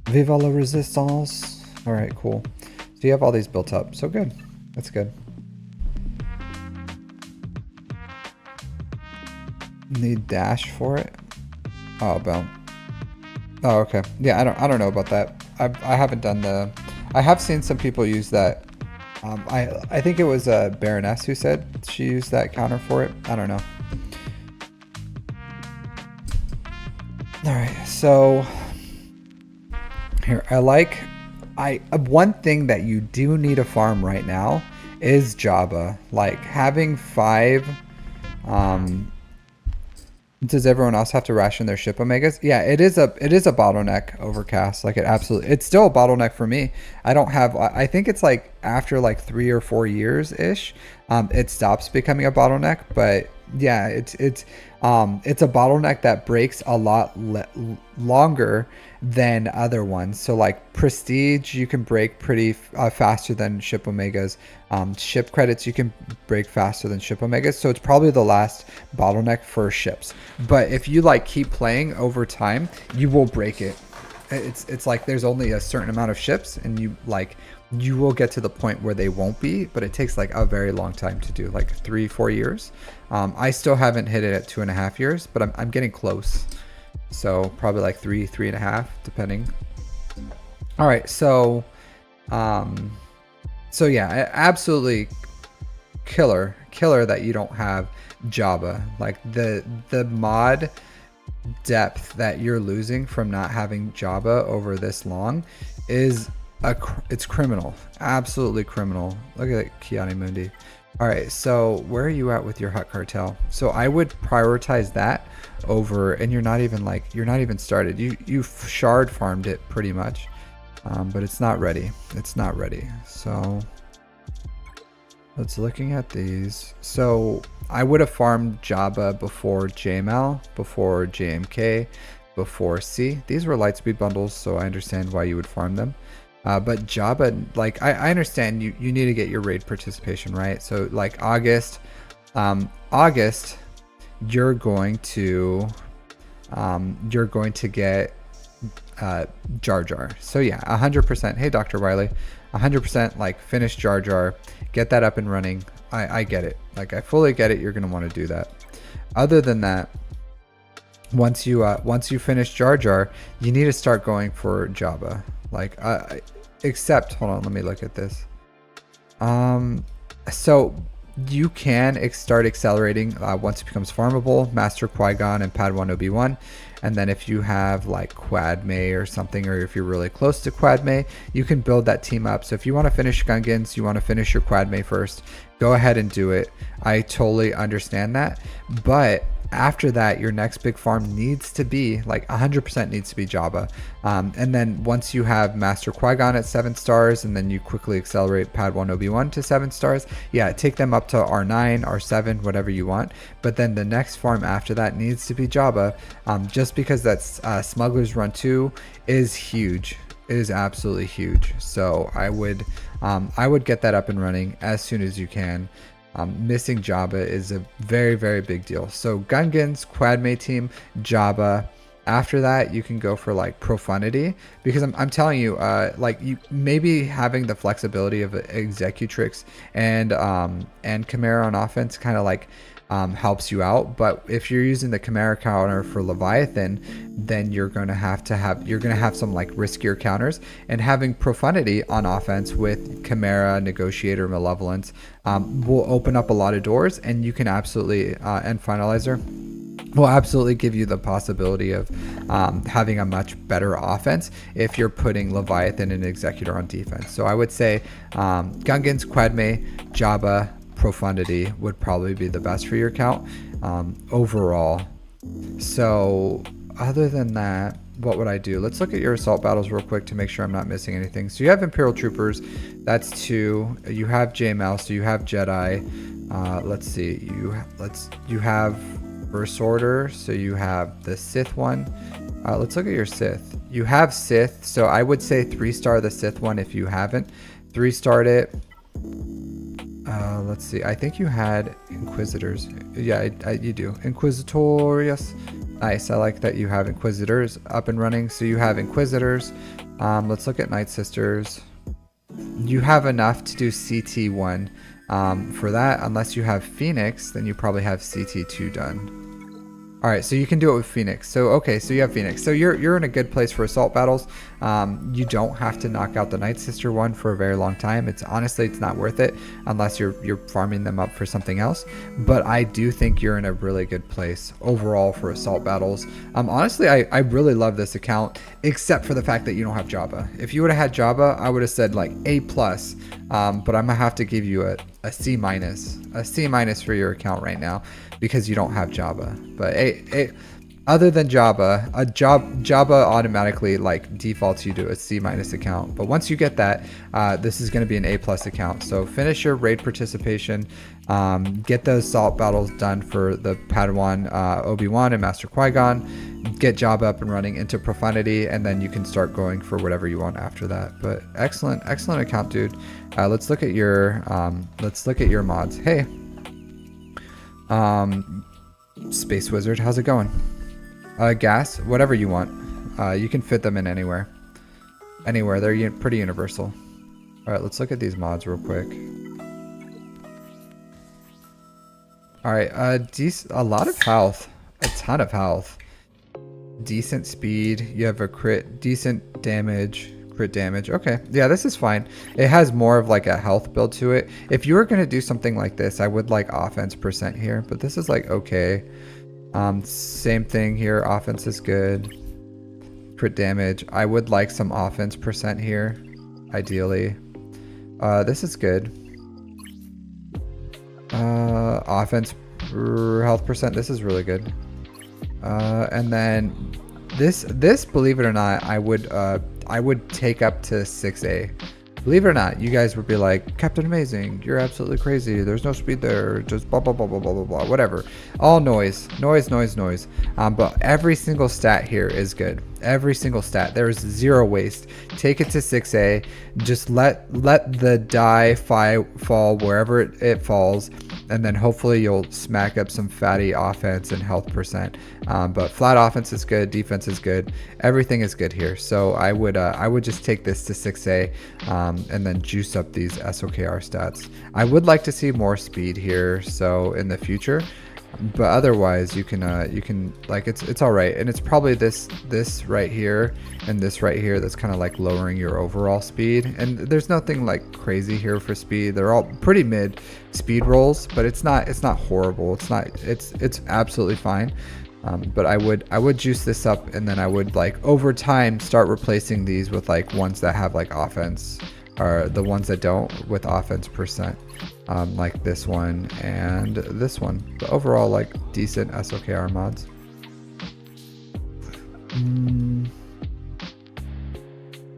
Viva la Resistance. All right, cool. So you have all these built up. So good. That's good. Need dash for it. Oh, boom. Oh, okay. Yeah, I don't know about that. I haven't done the. I have seen some people use that. I think it was Baroness who said she used that counter for it. I don't know. All right, so here one thing that you do need to farm right now is Jabba. Like having 5. Does everyone else have to ration their ship omegas? Yeah, it is a bottleneck, Overcast. Like it's still a bottleneck for me. I don't have, I think it's like after like 3 or 4 years ish, it stops becoming a bottleneck. But yeah, it's a bottleneck that breaks a lot longer than other ones. So like Prestige, you can break pretty faster than ship omegas. Ship credits you can break faster than ship omegas. So it's probably the last bottleneck for ships. But if you like keep playing over time, you will break it. It's like there's only a certain amount of ships, and you will get to the point where they won't be, but it takes like a very long time to do, like 3-4 years. I still haven't hit it at 2.5 years, but I'm getting close. So probably like 3.5, depending. All right, so yeah, absolutely killer that you don't have Jabba. Like the mod depth that you're losing from not having Jabba over this long is it's criminal, absolutely criminal. Look at that, Kiani Mundi. All right, so where are you at with your Hut Cartel? So I would prioritize that over, and you're not even started. You've shard farmed it pretty much, but it's not ready. It's not ready. So let's looking at these. So I would have farmed Jabba before JML, before JMK, before C. These were Lightspeed bundles, so I understand why you would farm them. But Jabba, like I understand you need to get your raid participation, right? So like August, you're going to get Jar Jar. So yeah, 100%. Hey, Dr. Wiley, 100%. Like finish Jar Jar, get that up and running. I get it. Like I fully get it. You're gonna want to do that. Other than that, once you finish Jar Jar, you need to start going for Jabba. Like, except, hold on, let me look at this. So you can start accelerating once it becomes farmable, Master Qui-Gon and Padawan Obi-Wan. And then if you have like Quadme or something, or if you're really close to Quadme, you can build that team up. So if you want to finish Gungans, you want to finish your Quadme first, go ahead and do it. I totally understand that. But after that, your next big farm needs to be like 100% needs to be Jabba. And then once you have Master Qui-Gon at 7 stars, and then you quickly accelerate Padawan Obi-Wan to 7 stars, yeah, take them up to R9, R7, whatever you want. But then the next farm after that needs to be Jabba, just because that's Smuggler's Run 2 is huge. It is absolutely huge. So I would get that up and running as soon as you can. Missing Jabba is a very, very big deal. So Gungans, Quadme team, Jabba. After that, you can go for like Profundity, because I'm telling you, like you maybe having the flexibility of Executrix and Chimera on offense kind of like helps you out. But if you're using the Chimera counter for Leviathan, then you're gonna have some like riskier counters, and having Profundity on offense with Chimera, Negotiator, Malevolence will open up a lot of doors, and you can absolutely and Finalizer will absolutely give you the possibility of having a much better offense if you're putting Leviathan and Executor on defense. So I would say Gungans, Quadme, Jabba, Profundity would probably be the best for your count overall. So other than that, what would I do? Let's look at your assault battles real quick to make sure I'm not missing anything. So you have Imperial Troopers, that's 2. You have JML, so you have Jedi. Let's see, you have First Order, so you have the Sith one. Let's look at your Sith. You have Sith, so I would say 3-star the Sith one if you haven't. 3-starred it. Let's see, I think you had Inquisitors. Yeah, you do. Inquisitorius. Nice, I like that you have Inquisitors up and running. So you have Inquisitors. Let's look at Night Sisters. You have enough to do CT1 for that. Unless you have Phoenix, then you probably have CT2 done. All right, so you can do it with Phoenix. So okay, so you have Phoenix. So you're in a good place for assault battles. You don't have to knock out the Night Sister one for a very long time. It's honestly, it's not worth it unless you're farming them up for something else. But I do think you're in a really good place overall for assault battles. Honestly, I really love this account, except for the fact that you don't have Jabba. If you would have had Jabba, I would have said like A+. But I'm gonna have to give you a C-, a C- for your account right now, because you don't have Jabba. But other than Jabba, Jabba automatically like defaults you to a C- account. But once you get that, this is going to be an A+ account. So finish your raid participation, get those assault battles done for the Padawan Obi-Wan and Master Qui-Gon, get Jabba up and running into Profundity, and then you can start going for whatever you want after that. But excellent account, dude. Let's look at your mods. Hey, Space Wizard, how's it going? Gas, whatever you want. You can fit them in anywhere. They're pretty universal. All right, let's look at these mods real quick. All right, a lot of health, a ton of health, decent speed. You have a decent damage. Crit damage. Okay, yeah, this is fine. It has more of like a health build to it. If you were going to do something like this, I would like offense % here, but this is like okay. Same thing here. Offense is good. Crit damage. I would like some offense % here, ideally. This is good. Offense health %. This is really good. And then this, believe it or not, I would take up to 6A. Believe it or not, you guys would be like, Captain Amazing, you're absolutely crazy. There's no speed there. Just blah, blah, blah, blah, blah, blah, blah, whatever. All noise. But every single stat here is good. Every single stat. There is 0 waste. Take it to 6A. Just let the die fall wherever it falls. And then hopefully you'll smack up some fatty offense and health %. But flat offense is good. Defense is good. Everything is good here. So I would just take this to 6A and then juice up these SOKR stats. I would like to see more speed here. So in the future, But otherwise you can like it's all right. And it's probably this right here and this right here that's kind of like lowering your overall speed. And there's nothing like crazy here for speed. They're all pretty mid speed rolls, but it's not horrible. It's absolutely fine. But I would juice this up, and then I would like over time start replacing these with like ones that have like offense, or the ones that don't with offense percent, like this one and this one. But overall, like decent SOKR mods.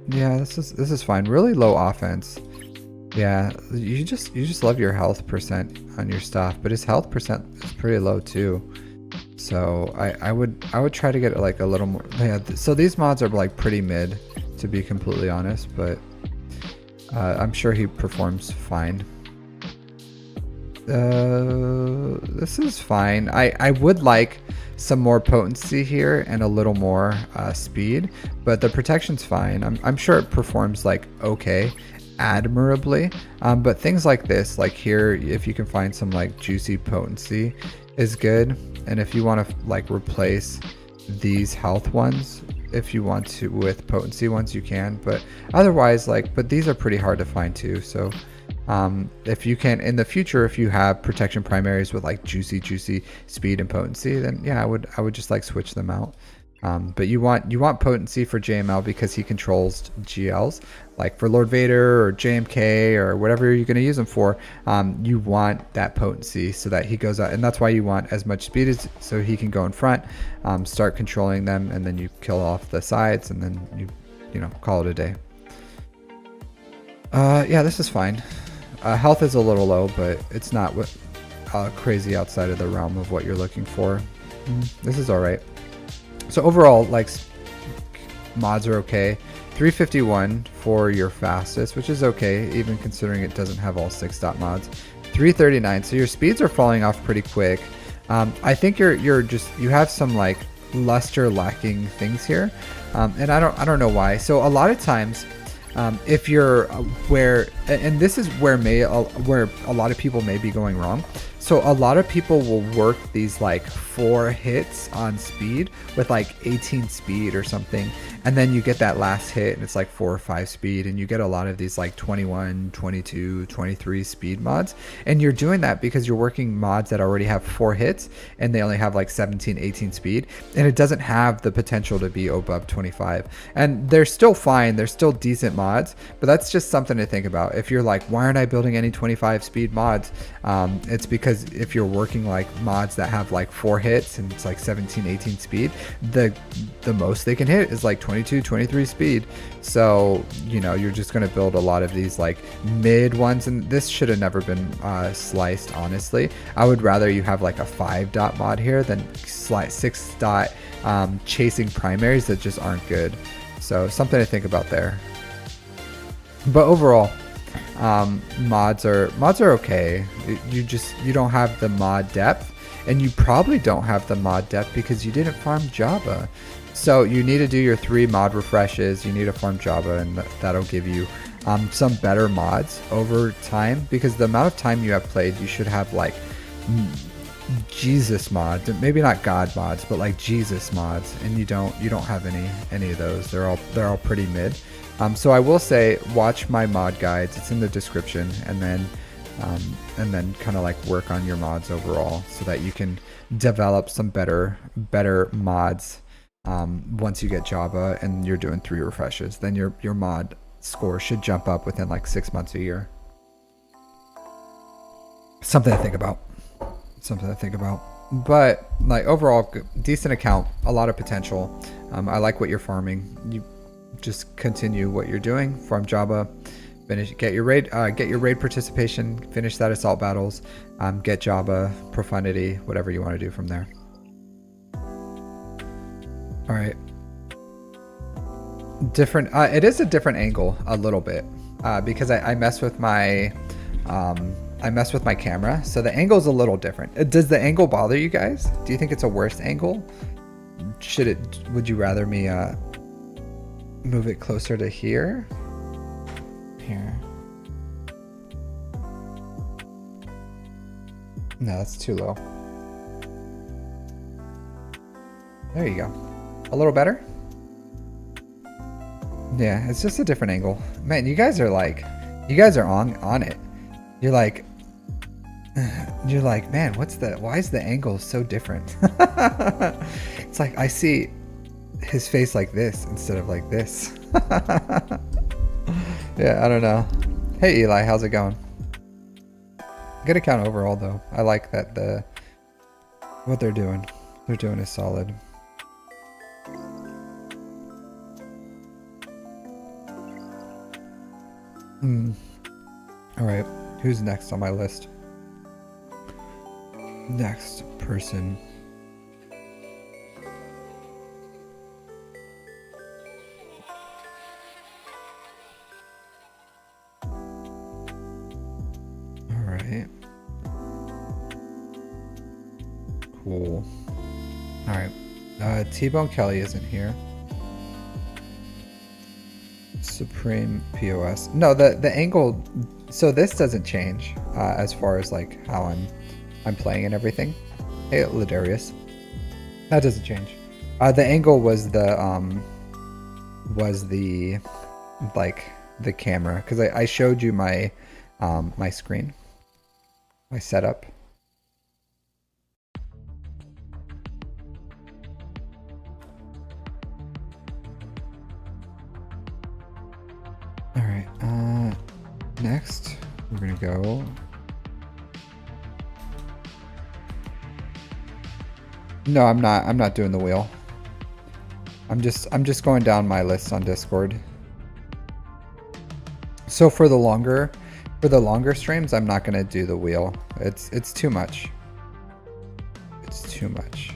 Yeah, this is fine. Really low offense. Yeah, you just love your health percent on your stuff, but his health percent is pretty low too. So I would try to get like a little more. Yeah, so these mods are like pretty mid, to be completely honest, but I'm sure he performs fine. This is fine. I would like some more potency here and a little more speed, but the protection's fine. I'm sure it performs like okay, admirably, but things like this, like here, if you can find some like juicy potency, is good. And if you want to like replace these health ones, if you want to, with potency ones, you can. But otherwise, like, but these are pretty hard to find too. So if you can in the future, if you have protection primaries with like juicy speed and potency, then yeah, I would just like switch them out. But you want potency for JML because he controls GLs, like for Lord Vader or JMK or whatever you're going to use him for. You want that potency so that he goes out, and that's why you want as much speed as so he can go in front, start controlling them, and then you kill off the sides, and then you know, call it a day. Yeah, this is fine. Health is a little low, but it's not crazy outside of the realm of what you're looking for. This is all right. So overall, like, mods are okay. 351 for your fastest, which is okay, even considering it doesn't have all 6-dot mods. 339, so your speeds are falling off pretty quick. I think you have some like luster lacking things here, and I don't know why. So a lot of times, if you're and this is where a lot of people may be going wrong. So a lot of people will work these like 4 hits on speed with like 18 speed or something, and then you get that last hit and it's like 4 or 5 speed, and you get a lot of these like 21, 22, 23 speed mods, and you're doing that because you're working mods that already have 4 hits and they only have like 17, 18 speed, and it doesn't have the potential to be above 25. And they're still fine, they're still decent mods, but that's just something to think about. If you're like, why aren't I building any 25 speed mods? It's because if you're working like mods that have like 4 hits and it's like 17, 18 speed, the most they can hit is like 22, 23 speed. So, you know, you're just going to build a lot of these like mid ones, and this should have never been sliced, honestly. I would rather you have like a 5-dot mod here than 6-dot chasing primaries that just aren't good. So something to think about there. But overall, mods are okay. You don't have the mod depth, and you probably don't have the mod depth because you didn't farm Java. So you need to do your 3 mod refreshes, you need to farm Java, and that'll give you some better mods over time, because the amount of time you have played, you should have like Jesus mods, maybe not God mods, but like Jesus mods, and you don't have any of those. They're all pretty mid. So I will say, watch my mod guides. It's in the description, and then kind of like work on your mods overall so that you can develop some better mods. Once you get Java and you're doing 3 refreshes, then your mod score should jump up within like 6 months, a year. Something to think about. But like overall, decent account, a lot of potential. I like what you're farming. You just continue what you're doing, farm Java, get your raid participation, finish that assault battles, get Java, profundity, whatever you want to do from there. All right. Different. It is a different angle a little bit, because I mess with my camera, so the angle is a little different. Does the angle bother you guys? Do you think it's a worse angle? Would you rather me move it closer to here? Here. No, that's too low. There you go. A little better? Yeah, it's just a different angle. Man, you guys are on it. You're like, man, why is the angle so different? It's like, I see his face like this instead of like this. Yeah, I don't know. Hey Eli, how's it going? Good account overall though. I like that what they're doing. They're doing is solid. Alright, who's next on my list? Next person. Alright. Cool. Alright. T-Bone Kelly isn't here. SupremePOS. No, the angle. So this doesn't change as far as like how I'm playing and everything. Hey, Ladarius. That doesn't change. The angle was the like the camera, because I showed you my my screen, my setup. All right. Next we're gonna go. No, I'm not doing the wheel. I'm just going down my list on Discord. So for the longer streams, I'm not gonna do the wheel. It's too much. It's too much.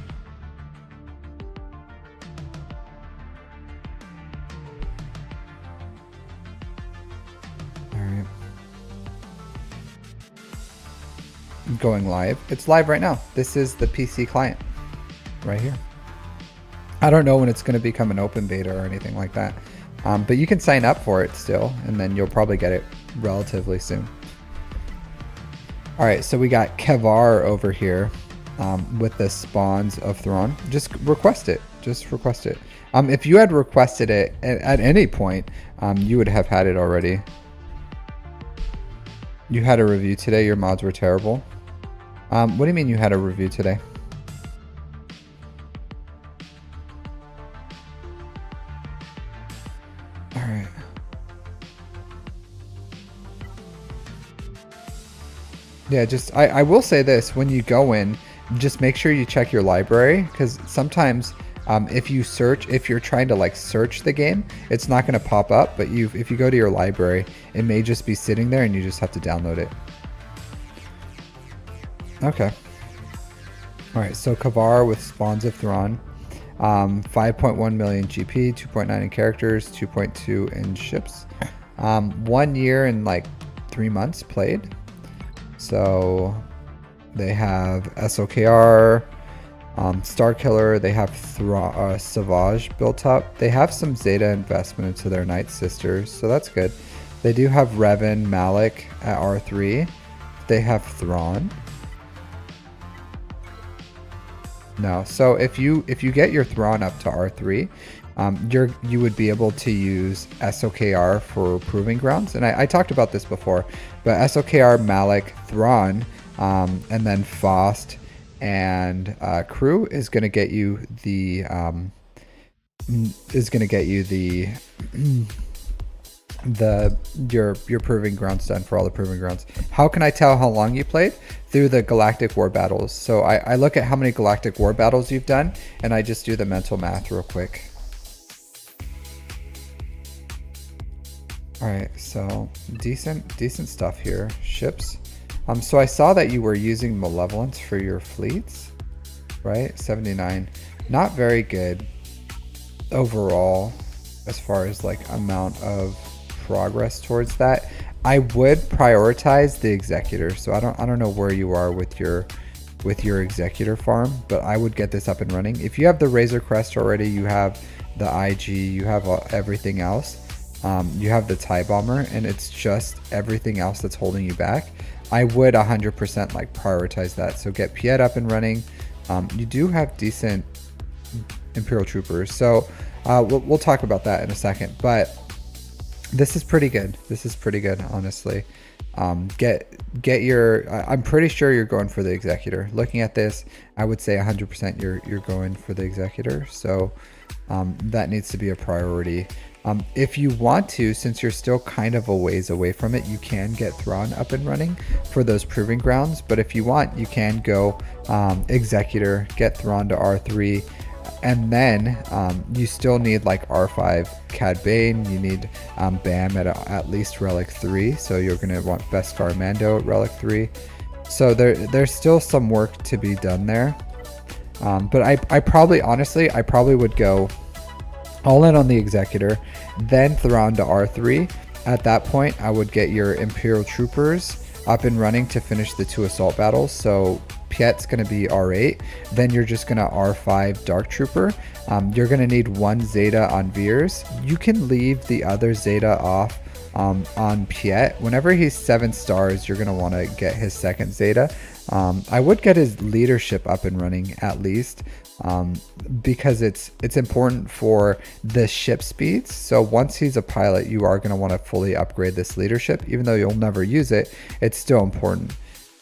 All right. I'm going live. It's live right now. This is the PC client right here. I don't know when it's going to become an open beta or anything like that. But you can sign up for it still, and then you'll probably get it relatively soon. All right, so we got Kevar over here with the Spawns of Thrawn. Just request it. Just request it. If you had requested it at any point, you would have had it already. You had a review today. Your mods were terrible. What do you mean you had a review today? All right. Yeah, just I will say this: when you go in, just make sure you check your library, because sometimes if you're trying to like search the game, it's not going to pop up. But if you go to your library, it may just be sitting there, and you just have to download it. Okay. All right. So Kavar with Spawns of Thrawn, 5.1 million GP, 2.9 in characters, 2.2 in ships, 1 year and like 3 months played. So they have SOKR, Starkiller, they have Savage built up. They have some Zeta investment into their Night Sisters, so that's good. They do have Revan Malik at R3. They have Thrawn. No, so if you get your Thrawn up to R3, you would be able to use SOKR for Proving Grounds, and I talked about this before, but SOKR, Malik, Thrawn, and then Faust and Crew is going to get you the your Proving Grounds done for all the Proving Grounds. How can I tell how long you played? Through the Galactic War Battles. So I look at how many Galactic War Battles you've done, and I just do the mental math real quick. All right, so decent stuff here. Ships. So I saw that you were using Malevolence for your fleets, right? 79. Not very good overall as far as like amount of progress towards that. I would prioritize the Executor. So I don't know where you are with your Executor farm, but I would get this up and running. If you have the Razor Crest already, you have the IG, you have everything else. You have the TIE Bomber, and it's just everything else that's holding you back. I would 100% like prioritize that. So get Piet up and running. You do have decent Imperial Troopers. So we'll talk about that in a second, but this is pretty good. This is pretty good, honestly. Get your, I'm pretty sure you're going for the Executor. Looking at this, I would say 100% you're going for the Executor. So that needs to be a priority. If you want to, since you're still kind of a ways away from it, you can get Thrawn up and running for those proving grounds. But if you want, you can go Executor, get Thrawn to R3, and then you still need like R5 Cad Bane. You need Bam at least Relic 3. So you're going to want Beskar Mando at Relic 3. So there's still some work to be done there. But I probably, honestly, I probably would go all in on the Executor, then Thrawn to R3. At that point, I would get your Imperial Troopers up and running to finish the 2 assault battles. So Piet's going to be R8. Then you're just going to R5 Dark Trooper. You're going to need 1 Zeta on Veers. You can leave the other Zeta off on Piet. Whenever he's 7 stars, you're going to want to get his 2nd Zeta. I would get his leadership up and running at least, because it's important for the ship speeds. So once he's a pilot, you are going to want to fully upgrade this leadership. Even though you'll never use it, it's still important.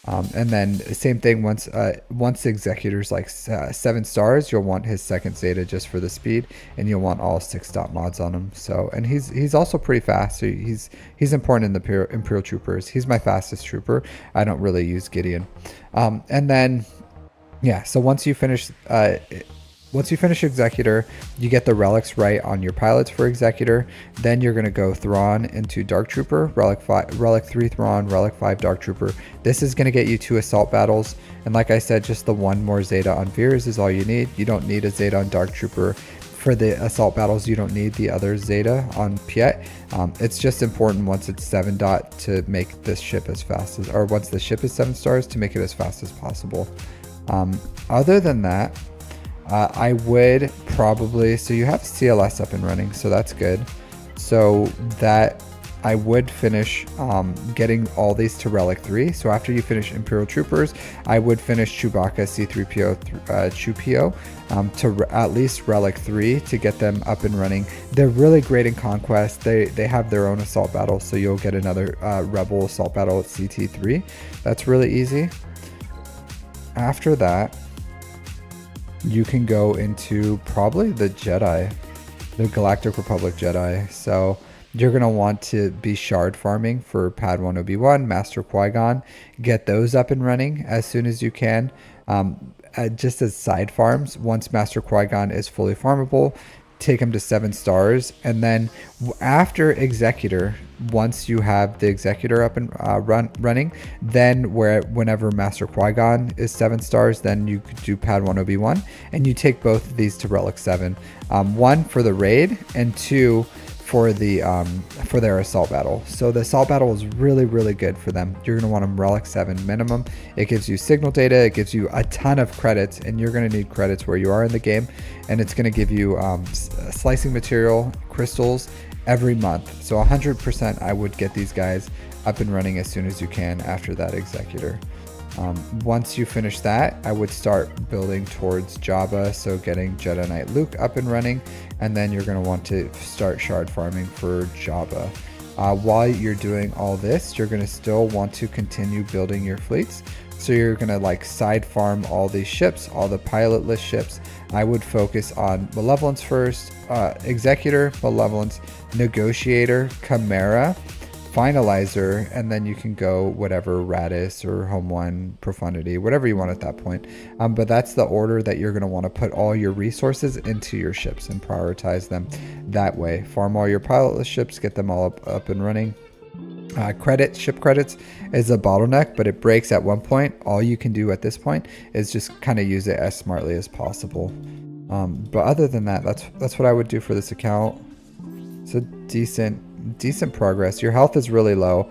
And then same thing, once the Executor's like 7 stars, you'll want his 2nd Zeta just for the speed, and you'll want all 6-dot mods on him. So, and he's also pretty fast. So he's important in the Imperial Troopers. He's my fastest trooper. I don't really use Gideon. And then yeah, so once you finish Executor, you get the relics right on your pilots for Executor. Then you're going to go Thrawn into Dark Trooper, Relic 3 Thrawn, Relic 5 Dark Trooper. This is going to get you 2 assault battles. And like I said, just the 1 more Zeta on Veers is all you need. You don't need a Zeta on Dark Trooper. For the assault battles, you don't need the other Zeta on Piet. It's just important once it's 7 dot to make this ship as fast as, or once the ship is 7 stars, to make it as fast as possible. Other than that, I would probably, so you have CLS up and running, so that's good. So that I would finish getting all these to Relic 3. So after you finish Imperial Troopers, I would finish Chewbacca, C-3PO, Chew-PO to at least Relic 3 to get them up and running. They're really great in Conquest. They have their own assault battle, so you'll get another Rebel assault battle at CT3. That's really easy. After that, you can go into probably the Jedi, the Galactic Republic Jedi. So you're going to want to be shard farming for Padawan Obi-Wan, Master Qui-Gon. Get those up and running as soon as you can, just as side farms. Once Master Qui-Gon is fully farmable, take him to 7 stars. And then after Executor, once you have the Executor up and running, then whenever Master Qui-Gon is 7 stars, then you could do Padawan Obi-Wan, and you take both of these to Relic 7. 1 for the raid, and 2 for the for their assault battle. So the assault battle is really, really good for them. You're going to want them Relic 7 minimum. It gives you signal data, it gives you a ton of credits, and you're going to need credits where you are in the game, and it's going to give you slicing material, crystals every month. So 100% I would get these guys up and running as soon as you can after that Executor. Once you finish that, I would start building towards Jabba, so getting Jedi Knight Luke up and running, and then you're going to want to start shard farming for Jabba. While you're doing all this, you're going to still want to continue building your fleets. So you're going to like side farm all these ships, all the pilotless ships. I would focus on Malevolence first, Executor, Malevolence, Negotiator, Chimera, Finalizer, and then you can go whatever, Radis or Home One, Profundity, whatever you want at that point. But that's the order that you're going to want to put all your resources into your ships and prioritize them that way. Farm all your pilotless ships, get them all up and running. Ship credits is a bottleneck, but it breaks at one point. All you can do at this point is just kind of use it as smartly as possible. But other than that, that's what I would do for this account. It's a decent progress. Your health is really low,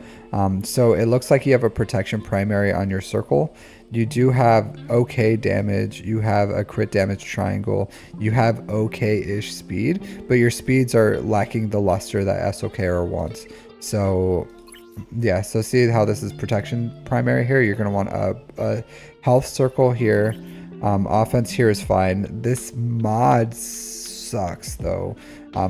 so it looks like you have a protection primary on your circle. You do have okay damage, you have a crit damage triangle, you have okay-ish speed, but your speeds are lacking the luster that SOKR wants. So yeah, so see how this is protection primary here. You're going to want a health circle here, Offense here is fine. This mod sucks though.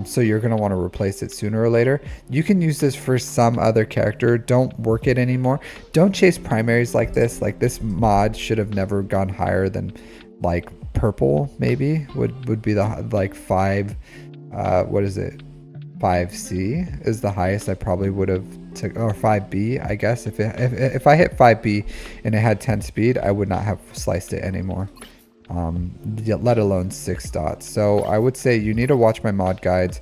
So you're going to want to replace it sooner or later. You can use this for some other character. Don't work it anymore. Don't chase primaries like this. Like this mod should have never gone higher than like purple, maybe would be the like 5, what is it? 5C is the highest I probably would have took, or 5B, I guess. If I hit 5B and it had 10 speed, I would not have sliced it anymore. Let alone 6 dots. So I would say you need to watch my mod guides.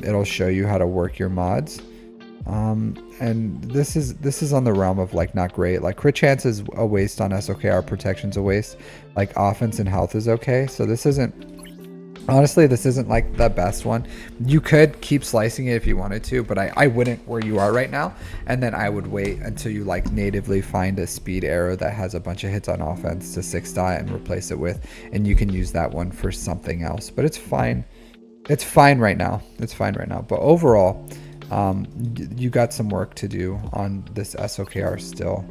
It'll show you how to work your mods. And this is on the realm of like not great. Like crit chance is a waste on SOKR, protection's a waste. Like offense and health is okay. So this isn't, honestly, this isn't like the best one. You could keep slicing it if you wanted to, but I wouldn't where you are right now. And then I would wait until you like natively find a speed arrow that has a bunch of hits on offense to 6 dot and replace it with, and you can use that one for something else. But it's fine. It's fine right now. It's fine right now. But overall, you got some work to do on this SOKR still.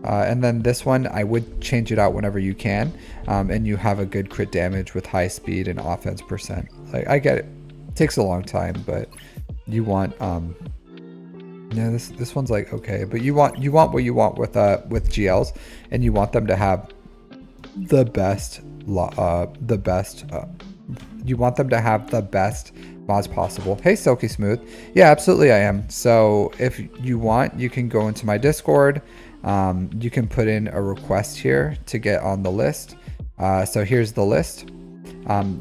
And then this one, I would change it out whenever you can, and you have a good crit damage with high speed and offense percent. Like I get it, it takes a long time, but you want, yeah, this one's like okay, but you want what you want with GLs, and you want them to have the best, you want them to have the best mods possible. Hey, Silky Smooth. Yeah, absolutely I am. So if you want, you can go into my Discord. You can put in a request here to get on the list. So here's the list.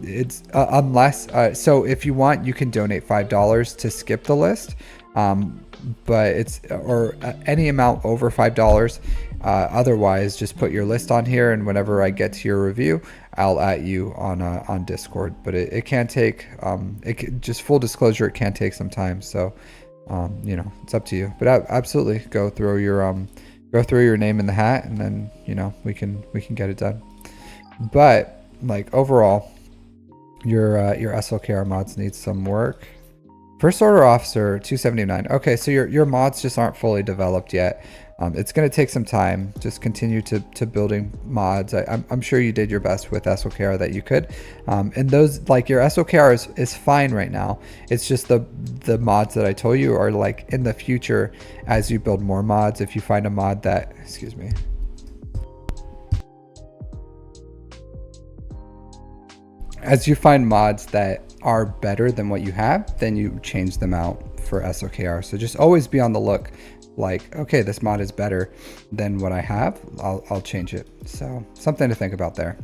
It's unless, so if you want, you can donate $5 to skip the list. But it's, or any amount over $5. Otherwise, just put your list on here, and whenever I get to your review, I'll at you on Discord. But it can take, just full disclosure, it can take some time. So, you know, it's up to you. But absolutely, go throw your name in the hat, and then, you know, we can get it done. But like overall, your SLKR mods need some work. First order officer 279. Okay, so your mods just aren't fully developed yet. It's going to take some time. Just continue to building mods. I'm sure you did your best with SOKR that you could. And those, like your SOKR is fine right now. It's just the mods that I told you are like in the future as you build more mods. If you find a mod that, excuse me. As you find mods that are better than what you have, then you change them out for SOKR. So just always be on the look. Like, okay, this mod is better than what I have, I'll change it. So something to think about there.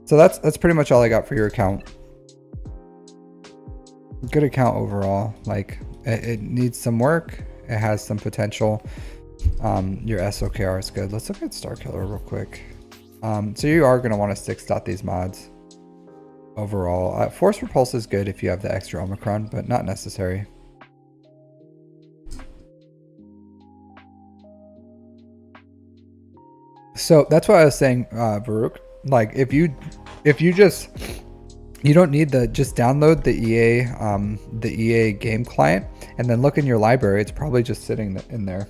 So that's pretty much all I got for your account. Good account overall. Like it needs some work. It has some potential. Your SOKR is good. Let's look at Star Killer real quick. So you are going to want to 6-dot these mods overall. Force Repulse is good if you have the extra Omicron, but not necessary. So that's what I was saying, Baruch. Like if you just, you don't need just download the EA game client and then look in your library. It's probably just sitting in there.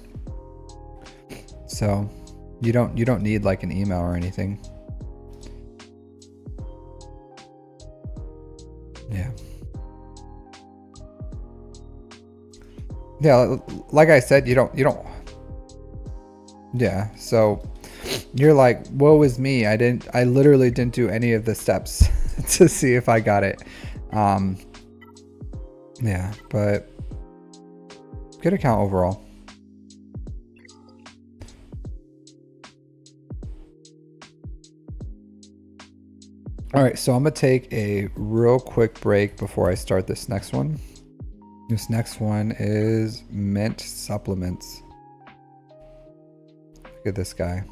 So you don't need like an email or anything. Yeah. Yeah, like I said, you don't. Yeah, so you're like, woe is me. I literally didn't do any of the steps to see if I got it. Yeah, but good account overall. All right, so I'm gonna take a real quick break before I start this next one. This next one is MintSupplements. Look at this guy.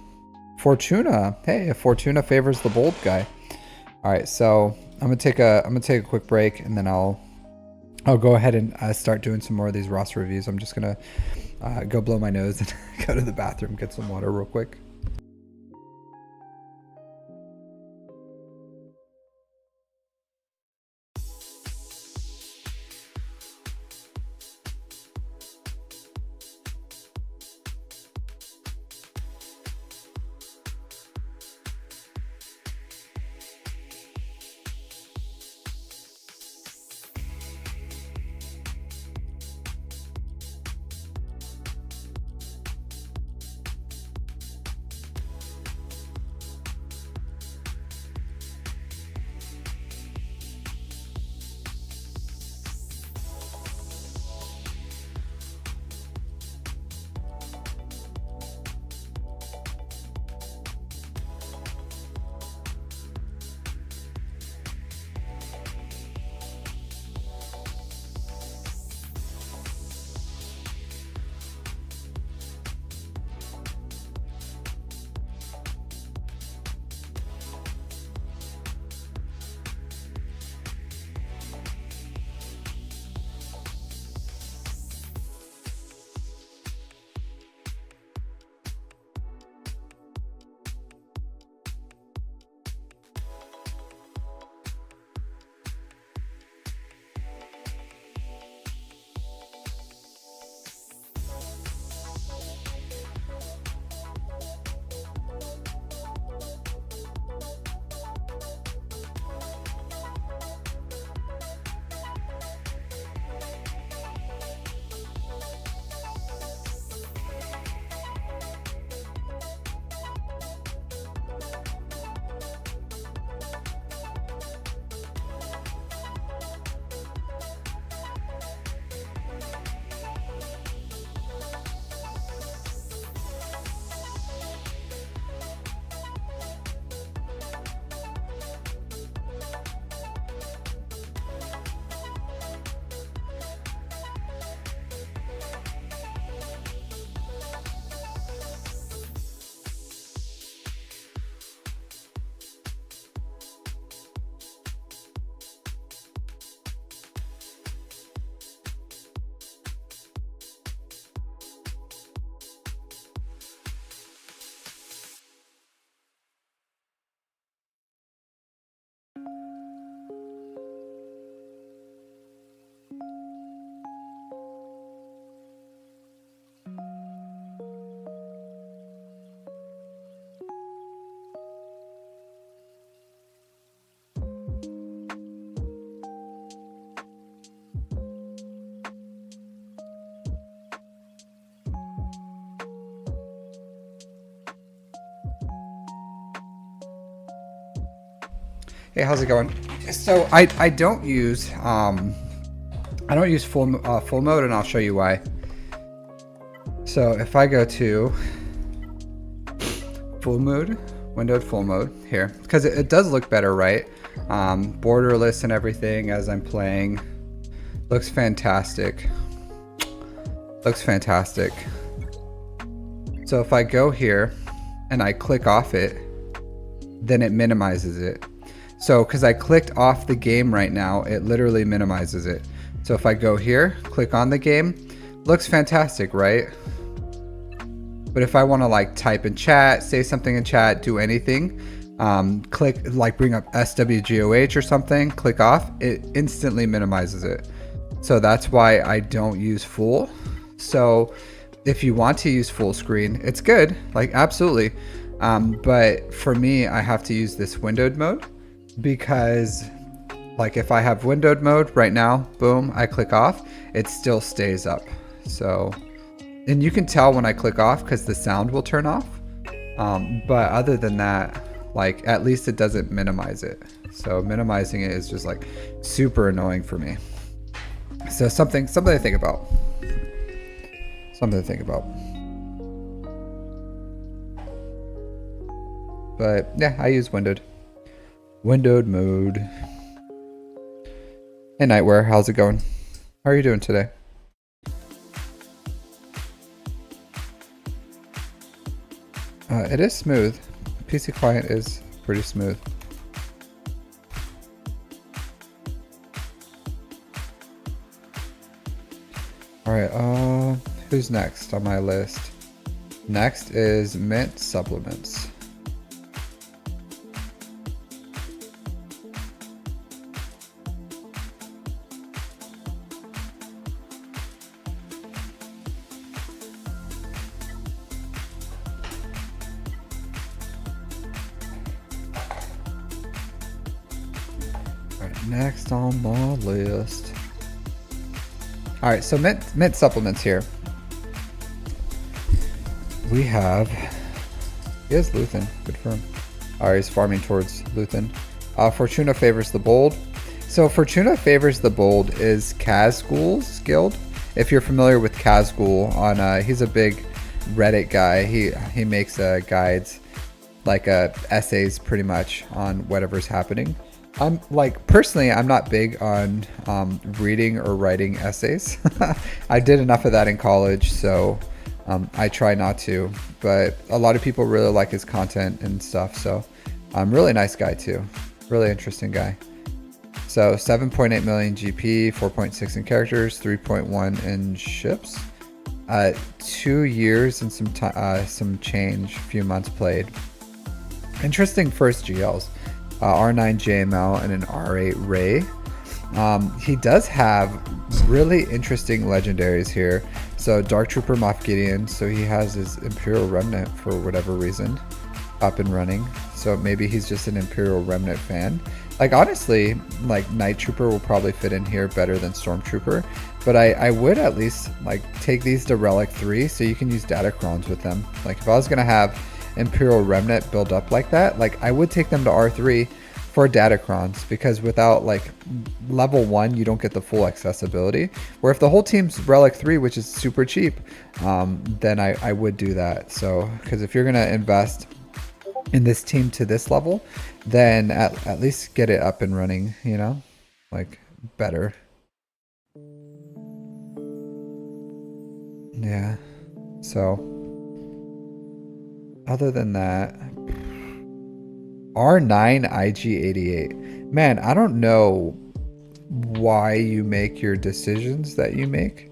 Fortuna. Hey, if Fortuna favors the bold guy. All right, so I'm gonna take a quick break, and then I'll go ahead and start doing some more of these roster reviews. I'm just gonna go blow my nose and go to the bathroom, get some water real quick. Hey, how's it going? So I don't use full mode, and I'll show you why. So if I go to full mode, windowed full mode here, because it does look better, right? Borderless and everything as I'm playing. Looks fantastic. Looks fantastic. So if I go here and I click off it, then it minimizes it. So because I clicked off the game right now, it literally minimizes it. So if I go here, click on the game, looks fantastic, right? But if I want to like type in chat, say something in chat, do anything, click like bring up SWGOH or something, click off, it instantly minimizes it. So that's why I don't use full. So if you want to use full screen, it's good, like absolutely. But for me, I have to use this windowed mode, because like if I have windowed mode right now, boom, I click off, it still stays up. So, and you can tell when I click off because the sound will turn off. But other than that, like at least it doesn't minimize it. So minimizing it is just like super annoying for me. So something to think about. Something to think about. But yeah, I use windowed mode. Hey Nightwear, how's it going? How are you doing today? It is smooth. PC client is pretty smooth. Alright, who's next on my list? Next is MintSupplements. Next on my list. All right, so MintSupplements here. We have, he has Luthen, good for him. All right, he's farming towards Luthen. Fortuna favors the bold. So Fortuna favors the bold is Kazgul's guild. If you're familiar with Kazgul, on he's a big Reddit guy. He makes guides, like essays pretty much on whatever's happening. I'm like, personally, I'm not big on reading or writing essays. I did enough of that in college, so I try not to, but a lot of people really like his content and stuff. So really nice guy too. Really interesting guy. So 7.8 million GP, 4.6 in characters, 3.1 in ships, 2 years and some change, few months played. Interesting first GLs. R9 JML and an R8 Ray. He does have really interesting legendaries here. So Dark Trooper Moff Gideon, so he has his Imperial Remnant for whatever reason up and running. So maybe he's just an Imperial Remnant fan. Like honestly, like Night Trooper will probably fit in here better than Stormtrooper. But I would at least like take these to Relic 3 so you can use Datacrons with them. Like if I was gonna have Imperial Remnant build up like that, like I would take them to R3 for Datacrons, because without like level 1 you don't get the full accessibility, where if the whole team's Relic 3, which is super cheap, then I would do that. So because if you're gonna invest in this team to this level, then at least get it up and running, you know, like better. Yeah, so other than that, R9 IG88. Man, I don't know why you make your decisions that you make,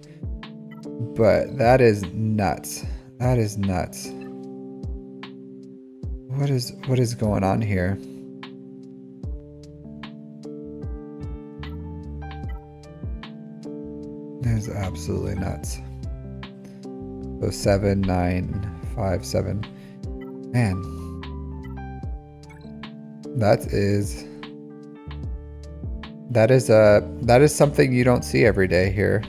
but that is nuts. That is nuts. What is going on here? That is absolutely nuts. So 7, 9, 5, 7. Man, that is something you don't see every day here.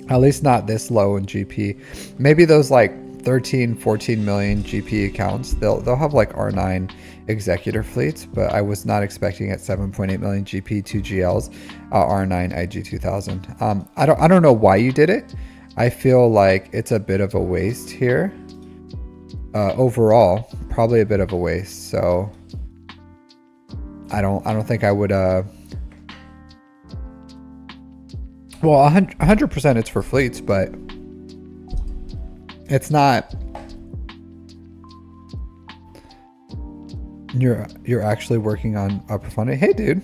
At least not this low in GP. Maybe those like 13, 14 million GP accounts, they'll have like R9 executor fleets, but I was not expecting at 7.8 million GP 2 GLs R9 IG2000. I don't know why you did it. I feel like it's a bit of a waste here. Overall, probably a bit of a waste. So I don't think I would. Well, 100% it's for fleets, but it's not. You're actually working on a profundity. Hey, dude,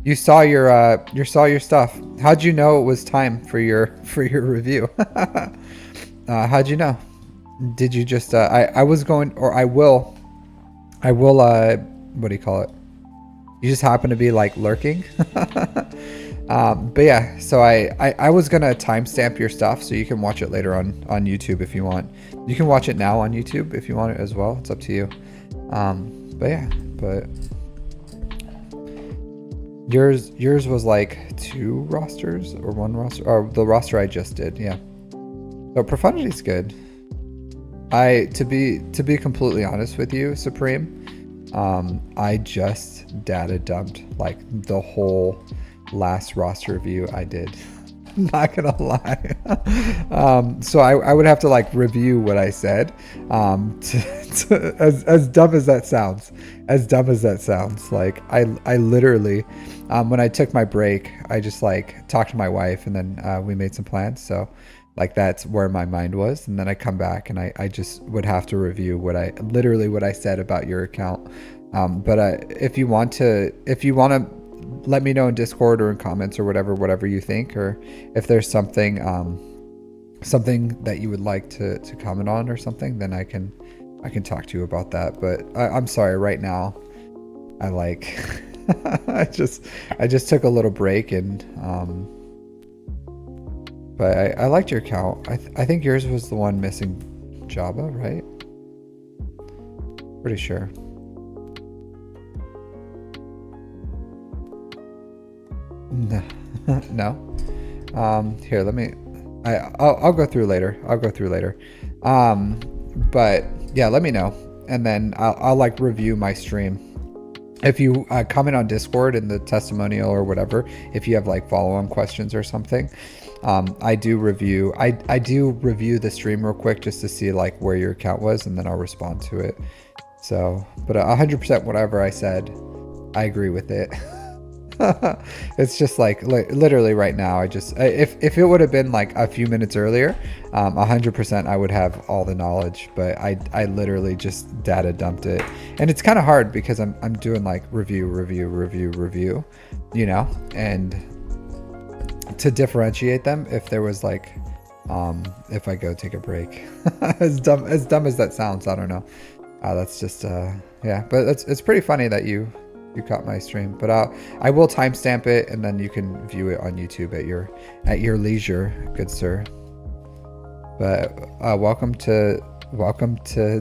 you saw your stuff. How'd you know it was time for your review? How'd you know? Did you just? I was going, or I will. What do you call it? You just happen to be like lurking. But yeah, so I was gonna timestamp your stuff so you can watch it later on YouTube if you want. You can watch it now on YouTube if you want it as well. It's up to you. But yeah, but yours was like 2 rosters or 1 roster, or the roster I just did. Yeah. So profundity's good. To be completely honest with you, Supreme, I just data dumped like the whole last roster review I did. Not gonna lie. So I would have to like review what I said. As dumb as that sounds, like I literally, when I took my break, I just like talked to my wife, and then we made some plans. So like that's where my mind was, and then I come back and I just would have to review what I said about your account. But if you want to let me know in Discord or in comments or whatever you think, or if there's something that you would like to comment on or something, then I can talk to you about that. But I'm sorry, right now I like I just took a little break, and but I liked your account. I think yours was the one missing Java, right? Pretty sure. No. Here, let me. I'll go through later. But yeah, let me know, and then I'll like review my stream. If you comment on Discord in the testimonial or whatever, if you have like follow-on questions or something, I do review the stream real quick just to see like where your account was, and then I'll respond to it. So, but 100% whatever I said, I agree with it. It's just like literally right now, if it would have been like a few minutes earlier, 100% I would have all the knowledge, but I literally just data dumped it. And it's kind of hard because I'm doing like review, you know, and to differentiate them, if there was like if I go take a break, as dumb as that sounds, I don't know. That's just yeah, but it's pretty funny that you caught my stream, but I will timestamp it, and then you can view it on YouTube at your leisure, good sir. But welcome to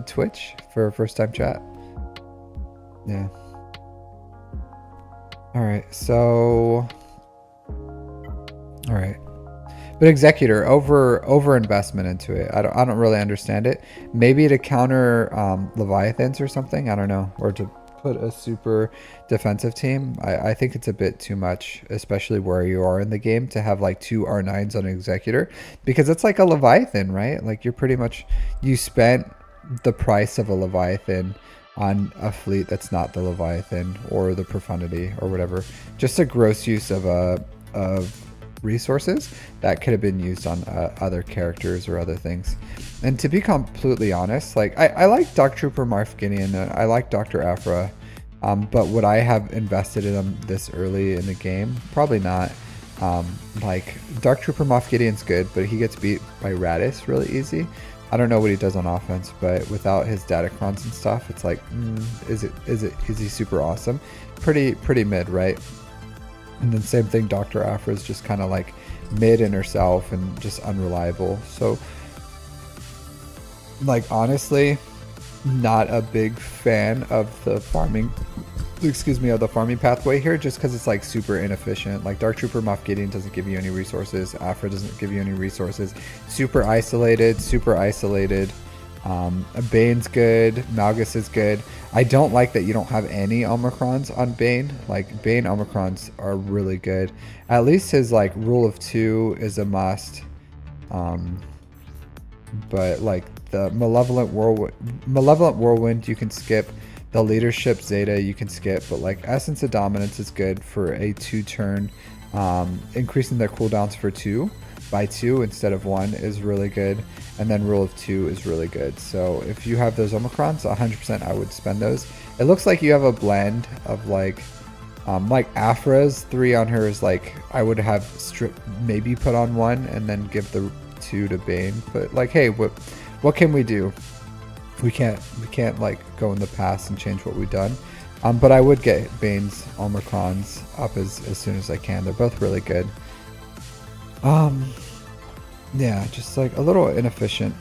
Twitch for first time chat. Yeah. All right. So. All right. But Executor, over investment into it. I don't really understand it. Maybe to counter Leviathans or something. I don't know, or to put a super defensive team. I think it's a bit too much, especially where you are in the game, to have like 2 R9s on an Executor, because it's like a Leviathan, right? Like you spent the price of a Leviathan on a fleet that's not the Leviathan or the Profundity or whatever. Just a gross use of resources that could have been used on other characters or other things. And to be completely honest, like I like Dark Trooper Marth Gideon, I like Dr. Aphra, but would I have invested in them this early in the game? Probably not. Like Dark Trooper Moff Gideon's good, but he gets beat by Radis really easy. I don't know what he does on offense, but without his datacrons and stuff, it's like, is he super awesome? Pretty mid, right? And then same thing, Dr. Aphra is just kind of like mid in herself and just unreliable. So like honestly, not a big fan of the farming excuse me, of the farming pathway here, just because it's like super inefficient. Like Dark Trooper Moff Gideon doesn't give you any resources. Afra doesn't give you any resources. Super isolated, super isolated. Bane's good. Malgus is good. I don't like that you don't have any Omicrons on Bane. Like Bane Omicrons are really good. At least his like rule of 2 is a must. But like the Malevolent Whirlwind you can skip. The Leadership Zeta you can skip, but like Essence of Dominance is good for a 2-turn. Increasing their cooldowns for 2 by 2 instead of 1 is really good. And then Rule of 2 is really good. So if you have those Omicrons, 100% I would spend those. It looks like you have a blend of like Afra's 3 on her is like, I would have maybe put on 1 and then give the 2 to Bane. But like, hey, what can we do? We can't like go in the past and change what we've done. But I would get Bane's Omicrons up as soon as I can. They're both really good. Yeah, just like a little inefficient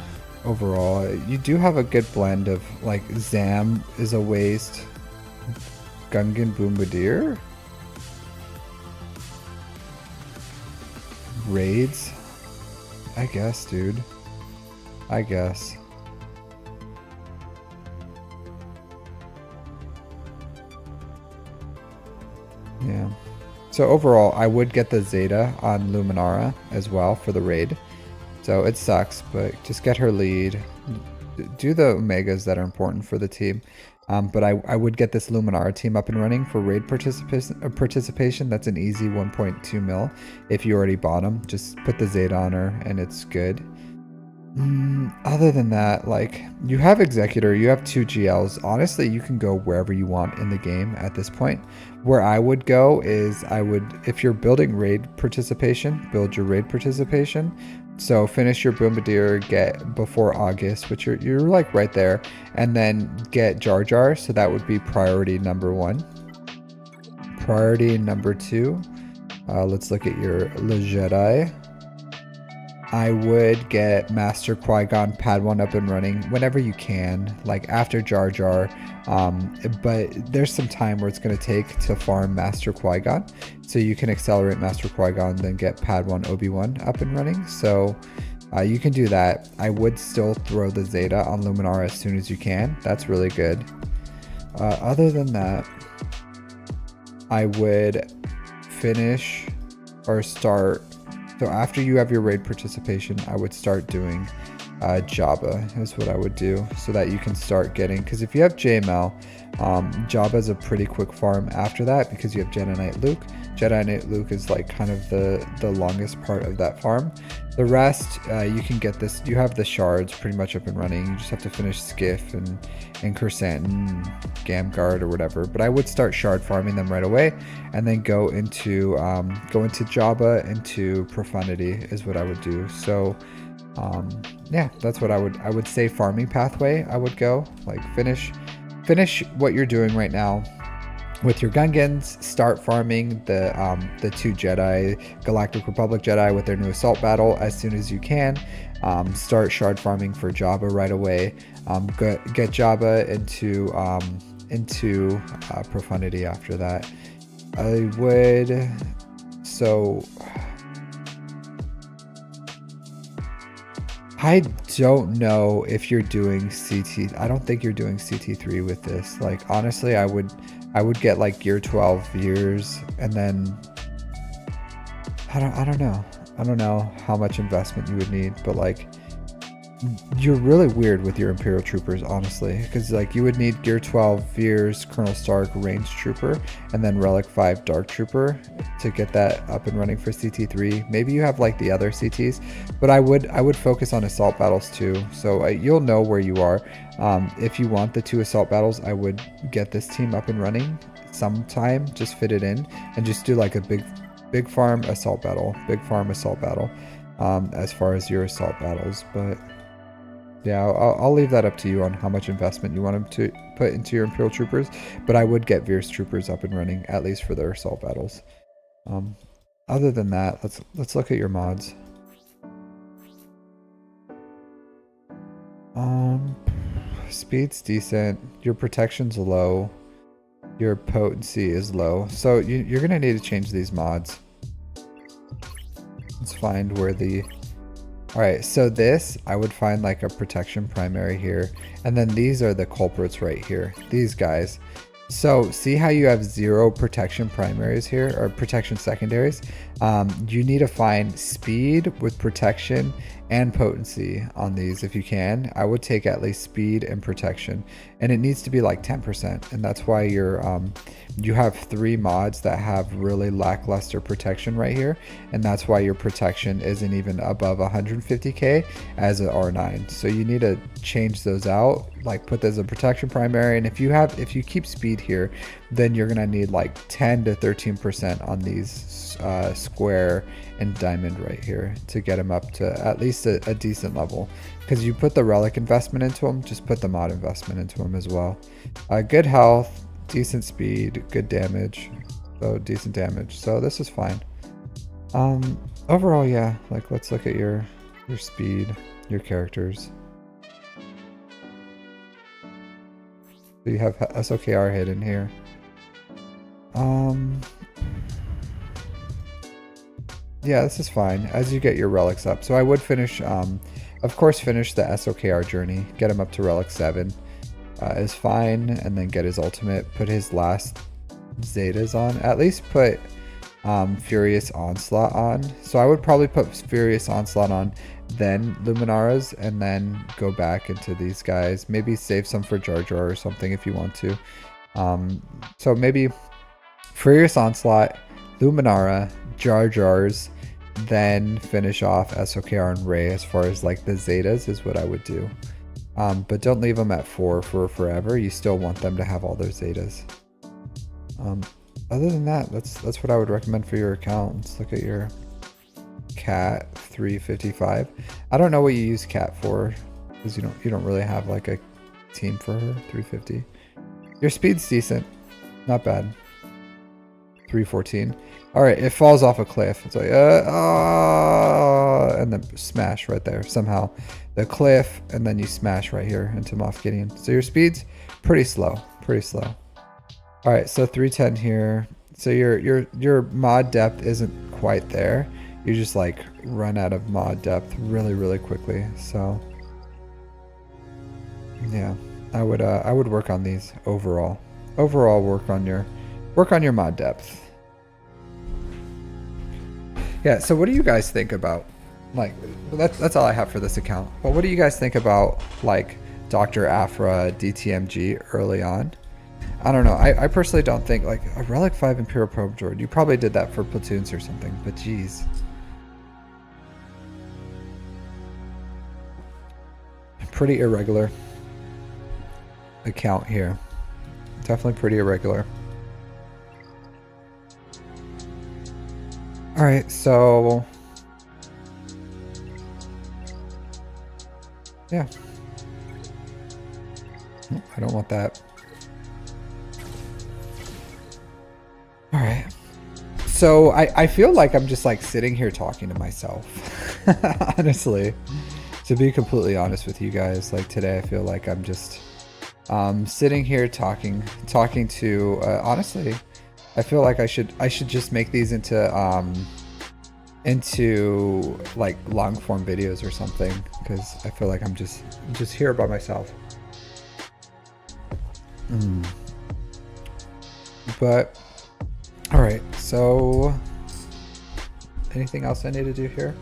overall. You do have a good blend of like Zam is a waste. Gungan Bombardier. Raids. I guess, dude. I guess. Yeah. So overall, I would get the Zeta on Luminara as well for the raid. So it sucks, but just get her lead. Do the Omegas that are important for the team. But I would get this Luminara team up and running for raid participation. That's an easy 1.2 mil. If you already bought them, just put the Zeta on her and it's good. Other than that, like, you have Executor, you have 2 GLs. Honestly, you can go wherever you want in the game at this point. Where I would go is if you're building raid participation, build your raid participation. So finish your Bombardier, get before August, which you're like right there, and then get Jar Jar. So that would be priority number 1. Priority number 2. Let's look at your Le Jedi. I would get Master Qui-Gon Padawan up and running whenever you can, like after Jar Jar. But there's some time where it's going to take to farm Master Qui-Gon. So you can accelerate Master Qui-Gon, then get Padawan Obi-Wan up and running. So you can do that. I would still throw the Zeta on Luminara as soon as you can. That's really good. Other than that, I would finish or start. So after you have your raid participation, I would start doing Jabba is what I would do, so that you can start getting, because if you have JML, Jabba is a pretty quick farm after that, because you have Jedi Knight Luke. Jedi Knight Luke is like kind of the longest part of that farm. The rest, you can get this, you have the shards pretty much up and running. You just have to finish Skiff and Cursant and Gamguard or whatever. But I would start shard farming them right away, and then go into Jabba, into Profundity is what I would do. So yeah, that's what I would say. Farming pathway, I would go like finish what you're doing right now with your Gungans. Start farming the 2 Jedi, Galactic Republic Jedi with their new assault battle as soon as you can. Start shard farming for Jabba right away. Get Jabba into Profundity after that. I would, so I don't know if you're doing CT. I don't think you're doing CT3 with this. Like, honestly, I would get like gear 12 years, and then I don't know. I don't know how much investment you would need, but like, you're really weird with your Imperial Troopers, honestly, because like you would need gear 12 Veers, Colonel Stark, Ranged Trooper, and then Relic 5 Dark Trooper to get that up and running for CT3. Maybe you have like the other CTs, but I would focus on assault battles too. So you'll know where you are. If you want the 2 assault battles, I would get this team up and running sometime. Just fit it in and just do like a big farm assault battle, as far as your assault battles. But yeah, I'll leave that up to you on how much investment you want them to put into your Imperial Troopers, but I would get Veers Troopers up and running, at least for their assault battles. Other than that, let's look at your mods. Speed's decent. Your protection's low. your potency is low. So you're gonna need to change these mods. Let's find where the... Alright, so this, I would find like a protection primary here. And then these are the culprits right here. These guys. So see how you have 0 protection primaries here, or protection secondaries? You need to find speed with protection and potency on these if you can. I would take at least speed and protection, and it needs to be like 10%, and that's why you have 3 mods that have really lackluster protection right here, and that's why your protection isn't even above 150k as an R9. So you need to change those out, like put this as a protection primary, and if you keep speed here, then you're gonna need like 10 to 13% on these square and diamond right here to get them up to at least a decent level. Because you put the relic investment into them, just put the mod investment into them as well. Good health, decent speed, good damage, so decent damage. So this is fine. Overall, yeah, like let's look at your speed, your characters. So you have SOKR hidden here. Yeah, this is fine as you get your relics up. So I would finish, of course, finish the SOKR journey, get him up to relic 7 is fine, and then get his ultimate, put his last Zetas on, at least put Furious Onslaught on. So I would probably put Furious Onslaught on, then Luminaras, and then go back into these guys. Maybe save some for Jar Jar or something if you want to. So maybe Furious Onslaught, Luminara, Jar Jars, then finish off SOKR and Ray as far as like the Zetas is what I would do. But don't leave them at 4 for forever. You still want them to have all their Zetas. Other than that, that's what I would recommend for your account. Let's look at your Cat 355. I don't know what you use Cat for, because you don't really have like a team for her. 350. Your speed's decent, not bad. 314. All right, it falls off a cliff. It's like and then smash right there somehow. The cliff, and then you smash right here into Moff Gideon. So your speed's pretty slow, pretty slow. All right, so 310 here. So your mod depth isn't quite there. You just like run out of mod depth really quickly. So yeah, I would work on these overall. Overall, work on your mod depth. Yeah, so what do you guys think about, like, that's all I have for this account. But what do you guys think about like Dr. Aphra DTMG early on? I don't know. I personally don't think like a Relic 5 Imperial Probe Droid. You probably did that for platoons or something, but geez. Pretty irregular account here. Definitely pretty irregular. All right, so yeah. Oh, I don't want that. All right. So I feel like I'm just like sitting here talking to myself. Honestly, to be completely honest with you guys, like today I feel like I'm just sitting here talking to honestly, I feel like I should just make these into like long form videos or something, because I feel like I'm just here by myself. But all right, so anything else I need to do here?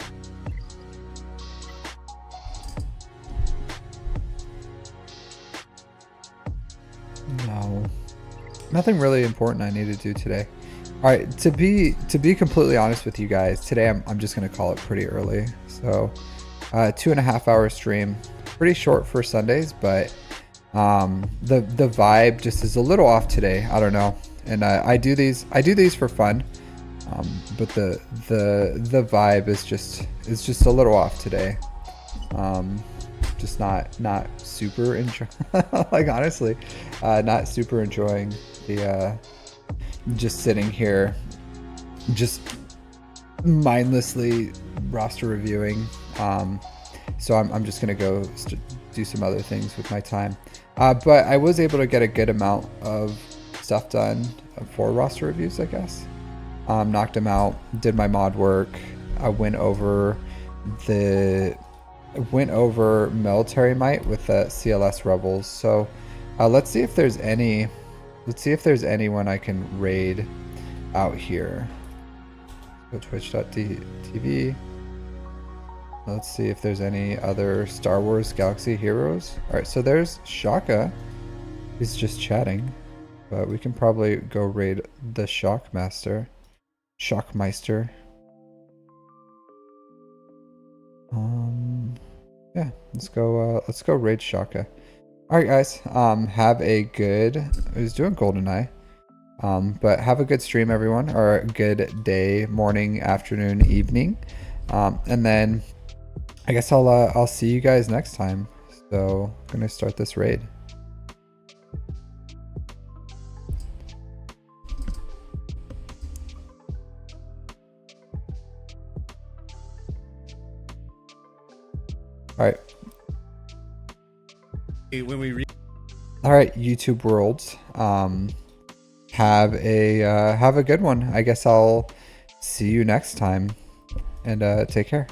No, nothing really important I need to do today. All right, to be completely honest with you guys, today I'm just gonna call it pretty early. So 2.5 hour stream, pretty short for Sundays, but the vibe just is a little off today. I don't know, and I do these for fun, but the vibe is just a little off today. Just not super enjoy like honestly, not super enjoying the just sitting here, just mindlessly roster reviewing. So I'm just gonna go do some other things with my time. But I was able to get a good amount of stuff done for roster reviews, I guess. Knocked him out, did my mod work. I went over military might with the CLS rebels. So let's see if there's anyone I can raid out here. Go twitch.tv. Let's see if there's any other Star Wars Galaxy heroes. All right, so there's Shaka. He's just chatting, but we can probably go raid the Shockmeister. Yeah, let's go raid Shaka. All right, guys. Have a good. I was doing GoldenEye. But have a good stream, everyone, or a good day, morning, afternoon, evening, and then I guess I'll see you guys next time. So I'm gonna start this raid. All right. All right, YouTube worlds. Have a good one. I guess I'll see you next time, and take care.